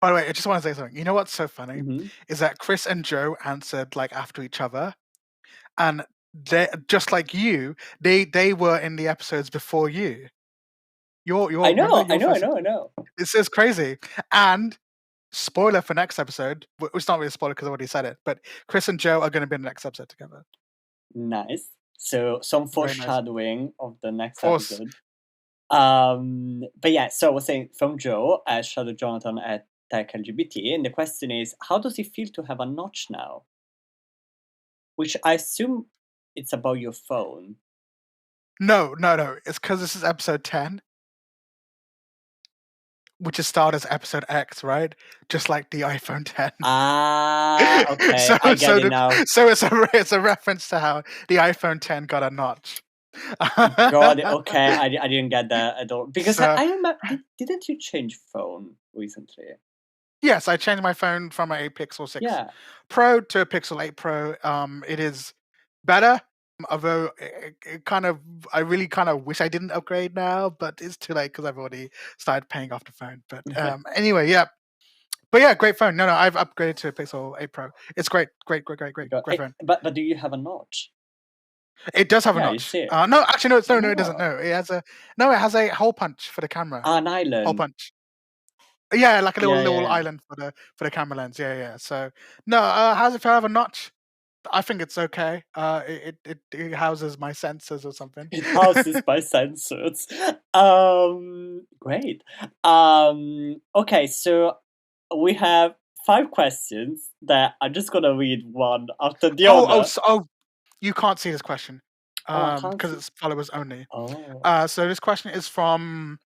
By the way, I just want to say something. You know what's so funny mhm, is that Chris and Joe answered like after each other, and they just like you, they were in the episodes before you. Your I remember know, I your know, I first. know, I know. It's crazy. And spoiler for next episode. It's not really a spoiler because I already said it. But Chris and Joe are going to be in the next episode together. Nice. So some Very nice. foreshadowing of the next Force. episode. But yeah, so I was saying from Joe at Shadow Jonathan at Tech LGBT, and the question is, how does it feel to have a notch now? Which I assume it's about your phone. No. It's because this is episode 10, which is starred as episode X, right? Just like the iPhone 10. Ah, okay, I get it now. So it's a reference to how the iPhone 10 got a notch. Got it. Okay, I didn't get that at all because So I remember. Didn't you change phone recently? yes, I changed my phone from a Pixel 6 Yeah. Pro to a Pixel 8 Pro. It is better, although it kind of I really kind of wish I didn't upgrade now, but it's too late because I've already started paying off the phone. But anyway, yeah. But yeah, great phone. No, I've upgraded to a Pixel 8 Pro. It's great phone. But do you have a notch? It does have a Yeah, you notch. see it. No, actually, no, it doesn't. Oh, No, it has a hole punch for the camera. an Hole island. punch. Yeah, like a Yeah, little yeah. island for the camera lens. Yeah. So no, how's it feel have a notch? I think it's okay. It houses my sensors or something. It houses my sensors. Great. Okay, so we have 5 questions that I'm just gonna read one after the other. You can't see this question, Oh, I can't because see. it's followers only. Oh. So this question is from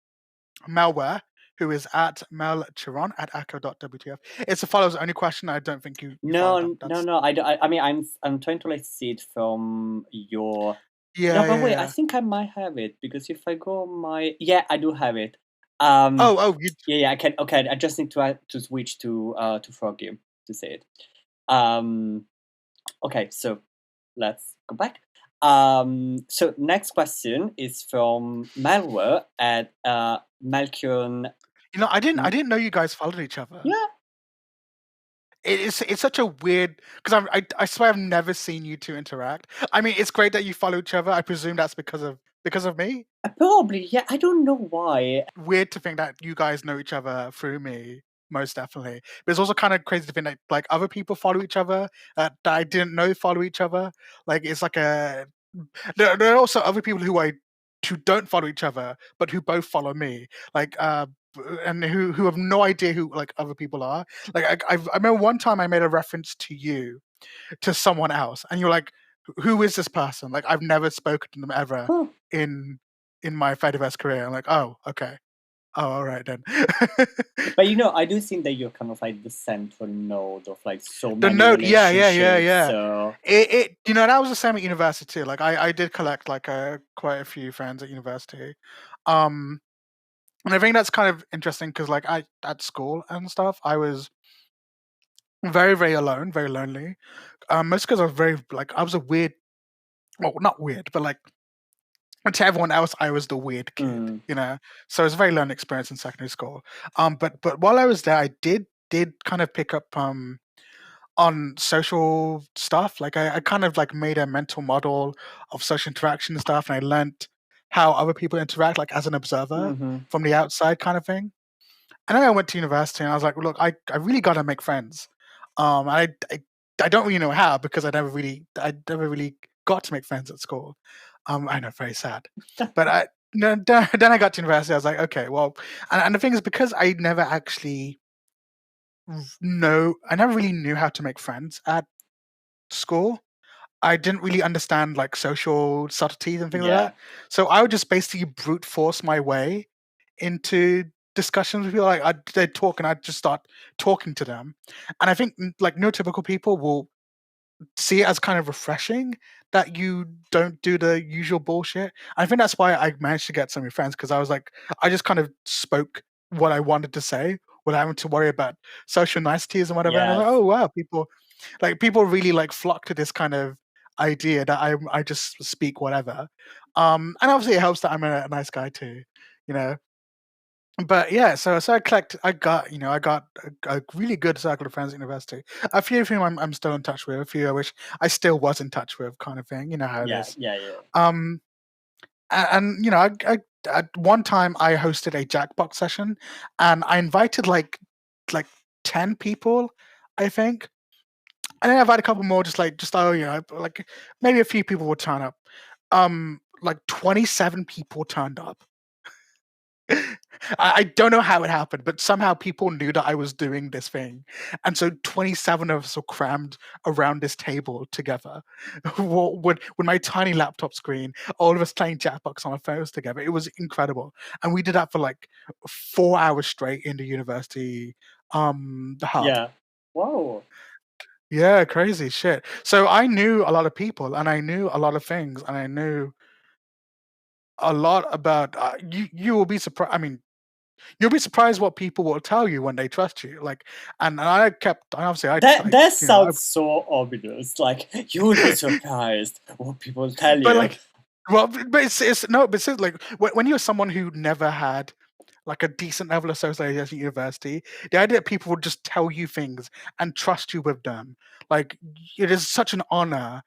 Malware, who is at melchiron at echo.wtf. It's a followers only question. I don't think you followed them. No, That's no. I mean, I'm trying to like see it from your. No, yeah, but yeah, wait. I yeah. think I might have it because if I go on my, yeah, I do have it. You Yeah, I can. Okay, I just need to switch to Froggy to say it. Um, okay, so let's go back. So next question is from Malware at Malkion. I didn't know you guys followed each other. Yeah, It's such a weird because I swear I've never seen you two interact. I mean, it's great that you follow each other. I presume that's because of me. probably. Yeah, I don't know why. Weird to think that you guys know each other through me, most definitely. But it's also kind of crazy to think that like other people follow each other that I didn't know follow each other. Like it's like there are also other people who don't follow each other but who both follow me. Like and who have no idea who like other people are. Like I remember one time I made a reference to you to someone else, and you're like, "Who is this person?" Like I've never spoken to them ever Huh. in my Fediverse career. I'm like, "Oh, okay, oh, all right then." But I do think that you're kind of like the central node of like so The many note, relationships. yeah. So It that was the same at university too. Like I did collect like quite a few friends at university. Um, and I think that's kind of interesting because like I at school and stuff, I was very, very alone, very lonely. Most because I was very like I was a weird, well, not weird, but like to everyone else, I was the weird kid, mm, So it was a very lonely experience in secondary school. But while I was there, I did kind of pick up on social stuff. Like I kind of like made a mental model of social interaction and stuff, and I learnt how other people interact, like as an observer hmm from the outside, kind of thing. And then I went to university, and I was like, look, I really got to make friends. I don't really know how because I never really got to make friends at school. I know, very sad. But then I got to university. I was like, okay, well, and the thing is because I never actually I never really knew how to make friends at school. I didn't really understand like social subtleties and things like yeah. that. So I would just basically brute force my way into discussions with people. Like they'd talk, and I'd just start talking to them. And I think like neurotypical people will see it as kind of refreshing that you don't do the usual bullshit. I think that's why I managed to get so many friends, because I was like, I just kind of spoke what I wanted to say without having to worry about social niceties and whatever. And I was Yes. like, oh wow, people really like flock to this kind of idea that I just speak whatever. And obviously it helps that I'm a nice guy too, you know. But yeah, so I got a really good circle of friends at university. A few of whom I'm still in touch with. A few I wish I still was in touch with, kind of thing. You know how it Yeah, is. yeah, yeah. Um, and at one time I hosted a Jackbox session, and I invited like 10 people, I think. And then I invited a couple more, like maybe a few people would turn up. Like 27 people turned up. I don't know how it happened, but somehow people knew that I was doing this thing. And so 27 of us were crammed around this table together with my tiny laptop screen, all of us playing Jackbox on our phones together. It was incredible. And we did that for like 4 hours straight in the university the hub. Yeah. Wow. Yeah, crazy shit. So I knew a lot of people, and I knew a lot of things, and I knew a lot about you will be surprised. I mean, you'll be surprised what people will tell you when they trust you. Like, and obviously That sounds so ominous. Like, you will be surprised what people tell but you. like, well, but it's no, but it's like when you're someone who never had like a decent level of socialization at university, the idea that people would just tell you things and trust you with them, like it is such an honor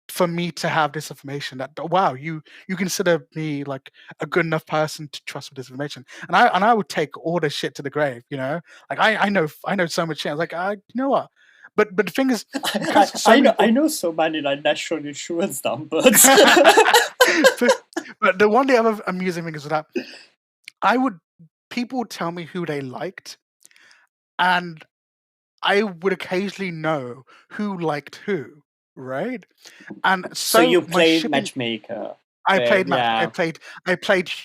for me to have this information that wow, you consider me like a good enough person to trust with this information, and I would take all this shit to the grave, you know. Like I know so much shit. I was like, you know what, but the thing is, because so many I people know so many like national insurance numbers. but the one the other amusing thing is that people would tell me who they liked, and I would occasionally know who liked who, right? And So so you my played shipping, matchmaker. I played match. Yeah.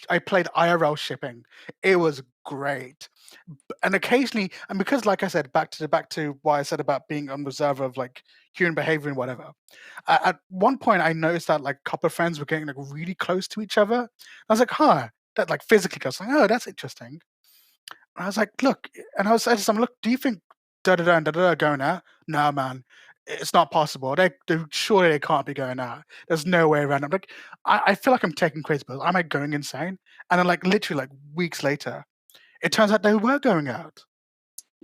I played IRL shipping. It was great, and occasionally, and because, like I said, back to what I said about being unreserved of like human behavior and whatever. At one point, I noticed that like a couple of friends were getting like really close to each other. I was like, huh, that like physically close. Like, oh, that's interesting. And I was like, look, and I said to someone, look, do you think da da da and da da da are going out? No, man, it's not possible. They surely they can't be going out. There's no way around. I'm like, I feel like I'm taking crazy pills. Am I going insane? And then like literally like weeks later, it turns out they were going out.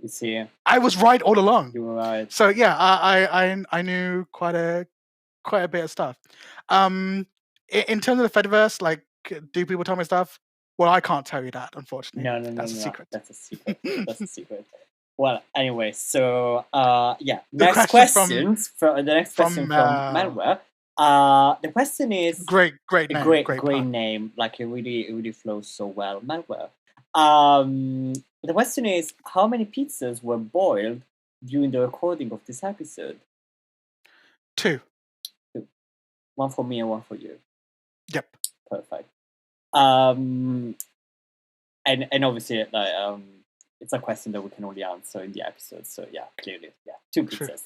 You see, I was right all along. you were right. So yeah, I knew quite a bit of stuff. In terms of the Fediverse, like, do people tell me stuff? Well, I can't tell you that, unfortunately. No, no, no, That's a no. secret. That's a secret. That's a secret. Well, anyway, so yeah. The Next question questions from the next question from Manuel. The question is great a name, great pun. name. Like it really flows so well, Manuel. The question is, how many pizzas were boiled during the recording of this episode? 2. One for me and one for you. Yep. Perfect. And obviously like it's a question that we can only answer in the episode. So yeah, clearly, yeah, 2 pizzas.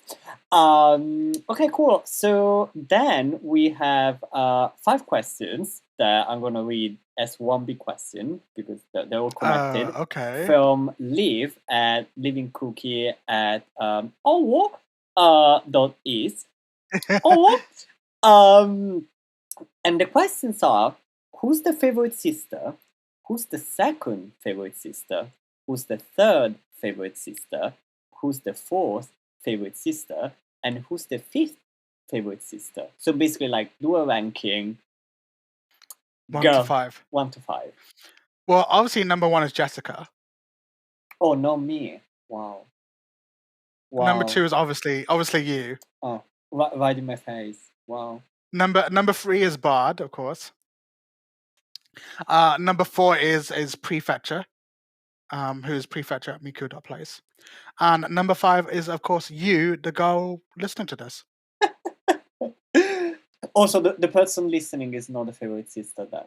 Okay, cool. So then we have 5 questions that I'm gonna read as one big question because they're all connected. Okay. From Liv at livingcookie at .is. And the questions are: who's the favorite sister? Who's the second favorite sister? Who's the third favorite sister? Who's the fourth favorite sister? And who's the fifth favorite sister? So basically, like, do a ranking. 1 Go. to 5. 1 to 5. Well, obviously, number 1 is Jessica. Oh, not me. Wow. Number 2 is obviously you. Oh, right in my face. Wow. Number 3 is Bard, of course. Number 4 is Prefetcher, who's Prefetcher at Miku.place. And number 5 is, of course, you, the girl listening to this. Also, the person listening is not a favorite sister then.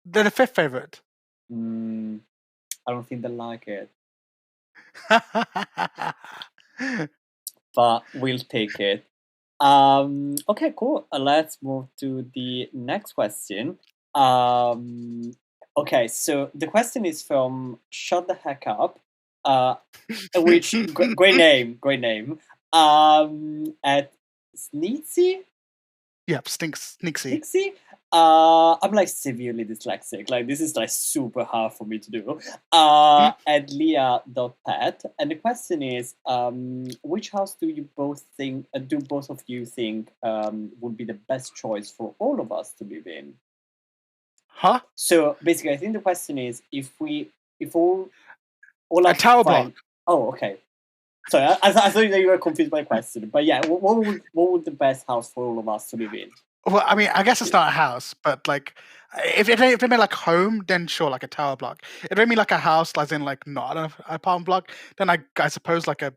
They're the 5th favorite. I don't think they like it. But we'll take it. Okay, cool. Let's move to the next question. Okay, so the question is from Shut the Heck Up, which great name. At Sneezy. Yep, Sneaksy. Dixie. I'm like severely dyslexic. Like this is like super hard for me to do. At Leah.pet, and the question is, which house do you both think? Do both of you think would be the best choice for all of us to live in? Huh? So basically, I think the question is if all A us tower find. block. Oh, okay. Sorry, I thought that you were confused by the question, but yeah, what would the best house for all of us to live in? Well, I mean, I guess it's not a house, but like, if they mean like home, then sure, like a tower block. If they mean like a house, as in like not an apartment block, then I suppose like a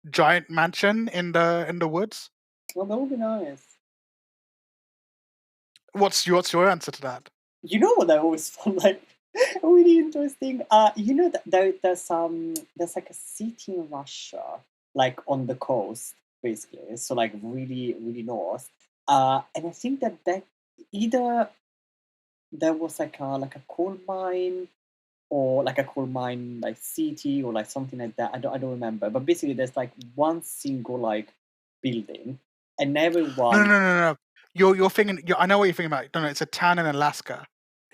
giant mansion in the woods. Well, that would be nice. What's your answer to that? You know what I always found like really interesting? You know that there's like a city in Russia, like on the coast, basically. So like really, really north. And I think that either there was like a coal mine or like a coal mine like city or like something like that. I don't remember. But basically there's like one single like building and No, no, everyone. no, no, no. You're thinking. I know what you're thinking about. No, it's a town in Alaska.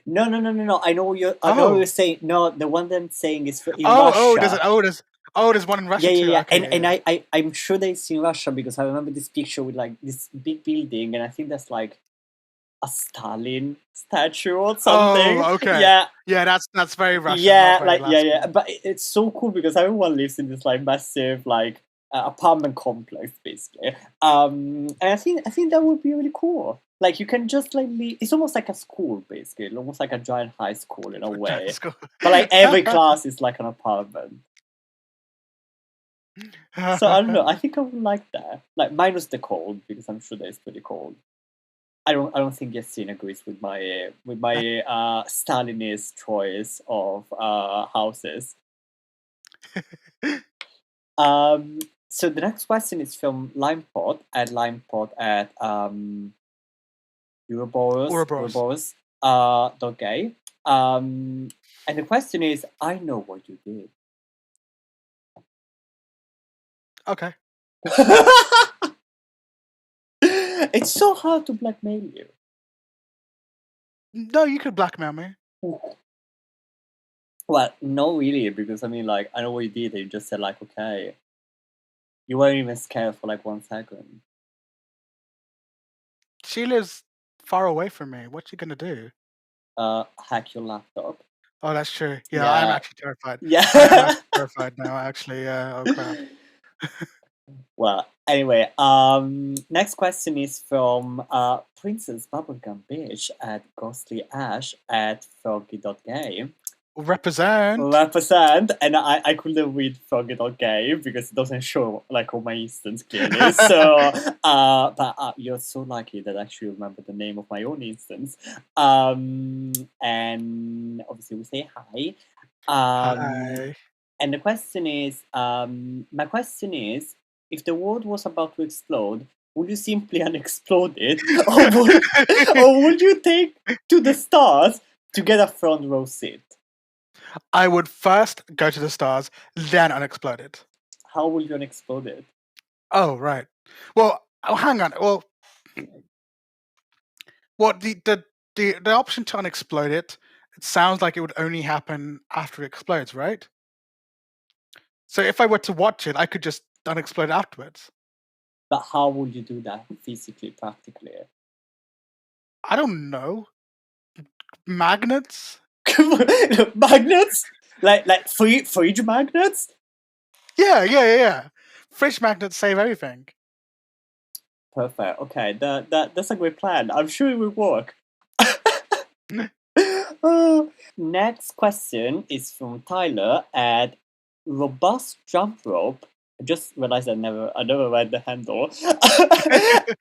No. I know I know what you're Oh, saying. No, the one that I'm saying is in oh, Russia. there's one in Russia too. Yeah. Okay, And yeah. I'm sure that it's in Russia because I remember this picture with like this big building, and I think that's like a Stalin statue or something. Oh, okay. Yeah, Yeah, that's very Russian, not very yeah. Alaskan. But it's so cool because everyone lives in this like massive like apartment complex basically. And I think that would be really cool. Like you can just like it's almost like a school basically, almost like a giant high school in a way. That's cool. But like every class is like an apartment. So I don't know. I think I would like that. Like minus the cold because I'm sure that it's pretty cold. I don't think Yaseen agrees with my Stalinist choice of houses. So the next question is from Limepod at Ouroboros. Ouroboros dot gay. And the question is, I know what you did. Okay. It's so hard to blackmail you. No, you could blackmail me. Well, no, really, because I mean, like, I know what you did. And you just said, like, okay, you weren't even scared for like 1 second. She lives far away from me. What's she gonna do? Hack your laptop. Oh, that's true. Yeah, I'm Yeah, actually terrified. yeah. I am actually terrified now. Actually, yeah. Oh crap. Well, anyway, next question is from Princess Bubblegum Bitch at Ghostly Ash at Froggy.gay. Represent. And I couldn't read Froggy.gay because it doesn't show like all my instance clearly. So, but you're so lucky that I actually remember the name of my own instance. And obviously we say hi. Hi. And the question is, my question is, if the world was about to explode, would you simply unexplode it, or would you take to the stars to get a front row seat? I would first go to the stars, then unexplode it. How will you unexplode it? Oh right. Well, hang on. Well, the option to unexplode it. It sounds like it would only happen after it explodes, right? So if I were to watch it, I could just unexplode afterwards. But how would you do that physically, practically? I don't know. Magnets? Magnets? Like fridge magnets? Yeah. Fridge magnets save everything. Perfect. Okay, that's a great plan. I'm sure it will work. Next question is from Tyler at Robust Jump Rope I just realized I never read the handle.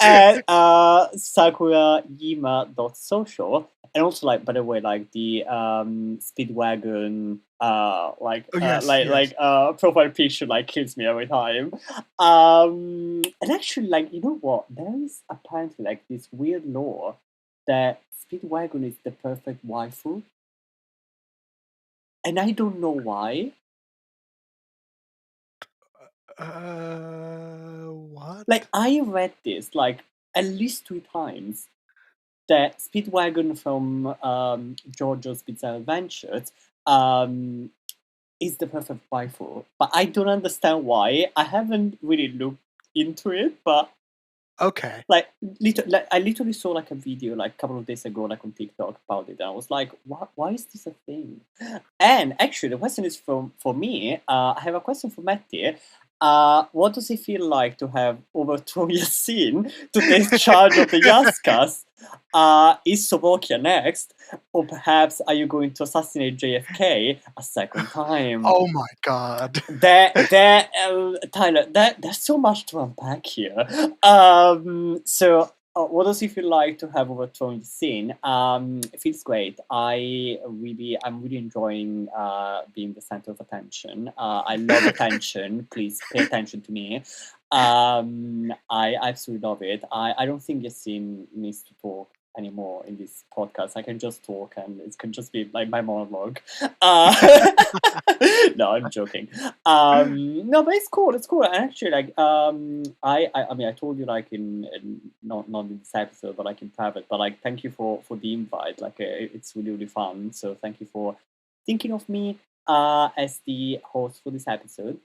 And sakurayima.social. And also, like, by the way, like the Speedwagon Oh yes, yes. profile picture like kills me every time. And actually, like, you know what? There is apparently like this weird law that Speedwagon is the perfect waifu, and I don't know why. What? Like, I read this like at least 3 times that Speedwagon from JoJo's Bizarre Adventures um, is the perfect waifu, but I don't understand why. I haven't really looked into it, but Okay. like, I literally saw like a video like a couple of days ago, like on TikTok about it, and I was like, why is this a thing? And actually, the question is for me. I have a question for Mettie. What does it feel like to have overthrown Yaseen to take charge of the Yascast? Is Sobokia next? Or perhaps are you going to assassinate JFK a second time? Oh my god. Tyler, there's so much to unpack here. So, what does it feel like to have overthrown the scene? It feels great. I'm really enjoying being the center of attention. I love attention. Please pay attention to me. I absolutely love it. I don't think Yaseen needs to talk anymore in this podcast. I can just talk, and it can just be like my monologue. Uh, no, I'm joking. No, but it's cool. It's cool. And actually, like, I mean, I told you like in not in this episode, but like in private. But like, thank you for the invite. Like, it's really really fun. So thank you for thinking of me as the host for this episode.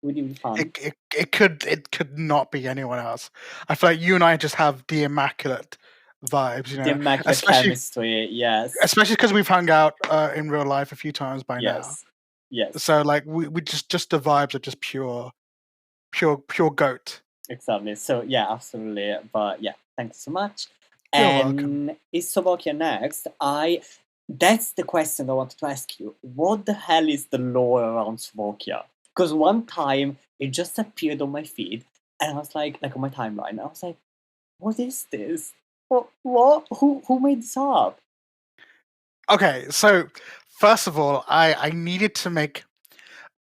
Really really fun. It could not be anyone else. I feel like you and I just have the immaculate vibes, The immaculate especially chemistry. Yes. especially because we've hung out in real life a few times by now. Yes. Yes. So like we just the vibes are just pure goat. Exactly. So yeah, absolutely. But yeah, thank you so much. You're welcome. And is Slovakia next? That's the question I wanted to ask you. What the hell is the lore around Slovakia? Because one time it just appeared on my feed, and I was like on my timeline. I was like, what is this? What? Who made this up? Okay, so first of all, I needed to make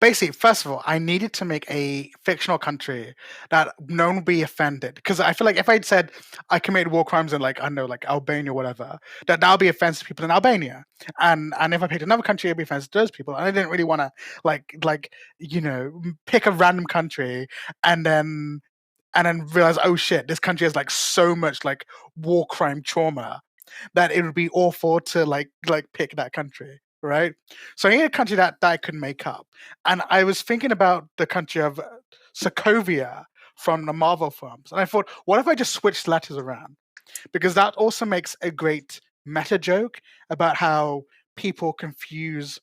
basically, first of all, I needed to make a fictional country that no one would be offended. Because I feel like if I'd said I committed war crimes in like I don't know, like Albania or whatever, that would be offensive to people in Albania. And if I picked another country, it'd be offensive to those people. And I didn't really want to pick a random country and then realize, oh shit, this country has like so much like war crime trauma that it would be awful to pick that country, right? So I need a country that I could make up. And I was thinking about the country of Sokovia from the Marvel films. And I thought, what if I just switched letters around? Because that also makes a great meta joke about how people confuse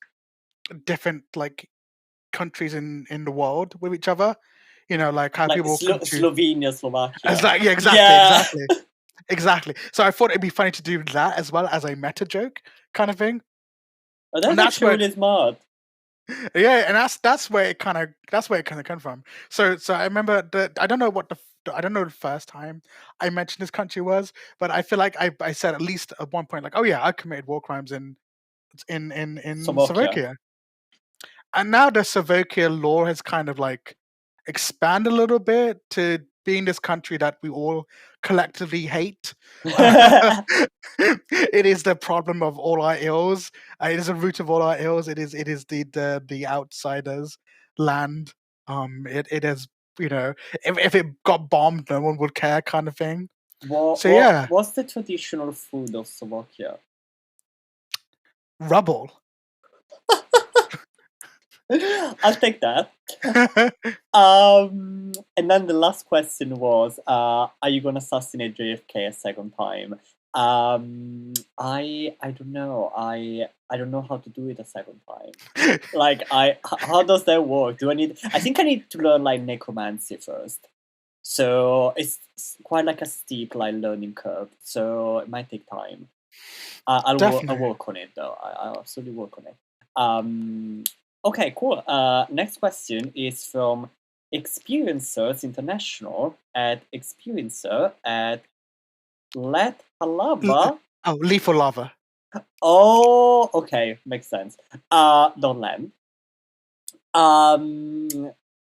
different like countries in the world with each other. Like how Like people confuse. Slovenia, Slovakia. Yeah, exactly, Yeah. exactly. So I thought it'd be funny to do that as well as a meta joke kind of thing. Oh, And that's that's actually where, really smart. yeah, and that's where it kind of come from. So I remember I don't know I don't know the first time I mentioned this country was, but I feel like I said at least at one point like, oh yeah, I committed war crimes in Slovakia. Slovakia. And now the Slovakia law has kind of like expanded a little bit to being this country that we all collectively hate. It is the problem of all our ills. It is the root of all our ills. It is the outsiders' land. It is if it got bombed, no one would care kind of thing. So yeah, What's the traditional food of Slovakia? rubble. I'll take that. And then the last question was, are you gonna assassinate JFK a second time? I don't know. I don't know how to do it a second time. Like, how does that work? I think I need to learn like necromancy first. So it's quite like a steep like learning curve. So it might take time. I'll Definitely. work on it though. I'll absolutely work on it. Okay, cool. Next question is from Experiencers International at Experiencer at Let Halava. Lethal Lava. Oh, okay, makes sense. Don't land.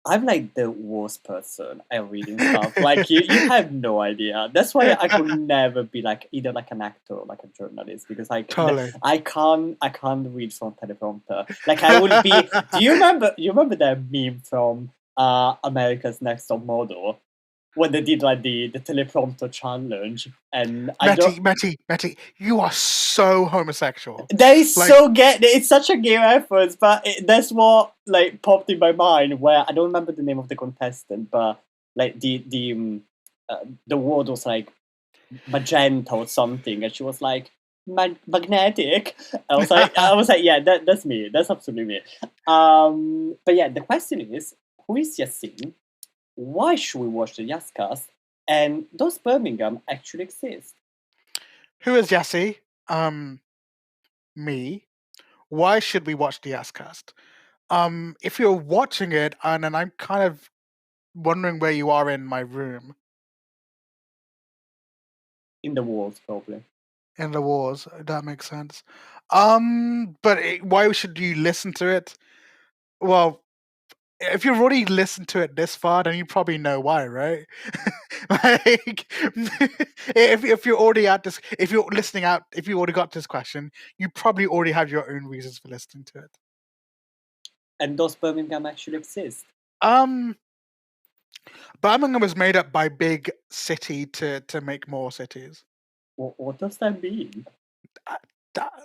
I'm like the worst person at reading stuff. Like you have no idea. That's why I could never be like either like an actor or like a journalist because Totally. I can't read from teleprompter. Like I would be. Do you remember? You remember that meme from America's Next Top Model when they did like the teleprompter challenge and I don't. Mettie, you are so homosexual. That is Like, so gay. It's such a gay reference, but that's what like popped in my mind. Where I don't remember the name of the contestant, but like the word was like magenta or something, and she was like magnetic. I was like, yeah, that's me. That's absolutely me. But yeah, the question is, who is Yaseen? Why should we watch the Yascast? And does Birmingham actually exist? who is Yassie? Me. Why should we watch the Yascast? If you're watching it, and then I'm kind of wondering where you are in my room In the walls, probably. in the wars. That makes sense. Why should you listen to it? Well, if you've already listened to it this far, then you probably know why, right? Like, if you're already at this, if you're listening out, if you already got this question, you probably already have your own reasons for listening to it. And does Birmingham actually exist? Um, Birmingham was made up by big city to make more cities. What does that mean? Uh, that-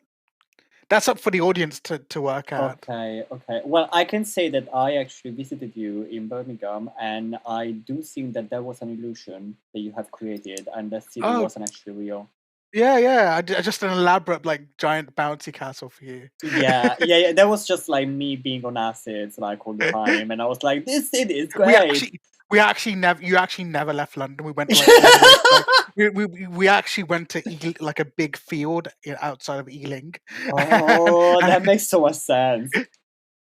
That's up for the audience to work out. Okay, okay. Well, I can say that I actually visited you in Birmingham, and I do think that was an illusion that you have created, and that city Oh, wasn't actually real. yeah. Just an elaborate, like, giant bouncy castle for you. Yeah. That was just like me being on acids like all the time, and I was like, "This city is we great." actually we actually never you actually never left London. We went like all the way like we actually went to like a big field outside of Ealing. Oh, And- that makes so much sense.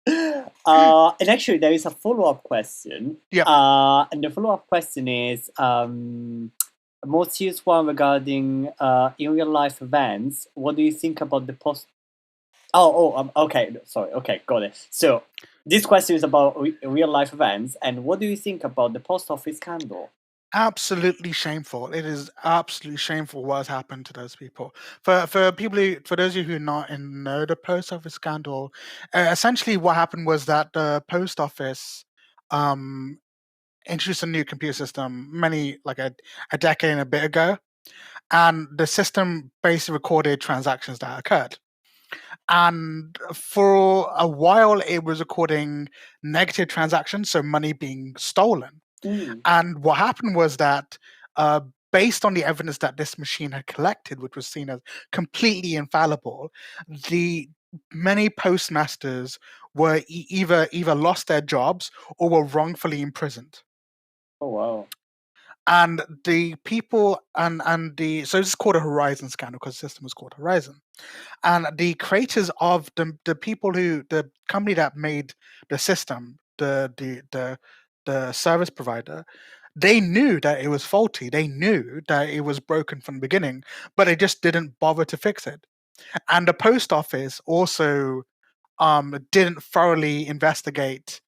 And actually, there is a follow-up question. yep. And the follow-up question is a more serious one regarding in real life events. What do you think about the post? Okay. Sorry. Okay, got it. So this question is about real life events, and what do you think about the post office scandal? Absolutely shameful. It is absolutely shameful what has happened to those people. For those of you who are not in know the post office scandal, essentially what happened was that the post office um introduced a new computer system a decade and a bit ago, and the system basically recorded transactions that occurred. And for a while, it was recording negative transactions, so money being stolen. Mm. And what happened was that, uh, based on the evidence that this machine had collected, which was seen as completely infallible, the many postmasters were either lost their jobs or were wrongfully imprisoned. Oh wow. And the people and the so this is called a Horizon scandal because the system was called Horizon. And the creators of the people who the company that made the system, the service provider, they knew that it was faulty. They knew that it was broken from the beginning, but they just didn't bother to fix it. And the post office also didn't thoroughly investigate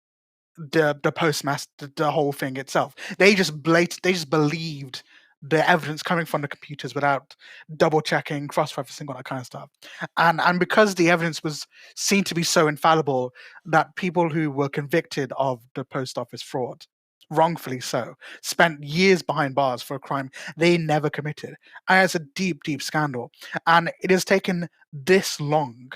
the postmaster, the whole thing itself. They just believed the evidence coming from the computers without double checking, cross referencing, all that kind of stuff. And because the evidence was seen to be so infallible that people who were convicted of the post office fraud, wrongfully so, spent years behind bars for a crime they never committed. And it's a deep, deep scandal. And it has taken this long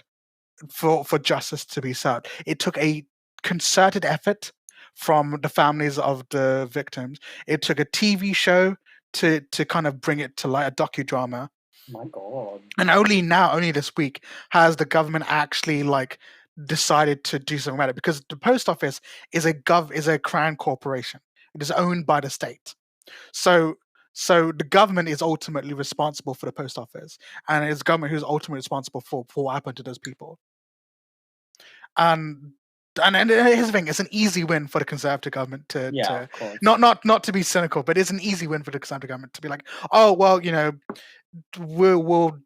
for justice to be served. It took a concerted effort from the families of the victims. It took a TV show to kind of bring it to light, a docudrama. My God. And only now, only this week, has the government actually like decided to do something about it, because the post office is a crown corporation. It is owned by the state. So the government is ultimately responsible for the post office, and it's government who's ultimately responsible for what happened to those people. And And here's the thing: it's an easy win for the Conservative government Yeah, to of course. not to be cynical, but it's an easy win for the Conservative government to be like, oh well, we'll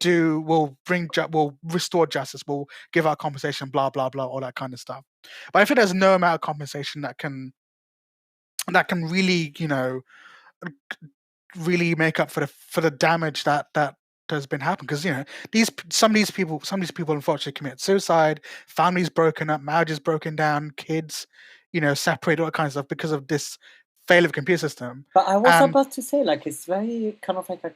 restore justice, we'll give our compensation, blah blah blah, all that kind of stuff. But I think there's no amount of compensation that can really really make up for the damage that has been happening, because some of these people unfortunately commit suicide, families broken up, marriages broken down, kids separated, all kinds of stuff because of this fail of computer system. But I was And about to say, like, it's very kind of like a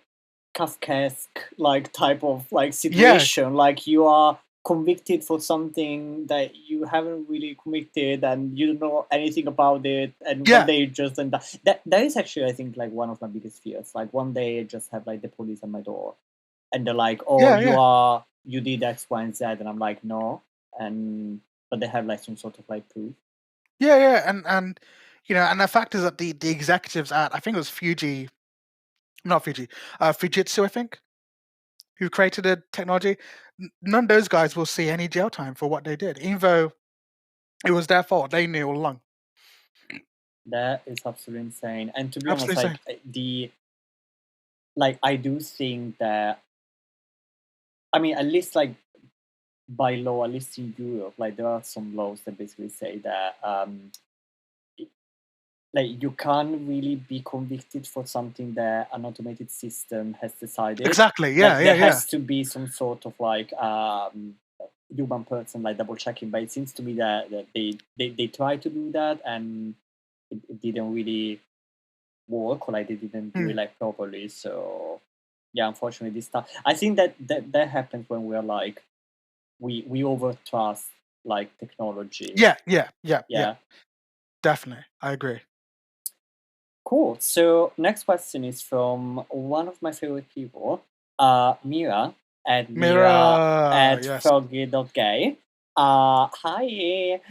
Kafkaesque like type of like yeah, situation. Like you are convicted for something that you haven't really committed and you don't know anything about it, and one yeah, day you just end up that is actually, I think, like one of my biggest fears. Like one day I just have like the police at my door and they're like, oh, yeah, yeah, you did X, Y, and Z, and I'm like, no. And but they have like some sort of like proof. yeah, and and the fact is that the executives at, I think it was Fuji, not Fuji, Fujitsu, I think, who created the technology, none of those guys will see any jail time for what they did, even though it was their fault. They knew all along. That is absolutely insane. And to be honest, Absolutely. like I do think that, I mean, at least like by law, at least in Europe, like there are some laws that basically say that like you can't really be convicted for something that an automated system has decided. Exactly. Yeah. Like Yeah. there Yeah. has to be some sort of like human person like double checking. But it seems to me that they try to do that and it didn't really work, or like they didn't do Hmm. it like properly. So yeah, unfortunately, this stuff. I think that happens when we're like we over trust like technology. Yeah. Yeah. Yeah. Yeah. Yeah. Definitely. I agree. Cool. So next question is from one of my favorite people, Mira at Mira Mirror. at Yes. froggy.gay. Hi.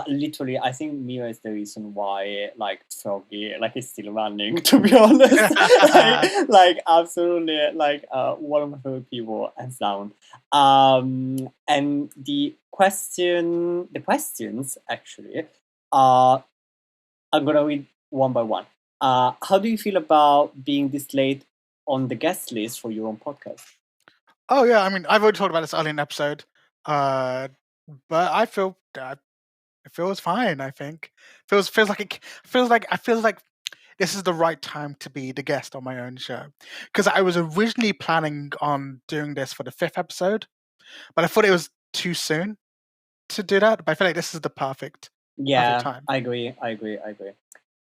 Literally, I think Mira is the reason why like Froggy like is still running. To be honest, like absolutely like one of my favorite people, hands down. And the questions actually are, I'm gonna read one by one. How do you feel about being this late on the guest list for your own podcast? Oh yeah. I mean, I've already talked about this earlier in the episode, uh, but I feel that it feels fine. I think feels like I feel like this is the right time to be the guest on my own show, because I was originally planning on doing this for the 5th episode, but I thought it was too soon to do that. But I feel like this is the perfect Yeah, time. I agree. I agree. I agree.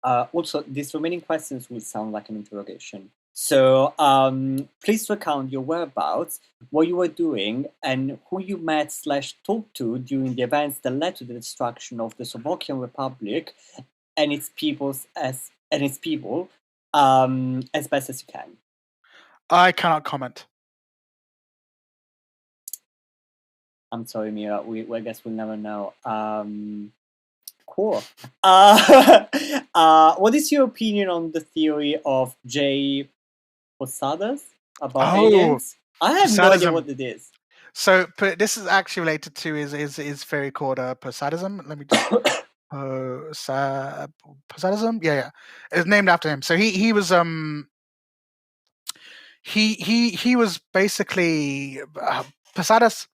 Also, these remaining questions will sound like an interrogation. So please recount your whereabouts, what you were doing, and who you met slash talked to during the events that led to the destruction of the Slovakian Republic and its people as best as you can. I cannot comment. I'm sorry, Mira. I guess we'll never know. Cool. What is your opinion on the theory of J. Posadas about Oh, aliens? I have no idea sadism. what it is. So this is actually related to his theory called Posadism. Let me just Posadism. Yeah, yeah. It's named after him. So he was he was basically Posadas.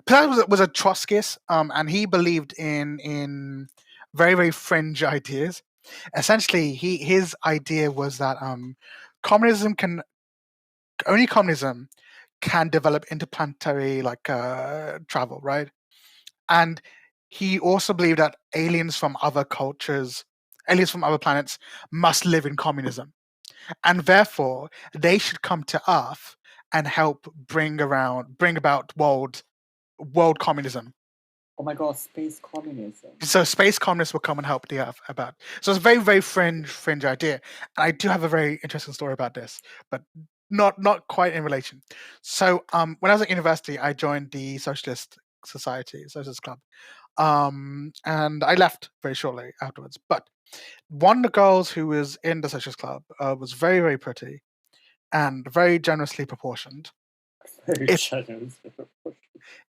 Posadas was a Trotskyist, and he believed in very very fringe ideas. Essentially, his idea was that communism can communism can develop interplanetary like travel, right? And he also believed that aliens from other cultures, aliens from other planets, must live in communism, and therefore they should come to Earth and help bring about world communism. Oh my god, space communism. So space communists will come and help the Earth about. So it's a very very fringe idea, and I do have a very interesting story about this, but not quite in relation. So when I was at university, I joined the Socialist Club, and I left very shortly afterwards. But one of the girls who was in the Socialist Club was very very pretty and very generously proportioned. Very If generous.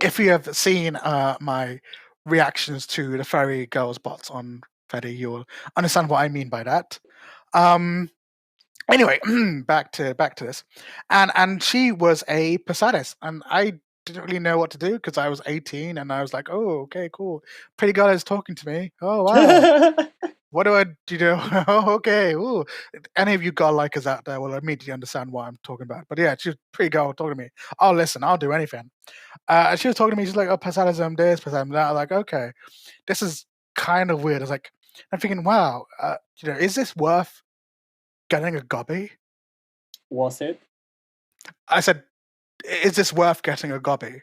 if you have seen my reactions to the furry girls bots on Fetty, you'll understand what I mean by that. Anyway, back to this, and she was a Posadis, and I didn't really know what to do because I was 18, and I was like, oh, okay, cool, pretty girl is talking to me. Oh wow, what do I do? Oh, okay, ooh. Any of you girl likers out there will immediately understand what I'm talking about. But yeah, she's pretty girl talking to me. Oh, listen, I'll do anything. She was talking to me. She's like, oh, Posadism this, Posadism that. I was like, okay, this is kind of weird. I was like, I'm thinking, wow, is this worth getting a gobby? Was it? I said, is this worth getting a gobby?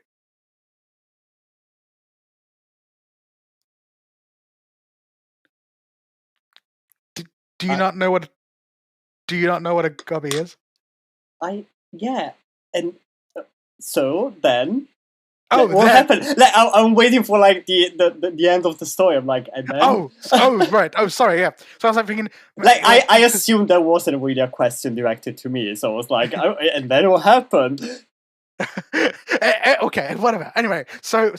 Do you not know what? Do you not know what a gobby is? Yeah, and so then. Oh, like, what happened? Like, I'm waiting for like the end of the story. I'm like, and then. Oh, right. Oh, sorry. Yeah. So I was like thinking. Like, I assumed there wasn't really a question directed to me, so I was like, oh, and then what happened? Okay, whatever. Anyway, so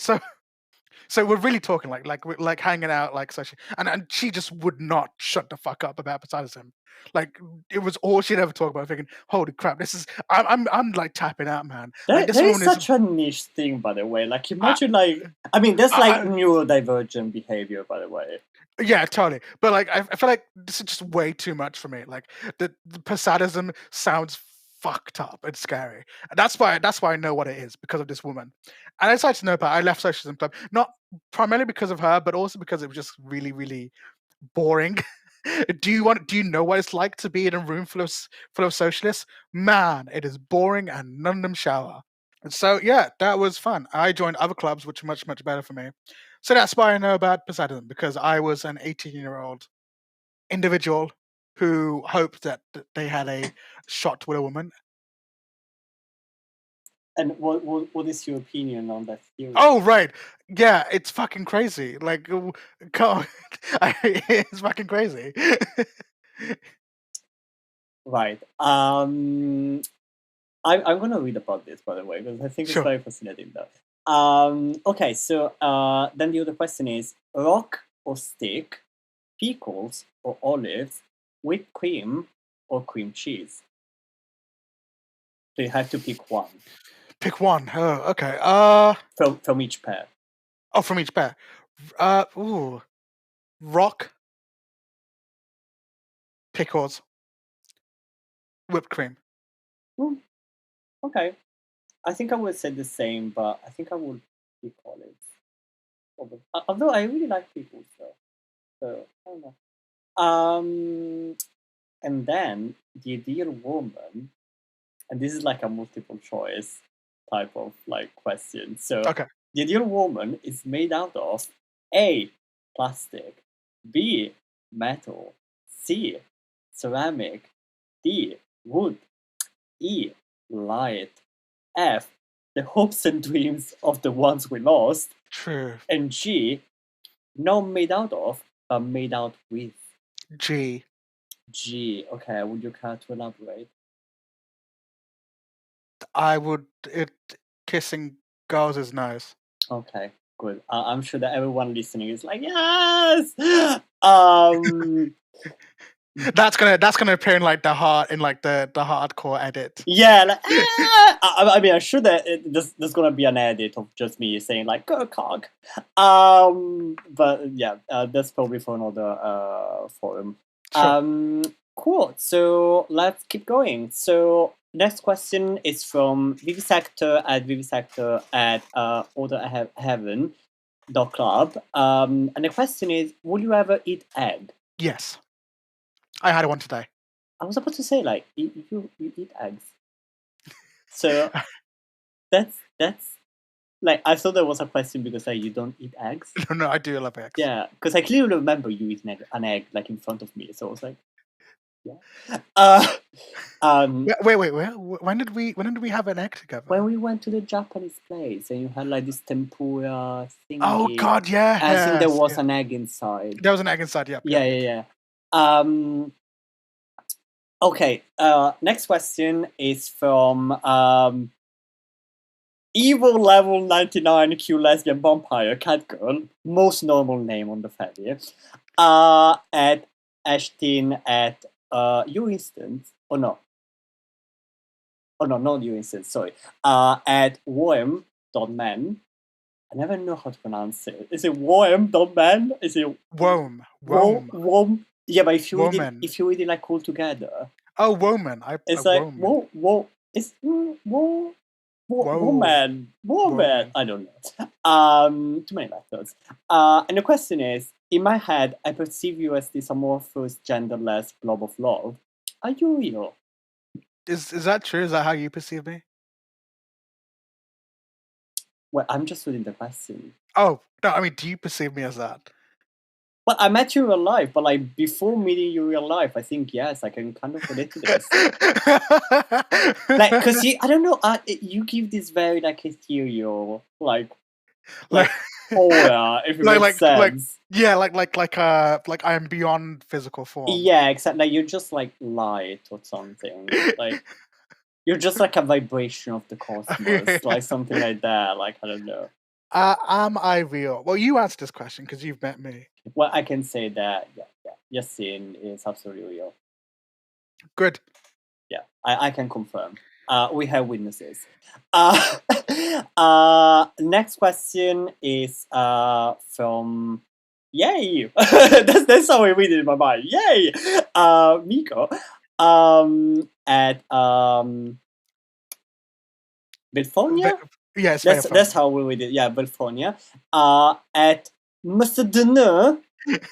we're really talking like hanging out like so and she just would not shut the fuck up about Posadism. Like it was all she'd ever talk about. Thinking, holy crap, this is I'm like tapping out, man. Like this There is woman such a niche thing, by the way. Like imagine I mean, there's like neurodivergent behavior, by the way. Yeah, totally. But like I feel like this is just way too much for me. Like the Posadism sounds fucked up and scary. And that's why I know what it is, because of this woman. And I decided to know about I left Socialism Club, not primarily because of her, but also because it was just really, really boring. Do you know what it's like to be in a room full of socialists? Man, it is boring and none of them shower. And so yeah, that was fun. I joined other clubs which are much, much better for me. So that's why I know about Poseidon, because I was an 18-year-old individual who hoped that they had a shot with a woman. And what is your opinion on that theory? Oh, right. Yeah, it's fucking crazy. Like, God, it's fucking crazy. Right. I'm gonna read about this, by the way, because I think it's very fascinating, though. Okay, so then the other question is: rock or stick, pickles or olives, whipped cream or cream cheese? So you have to pick one. Pick one. Oh, okay. From each pair. Oh, from each pair. Ooh. Rock. Pickles. Whipped cream. Okay. I think I would say the same, but I think I would pick olives. Although I really like pickles, though. So I don't know. And then the ideal woman, and this is like a multiple choice type of like question. So the ideal woman is made out of A, plastic, B, metal, C, ceramic, D, wood, E, light, F, the hopes and dreams of the ones we lost. True. And G, not made out of, but made out with. G. Okay, would you care to elaborate? I would. Kissing girls is nice. Okay, good. I'm sure that everyone listening is like, yes. That's gonna appear in like the hardcore edit. Yeah, like, I mean, I'm sure that there's gonna be an edit of just me saying like "go cock," but yeah, that's probably for another forum. Sure. Cool. So let's keep going. So next question is from vivisector at orderheaven.club. And the question is, would you ever eat egg? Yes. I had one today. I was about to say, like, you eat eggs. So that's like, I thought there was a question because like you don't eat eggs. No, I do love eggs. Yeah, because I clearly remember you eating an egg like in front of me. So I was like, yeah. Wait. When did we have an egg together? When we went to the Japanese place and you had like this tempura thingy. Oh God, yeah. I think there was an egg inside. There was an egg inside. Yep. Yeah. Okay. Next question is from Evil level 99 Q lesbian vampire catgirl, most normal name on the ferry. At Ashton at your instance, or no? Oh no, not your instance, sorry. At worm.man. I never know how to pronounce it. Is it worm.man? Is it Worm. worm? Yeah, but if you read it, Woman. if you read it like all together, Oh, woman. it's like Woman. it's woman. Whoa. Woman. I don't know. Too many letters. And the question is, in my head, I perceive you as this amorphous, genderless blob of love. Are you real? Is that true? Is that how you perceive me? Well, I'm just reading the question. Oh, no, I mean, do you perceive me as that? Well, I met you in real life, but like before meeting you in real life, I think yes, I can kind of relate to this. Like, cause I don't know, you give this very like ethereal, like aura, if it makes sense. Like I am beyond physical form. Yeah, except like you're just like light or something. Like you're just like a vibration of the cosmos, like something like that. Like I don't know. Am I real? Well, you answered this question because you've met me. Well, I can say that Yaseen is absolutely real. Good. Yeah, I can confirm. We have witnesses. Next question is from Yay! that's how I read it in my mind. Yay! Miko. At Belfonia? Yes, that's how we read it. Yeah, Belfonia. At Macedona.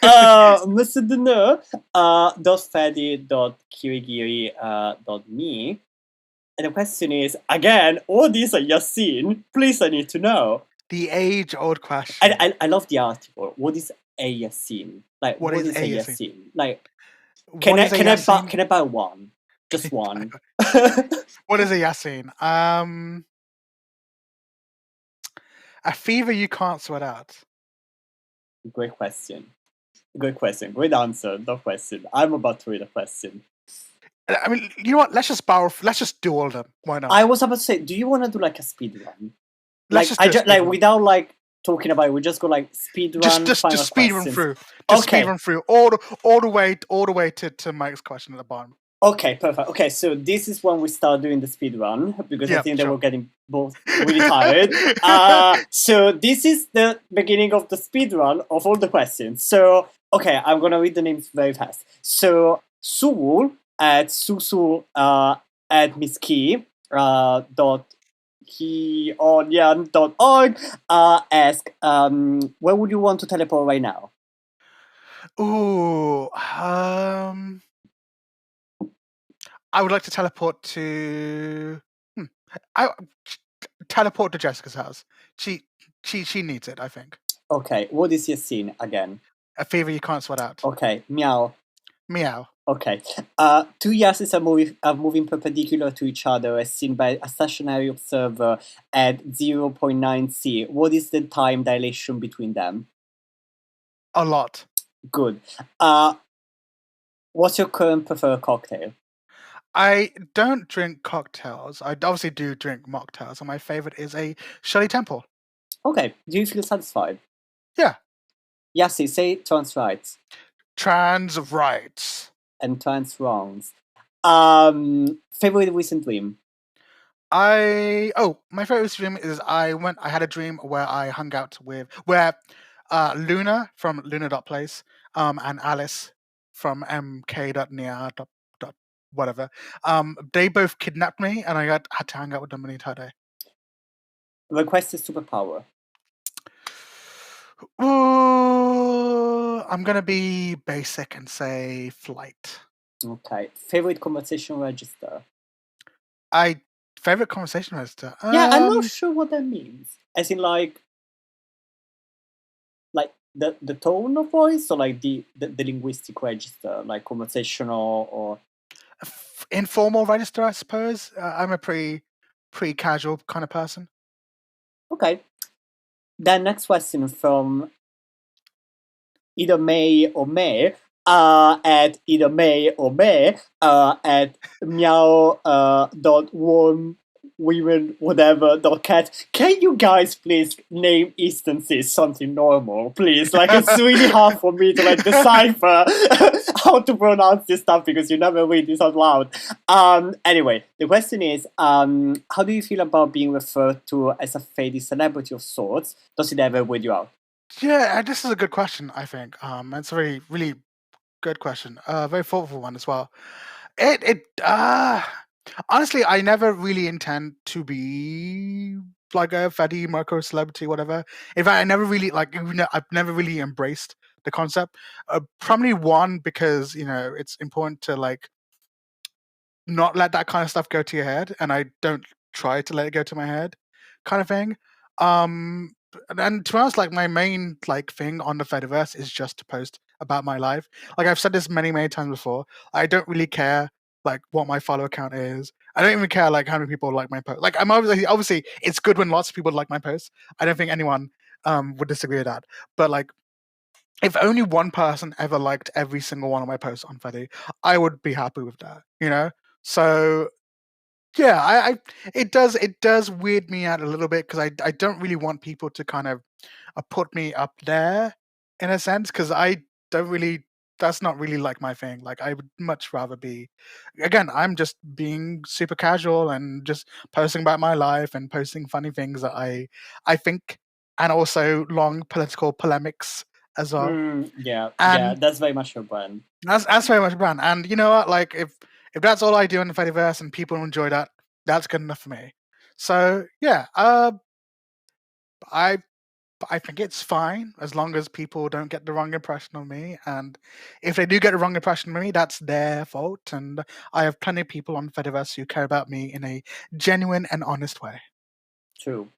Macedona. .fadi.kirigiri.me. And the question is, again, all these are Yaseen. Please, I need to know. The age-old question. I love the article. What is a Yaseen? Like, what is a Yaseen? Like, can I buy one? Just one. What is a Yaseen? A fever you can't sweat out. Great question. Great answer. No question. I'm about to read a question. I mean, you know what? Let's just do all of them. Why not? I was about to say, do you want to do like a speed run? Let's just like without like talking about it, we just go like speed run. Just speed run through. Just speed run through all the way to Mike's question at the bottom. Okay, perfect. Okay, so this is when we start doing the speed run because I think that we're getting both really tired. So this is the beginning of the speed run of all the questions. So okay, I'm gonna read the names very fast. So Suwul at Susu at Miski dot heonyan.org ask where would you want to teleport right now? Ooh, I would like to teleport to teleport to Jessica's house. She needs it, I think. Okay, what is your scene again? A fever you can't sweat out. Okay, meow. Okay. Two Yases are moving perpendicular to each other as seen by a stationary observer at 0.9 C. What is the time dilation between them? A lot. Good. What's your current preferred cocktail? I don't drink cocktails. I obviously do drink mocktails, and my favorite is a Shirley Temple. Okay. Do you feel satisfied? Yeah. Yassi, say trans rights. Trans rights. And trans wrongs. Favorite recent dream? My favorite dream is I had a dream where I hung out with Luna from Luna.place and Alice from mk.nia. Whatever. They both kidnapped me and I had to hang out with them the entire day. Request a superpower. Ooh, I'm gonna be basic and say flight. Okay. Favorite conversation register? Favorite conversation register? Yeah, I'm not sure what that means. As in like the tone of voice or like the linguistic register, like conversational or informal register, I suppose. I'm a pretty casual kind of person. Okay. Then next question from either May or May at either May or May at meow dot worm women, whatever, dot cat. Can you guys please name instances something normal, please? Like, it's really hard for me to like decipher how to pronounce this stuff because you never read this out loud. Anyway, the question is, how do you feel about being referred to as a faded celebrity of sorts? Does it ever weird you out? Yeah, this is a good question, I think. It's a very, really good question. Very thoughtful one as well. Honestly, I never really intend to be like a fatty micro celebrity, whatever. In fact, I never really I've never really embraced the concept. Probably one because it's important to like not let that kind of stuff go to your head, and I don't try to let it go to my head, kind of thing. And to be honest, like my main like thing on the Fediverse is just to post about my life. Like I've said this many, many times before. I don't really care like what my follower count is. I don't even care like how many people like my post. Like I'm obviously it's good when lots of people like my posts. I don't think anyone would disagree with that. But like if only one person ever liked every single one of my posts on Fedi, I would be happy with that, So yeah, it does weird me out a little bit because I don't really want people to kind of put me up there in a sense because I don't really that's not really like my thing. Like I would much rather be again, I'm just being super casual and just posting about my life and posting funny things that I think and also long political polemics as well. Yeah, And that's very much your brand. that's very much brand. And you know what? Like if that's all I do in the Fediverse and people enjoy that, that's good enough for me. So yeah, I I think it's fine as long as people don't get the wrong impression of me. And if they do get the wrong impression of me, that's their fault. And I have plenty of people on Fediverse who care about me in a genuine and honest way. True.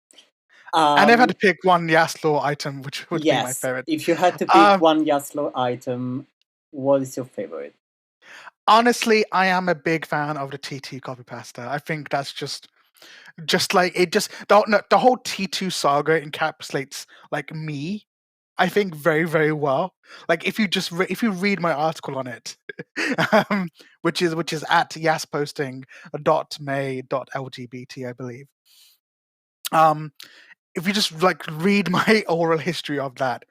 And I've had to pick one Yaslo item, which would be my Yes, favorite. if you had to pick Um, one Yaslo item, what is your favorite? Honestly, I am a big fan of the TT copy pasta. I think that's just like it just the whole T2 saga encapsulates like me. I think very very well. Like if you just if you read my article on it, which is at yasposting.may.lgbt, I believe. Um, if you just like read my oral history of that,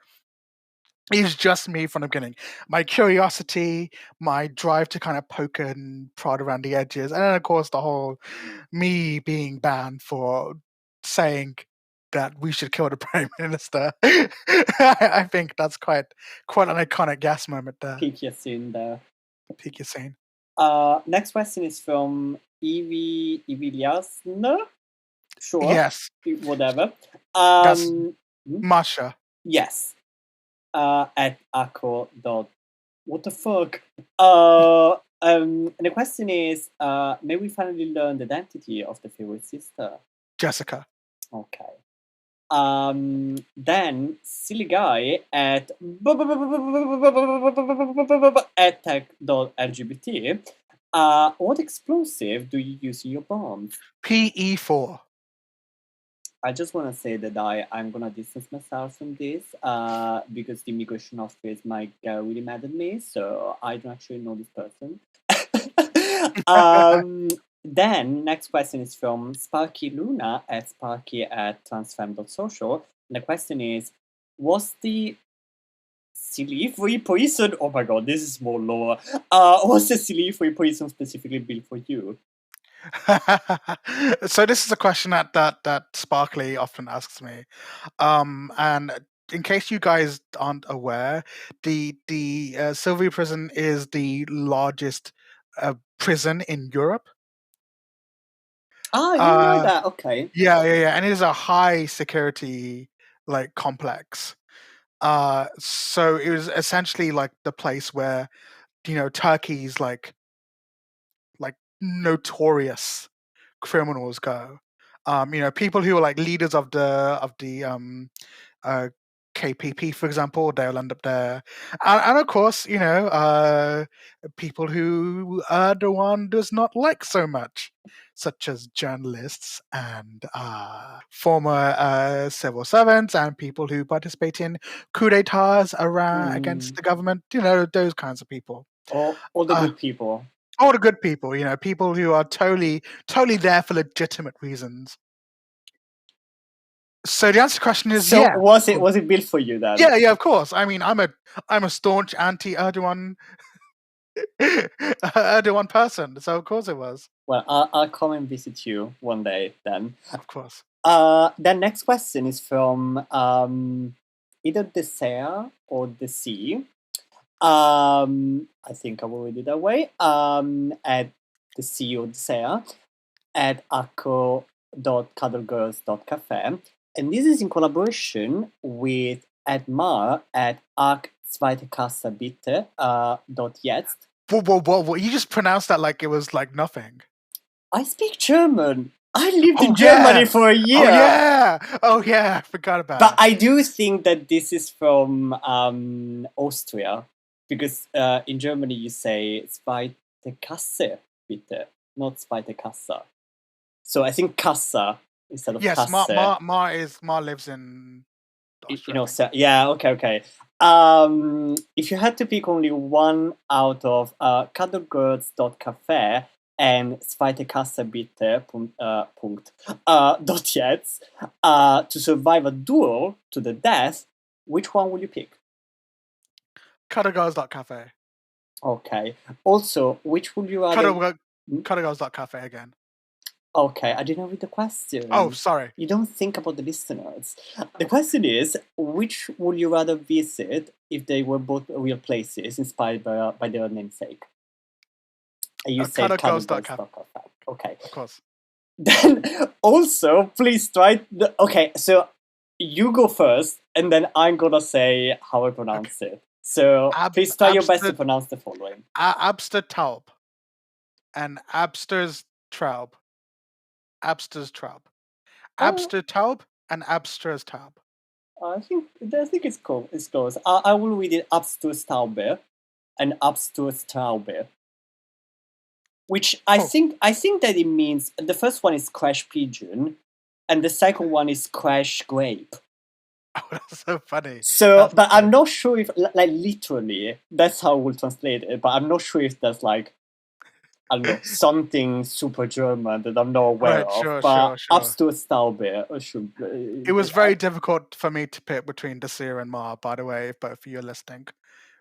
it's just me from the beginning. My curiosity, my drive to kind of poke and prod around the edges, and then of course the whole me being banned for saying that we should kill the prime minister. I think that's quite an iconic gas moment there. Peak Yaseen there. Peak Yaseen. Next question is from Evie Liasner. Sure, Yes, whatever. that's Hmm? Masha. Yes. At Akko dot. What the fuck? And the question is, may we finally learn the identity of the favorite sister? Jessica. Okay. Then silly guy at tech.lgbt. What explosive do you use in your bombs? PE4. I just want to say that I'm gonna distance myself from this because the immigration office might get really mad at me, so I don't actually know this person. Then next question is from Sparky Luna at Sparky at transfem.social. And the question is, was the silly-free poison? Oh my god, this is more lore. Was the silly-free poison specifically built for you? So this is a question that Sparkly often asks me, and in case you guys aren't aware, the Sylvie prison is the largest prison in Europe. I didn't know Uh, that. Okay. yeah, and it is a high security like complex. So it was essentially like the place where Turkey's like notorious criminals go. People who are like leaders of the uh, KPP, for example, they'll end up there, and of course, people who Erdogan does not like so much, such as journalists and former civil servants and people who participate in coup d'états around against the government. Those kinds of people. All the Uh, good people. All the good people, people who are totally there for legitimate reasons. So the answer to the question is So yeah. was it built for you then? Yeah, of course. I mean, I'm a staunch anti-Erdogan Erdogan person, so of course it was. Well, I'll come and visit you one day then. Of course. The next question is from either the Sea or the Sea. I think I will read it that way. At the Sea or the Sea at acco.cuddlegirls.cafe. And this is in collaboration with Edmar at arc.zweitekasse.bitte.jetzt. Whoa. You just pronounced that like it was like nothing. I speak German. I lived in yeah. Germany for a year. Oh yeah, I forgot about But it. I do think that this is from Austria, because in Germany you say zweite Kasse, bitte, not zweite Kasse. So I think Kassa instead of Yes, Kasse. Ma lives in Austria. You know, I think. yeah, okay. If you had to pick only one out of Cuddlegirls.cafe and Zweite Kasse bitte dot jetzt to survive a duel to the death, which one would you pick? Cuddlegirls.cafe. Okay. Also, which would you rather... Cuddlegirls.cafe again. Okay, I didn't read the question. Oh, sorry. You don't think about the listeners. The question is, which would you rather visit if they were both real places inspired by their namesake? And you said Cuddlegirls.cafe. Okay. Of course. Then also, please try... Okay, so you go first, and then I'm gonna say how I pronounce it. So please try your best to pronounce the following. Abstertaub and Abster's Traub. Abster's Traub. Abstertaub and Abster's Taub. I think it's cool. It's close. I will read it Absturstaube and Absturstaube. Which I think that it means the first one is crash pigeon, and the second one is crash grape. Oh, that's so funny. So, but I'm not sure if like literally that's how we'll translate it. But I'm not sure if that's like, I don't know, something super German that I'm not aware of. Sure. Absturstaube should. It was very difficult for me to pick between Desir and Ma, by the way, if both of you are listening.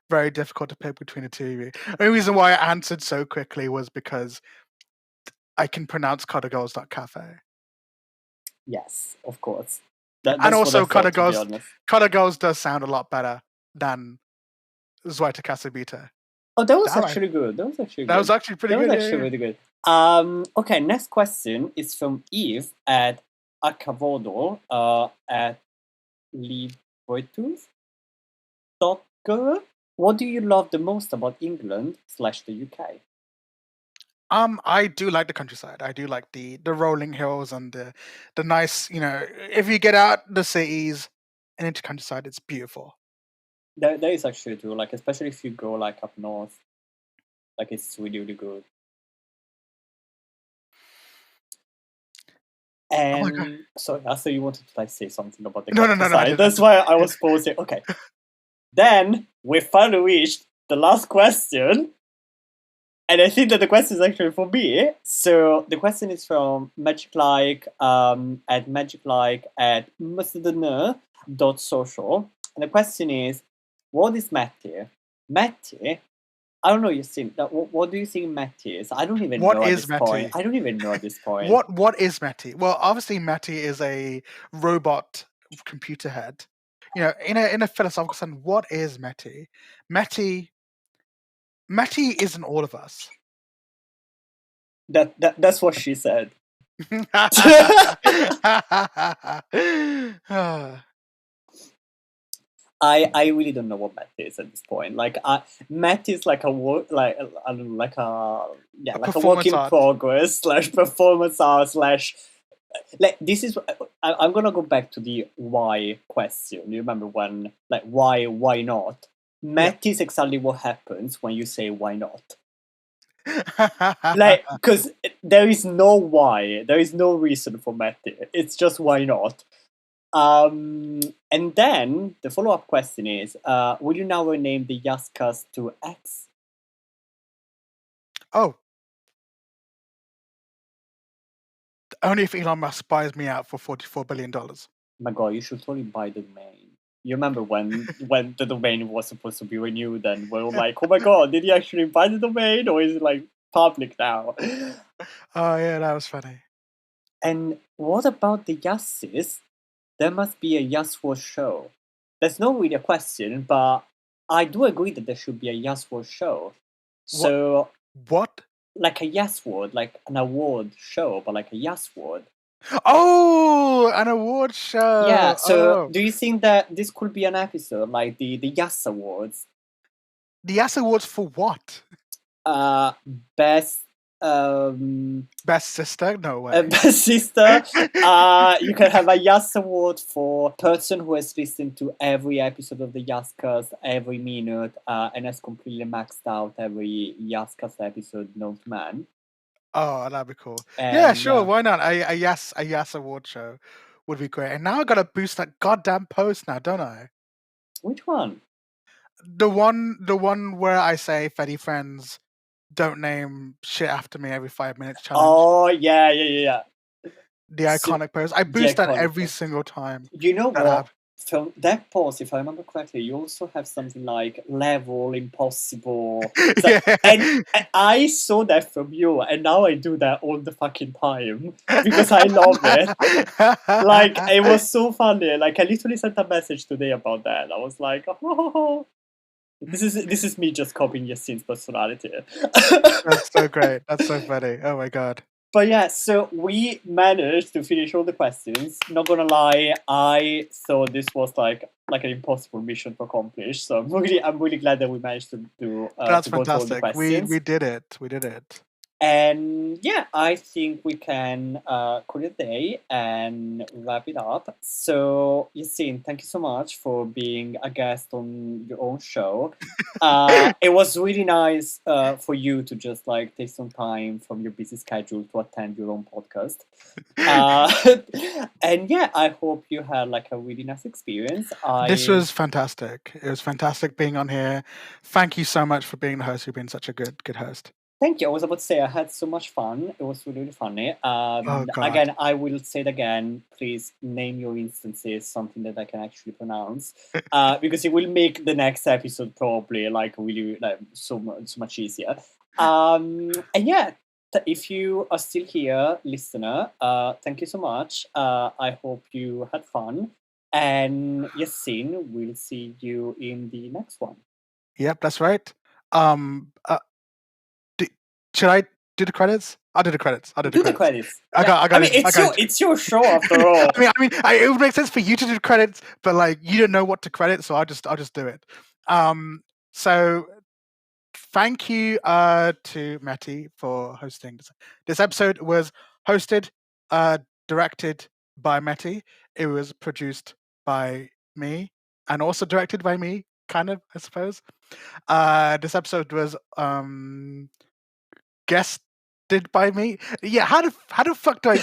Very difficult to pick between the two of you. The only reason why I answered so quickly was because I can pronounce Cuddlegirls.cafe. Yes, of course. And also, Cuddlegirls does sound a lot better than Zweite Kasse Bitte. Oh, that was actually good. That was actually pretty good. That was actually really good. Okay, next question is from Eve at Acavodo at Livoitus.go. What do you love the most about England / the UK? I do like the countryside. I do like the rolling hills and the nice, if you get out the cities and into countryside, it's beautiful. That is actually true. Like, especially if you go like up north, like it's really, really good. And oh my God. Sorry, I thought you wanted to like say something about the countryside. No, that's why I was pausing. Okay. Then we finally reached the last question. And I think that the question is actually for me. So the question is from magiclike at macedonner.social. And the question is, what is Mettie? Mettie? I don't know, Yaseen. What do you think Mettie is? I don't even know at this point. I don't even know at this point. What is Mettie? Well, obviously Mettie is a robot computer head. In a philosophical sense, what is Mettie? Mettie isn't all of us. That's what she said. I really don't know what Mettie is at this point. Like, Mettie is like a work, like I don't know, like a work in progress / performance art / like this is. I'm gonna go back to the why question. You remember when like why not? Mettie is exactly what happens when you say why not. Like, because there is no why, there is no reason for Mettie. It's just why not. And then the follow-up question is, will you now rename the Yascast to X? Oh, Only if Elon Musk buys me out for $44 billion. My God, you should totally buy the domain. You remember when the domain was supposed to be renewed, and we're all like, oh my God, did he actually buy the domain, or is it like public now? Oh yeah, that was funny. And what about the Yasses? There must be a Yes Word show. There's not really a question, but I do agree that there should be a Yes Word show. So, What? like a Yes Word, like an award show, but like a Yes Word. Oh, an award show. Yeah, so Oh. do you think that this could be an episode, like the Yes Awards? The Yas Awards for what? Best Best sister? No way. best sister. You can have a Yas award for person who has listened to every episode of the Yascast every minute and has completely maxed out every Yascast episode known to man. Oh, that'd be cool. Yeah, And sure. Why not? A Yas award show would be great. And now I gotta boost that goddamn post now, don't I? which one? The one where I say Fetty friends don't name shit after me every 5 minutes challenge. Oh yeah. The iconic post. I boost that every single time. You know what? From that post, if I remember correctly, you also have something like level impossible. So, and I saw that from you, and now I do that all the fucking time because I love it. Like, it was so funny. Like, I literally sent a message today about that. I was like, oh, this is me just copying Yaseen's personality. That's so great. That's so funny. Oh my God. But yeah, so we managed to finish all the questions. Not gonna lie, I thought this was like an impossible mission to accomplish. So I'm really glad that we managed to do. That's to go through all the fantastic. questions. We did it. We did it. And yeah, I think we can call it a day and wrap it up. So, Yaseen, thank you so much for being a guest on your own show. It was really nice for you to just like take some time from your busy schedule to attend your own podcast. And yeah, I hope you had like a really nice experience. This was fantastic. It was fantastic being on here. Thank you so much for being the host. You've been such a good host. Thank you. I was about to say I had so much fun. It was really, really funny. Again, I will say it again. Please name your instances something that I can actually pronounce, because it will make the next episode probably like really like so much easier. And yeah, if you are still here, listener, thank you so much. I hope you had fun. And Yaseen, we'll see you in the next one. Yep, that's right. Should I do the credits? I'll do the credits. Do the credits. I got it's your show after all. It would make sense for you to do the credits, but like you don't know what to credit, so I'll just do it. So thank you to Mettie for hosting this. This episode was hosted, directed by Mettie. It was produced by me and also directed by me, kind of, I suppose. This episode was guested by me. Yeah, how the fuck do I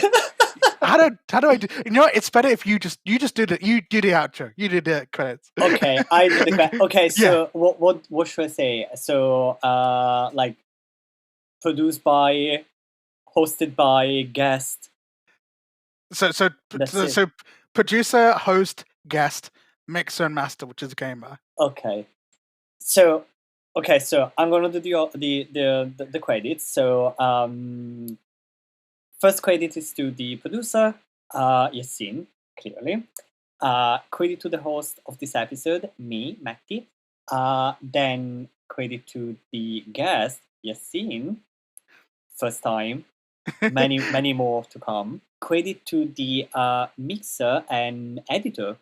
how do I do? You know what? It's better if you just do the outro. You do the credits. Okay, I do the credits. Okay, so yeah. What should I say? So like produced by, hosted by, guest. So producer, host, guest, mixer, and master, which is a gamer. Okay, so I'm gonna do the credits. So first credit is to the producer, Yaseen, clearly. Credit to the host of this episode, me, Mettie. Then credit to the guest, Yaseen. First time. Many more to come. Credit to the mixer and editor.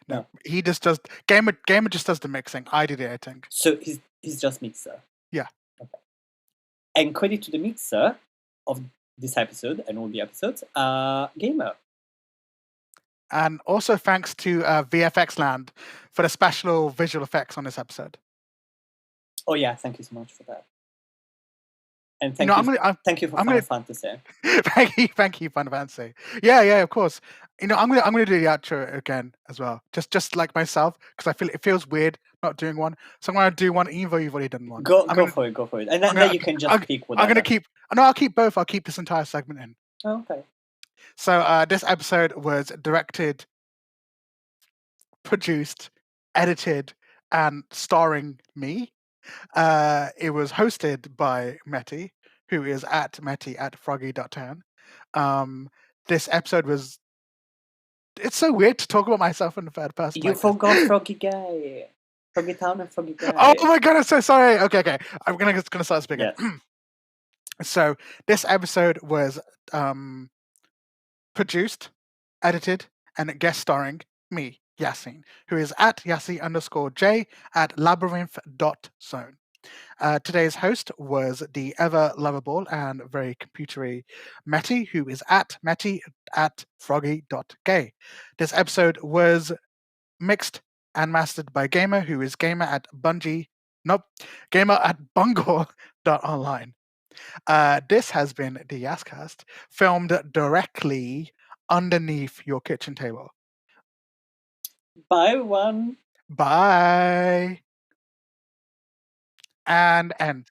No. He just does gamer just does the mixing. I did the editing. So he's just mixer. Yeah. Okay. And credit to the mixer of this episode and all the episodes, gamer. And also thanks to VFX Land for the special visual effects on this episode. Oh yeah, thank you so much for that. And You know, thank you for I'm Final gonna Fantasy. thank you, Final Fantasy. Yeah, of course. You know, I'm gonna do the outro again as well, just like myself, because I feel it feels weird not doing one. So I'm gonna do one, even though you've already done one. Go for it, and then you can just pick I'm gonna whatever. keep. No, I'll keep both. I'll keep this entire segment in. Oh, okay. So this episode was directed, produced, edited, and starring me. It was hosted by Mettie, who is at Mettie at froggy.town. This episode was. It's so weird to talk about myself in the third person. You like forgot this. Froggy Guy. Froggy Town and Froggy Guy. Oh my god, I'm so sorry. Okay. I'm gonna start speaking. Yes. So this episode was produced, edited, and guest starring me, Yaseen, who is at Yassi_J at labyrinth.zone. Today's host was the ever lovable and very computery Mettie, who is at Mettie at froggy.gay. This episode was mixed and mastered by Gamer, who is Gamer at Bungle.online. This has been the Yascast, filmed directly underneath your kitchen table. Bye, everyone. Bye. And end.